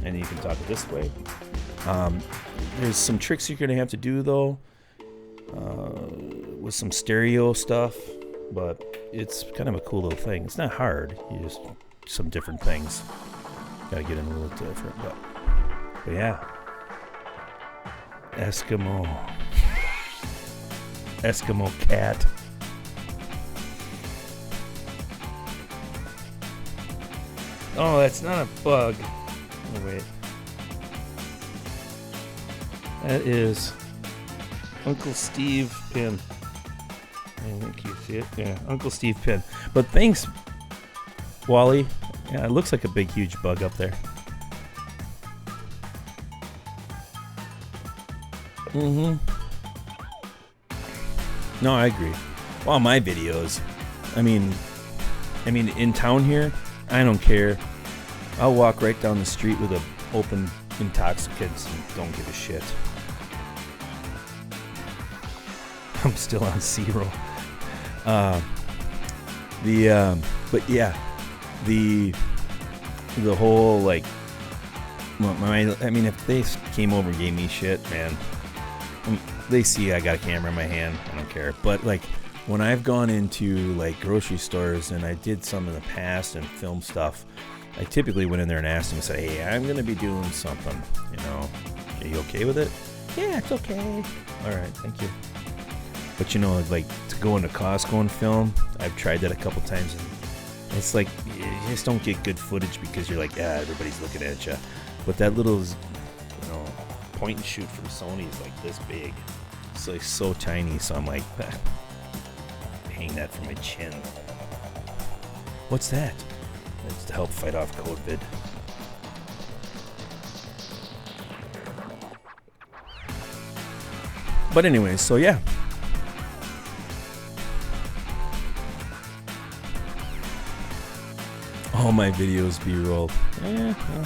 and you can talk it this way. There's some tricks you're gonna have to do though, with some stereo stuff, but it's kind of a cool little thing. It's not hard. You just some different things. Gotta get in a little different, but yeah. Eskimo cat. Oh, that's not a bug. Oh, wait. That is Uncle Steve pin. I think you see it. Yeah, Uncle Steve pin. But thanks, Wally. Yeah, it looks like a big, huge bug up there. No, I agree. Well, my videos, I mean, in town here, I don't care. I'll walk right down the street with an open intoxicants and don't give a shit. I'm still on zero. But yeah, the whole like, if they came over and gave me shit, man, they see I got a camera in my hand, I don't care. But like when I've gone into like grocery stores and I did some in the past and filmed stuff, I typically went in there and asked them and said, hey, I'm gonna be doing something, are you okay with it? Yeah, it's okay. All right, thank you. But like to go into Costco and film, I've tried that a couple times, and it's like you just don't get good footage because you're like, everybody's looking at you. But that little, point and shoot from Sony is like this big. It's like so tiny, so I'm like, hang that from my chin. What's that? That's to help fight off COVID. But anyways, so yeah. All my videos B-roll. Yeah, well,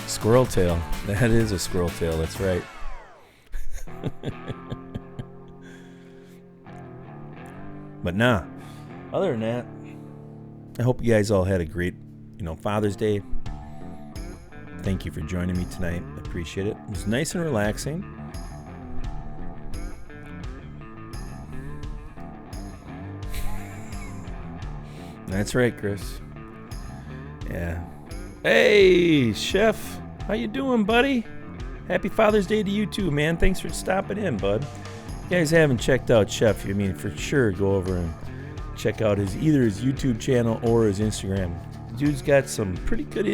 squirrel tail. That is a squirrel tail, that's right. But nah, other than that, I hope you guys all had a great, Father's Day. Thank you for joining me tonight. I appreciate it. It was nice and relaxing. That's right, Chris. Yeah. Hey, Chef. How you doing, buddy? Happy Father's Day to you too, man. Thanks for stopping in, bud. You guys haven't checked out Chef, for sure go over and check out either his YouTube channel or his Instagram. Dude's got some pretty good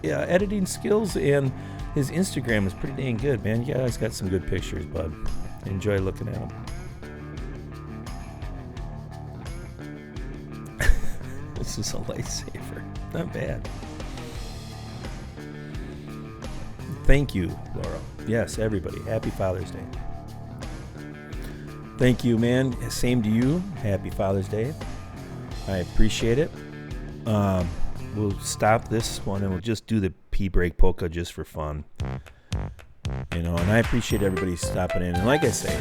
editing skills, and his Instagram is pretty dang good, man. You guys got some good pictures, bud. Enjoy looking at them. This is a lifesaver. Not bad. Thank you, Laura. Yes, everybody. Happy Father's Day. Thank you, man. Same to you. Happy Father's Day. I appreciate it. We'll stop this one and we'll just do the pee break polka just for fun. And I appreciate everybody stopping in. And like I say,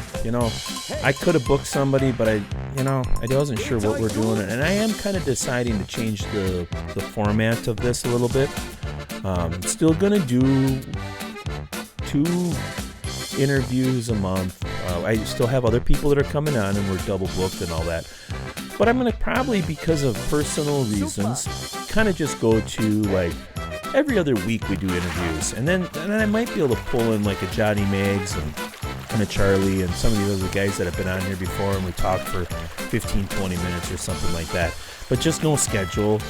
I could have booked somebody, but I wasn't sure what we're doing. And I am kind of deciding to change the format of this a little bit. Still going to do 2 interviews a month. I still have other people that are coming on, and we're double booked and all that. But I'm going to probably, because of personal reasons, kind of just go to like every other week we do interviews. And then I might be able to pull in like a Johnny Maggs and kind of Charlie and some of the other guys that have been on here before, and we talk for 15, 20 minutes or something like that. But just no schedule.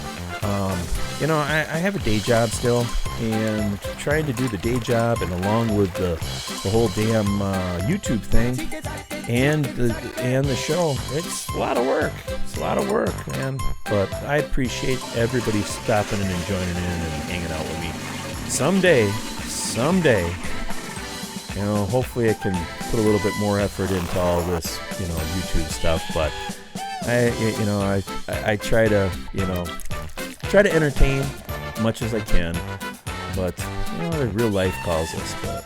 I have a day job still, and trying to do the day job and along with the whole damn YouTube thing and the show, it's a lot of work. It's a lot of work, man. But I appreciate everybody stopping and joining in and hanging out with me. Someday, hopefully I can put a little bit more effort into all this, YouTube stuff. But I try to entertain as much as I can, but the real life calls us. But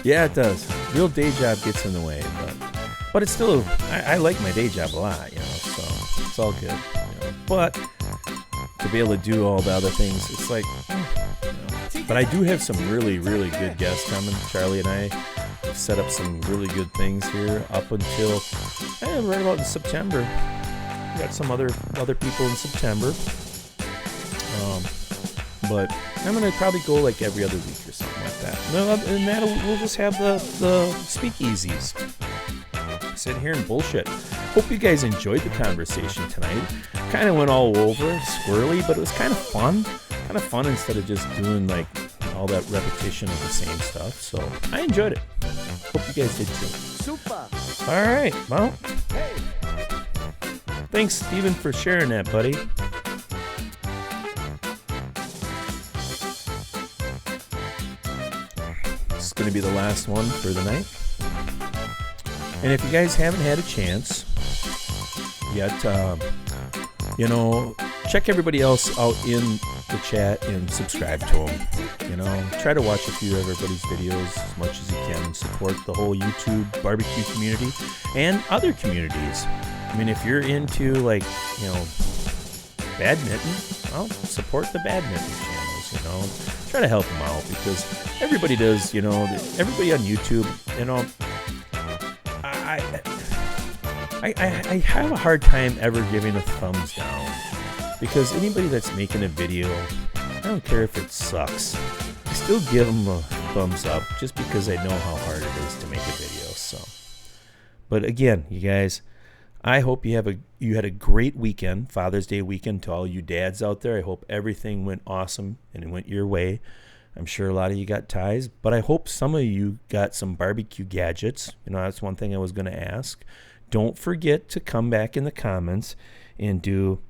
yeah, it does. Real day job gets in the way, but it's still, I like my day job a lot, so it's all good. But to be able to do all the other things, it's like, But I do have some really, really good guests coming. Charlie and I have set up some really good things here up until right about in September. We got some other people in September. But I'm going to probably go like every other week or something like that. And we'll just have the speakeasies. Sit here and bullshit. Hope you guys enjoyed the conversation tonight. Kind of went all over, squirrely, but it was kind of fun. Kind of fun instead of just doing like all that repetition of the same stuff. So I enjoyed it. Hope you guys did too. Super. All right. Well, thanks, Steven, for sharing that, buddy. This is going to be the last one for the night. And if you guys haven't had a chance yet, check everybody else out in the chat and subscribe to them. Try to watch a few of everybody's videos as much as you can and support the whole YouTube barbecue community and other communities. I mean, if you're into badminton, well, support the badminton channels, try to help them out because everybody does, everybody on YouTube, I have a hard time ever giving a thumbs down because anybody that's making a video, I don't care if it sucks, I still give them a thumbs up just because I know how hard it is to make a video. So, but again, you guys, I hope you had a great weekend, Father's Day weekend to all you dads out there. I hope everything went awesome and it went your way. I'm sure a lot of you got ties, but I hope some of you got some barbecue gadgets. That's one thing I was going to ask. Don't forget to come back in the comments and do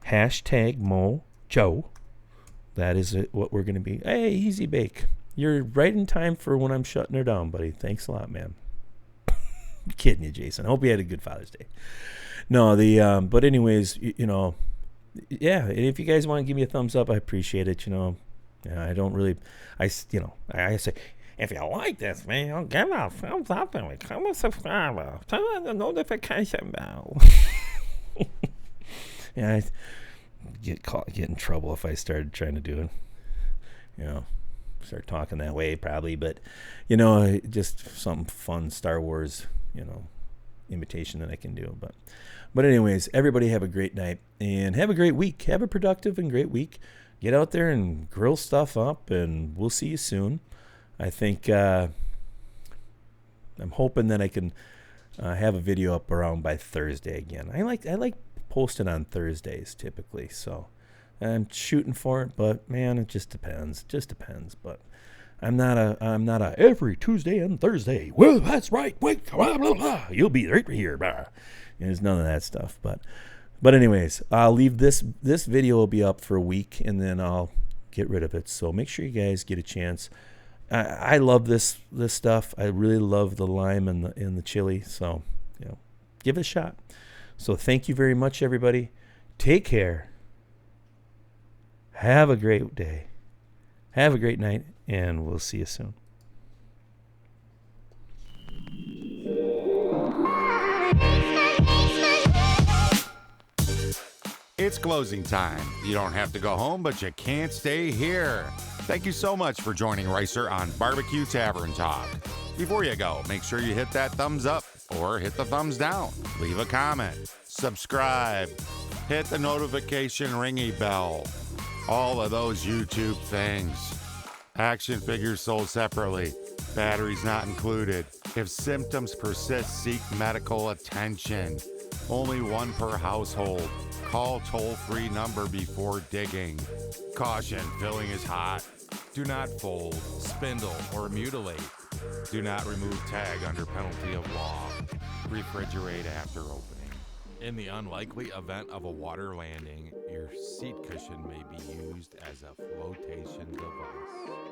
#MoJoe. That is what we're going to be. Hey, Easy Bake. You're right in time for when I'm shutting her down, buddy. Thanks a lot, man. I'm kidding you, Jason. I hope you had a good Father's Day. No, but anyways, yeah, and if you guys want to give me a thumbs up, I appreciate it, I don't really, I say, if you like this video, give it a thumbs up and become a subscriber. Turn on the notification bell. Yeah, I'd get in trouble if I started trying to do it. Start talking that way probably, but just some fun Star Wars, imitation that I can do. But anyways, everybody have a great night and have a great week. Have a productive and great week. Get out there and grill stuff up, and we'll see you soon. I think I'm hoping that I can have a video up around by Thursday again. I like posting on Thursdays typically, so I'm shooting for it. But man, it just depends. But I'm not a every Tuesday and Thursday. Well, that's right. Wait, blah, blah, blah. You'll be right here. Blah. There's none of that stuff. But anyways, I'll leave this video will be up for a week, and then I'll get rid of it. So make sure you guys get a chance. I love this stuff. I really love the lime and the chili. So give it a shot. So thank you very much, everybody. Take care. Have a great day. Have a great night, and we'll see you soon. It's closing time. You don't have to go home, but you can't stay here. Thank you so much for joining Ricer on BBQ Tavern Talk. Before you go, make sure you hit that thumbs up or hit the thumbs down. Leave a comment, subscribe, hit the notification ringy bell. All of those YouTube things. Action figures sold separately. Batteries not included. If symptoms persist, seek medical attention. Only one per household. Call toll-free number before digging. Caution, filling is hot. Do not fold, spindle, or mutilate. Do not remove tag under penalty of law. Refrigerate after opening. In the unlikely event of a water landing, your seat cushion may be used as a flotation device.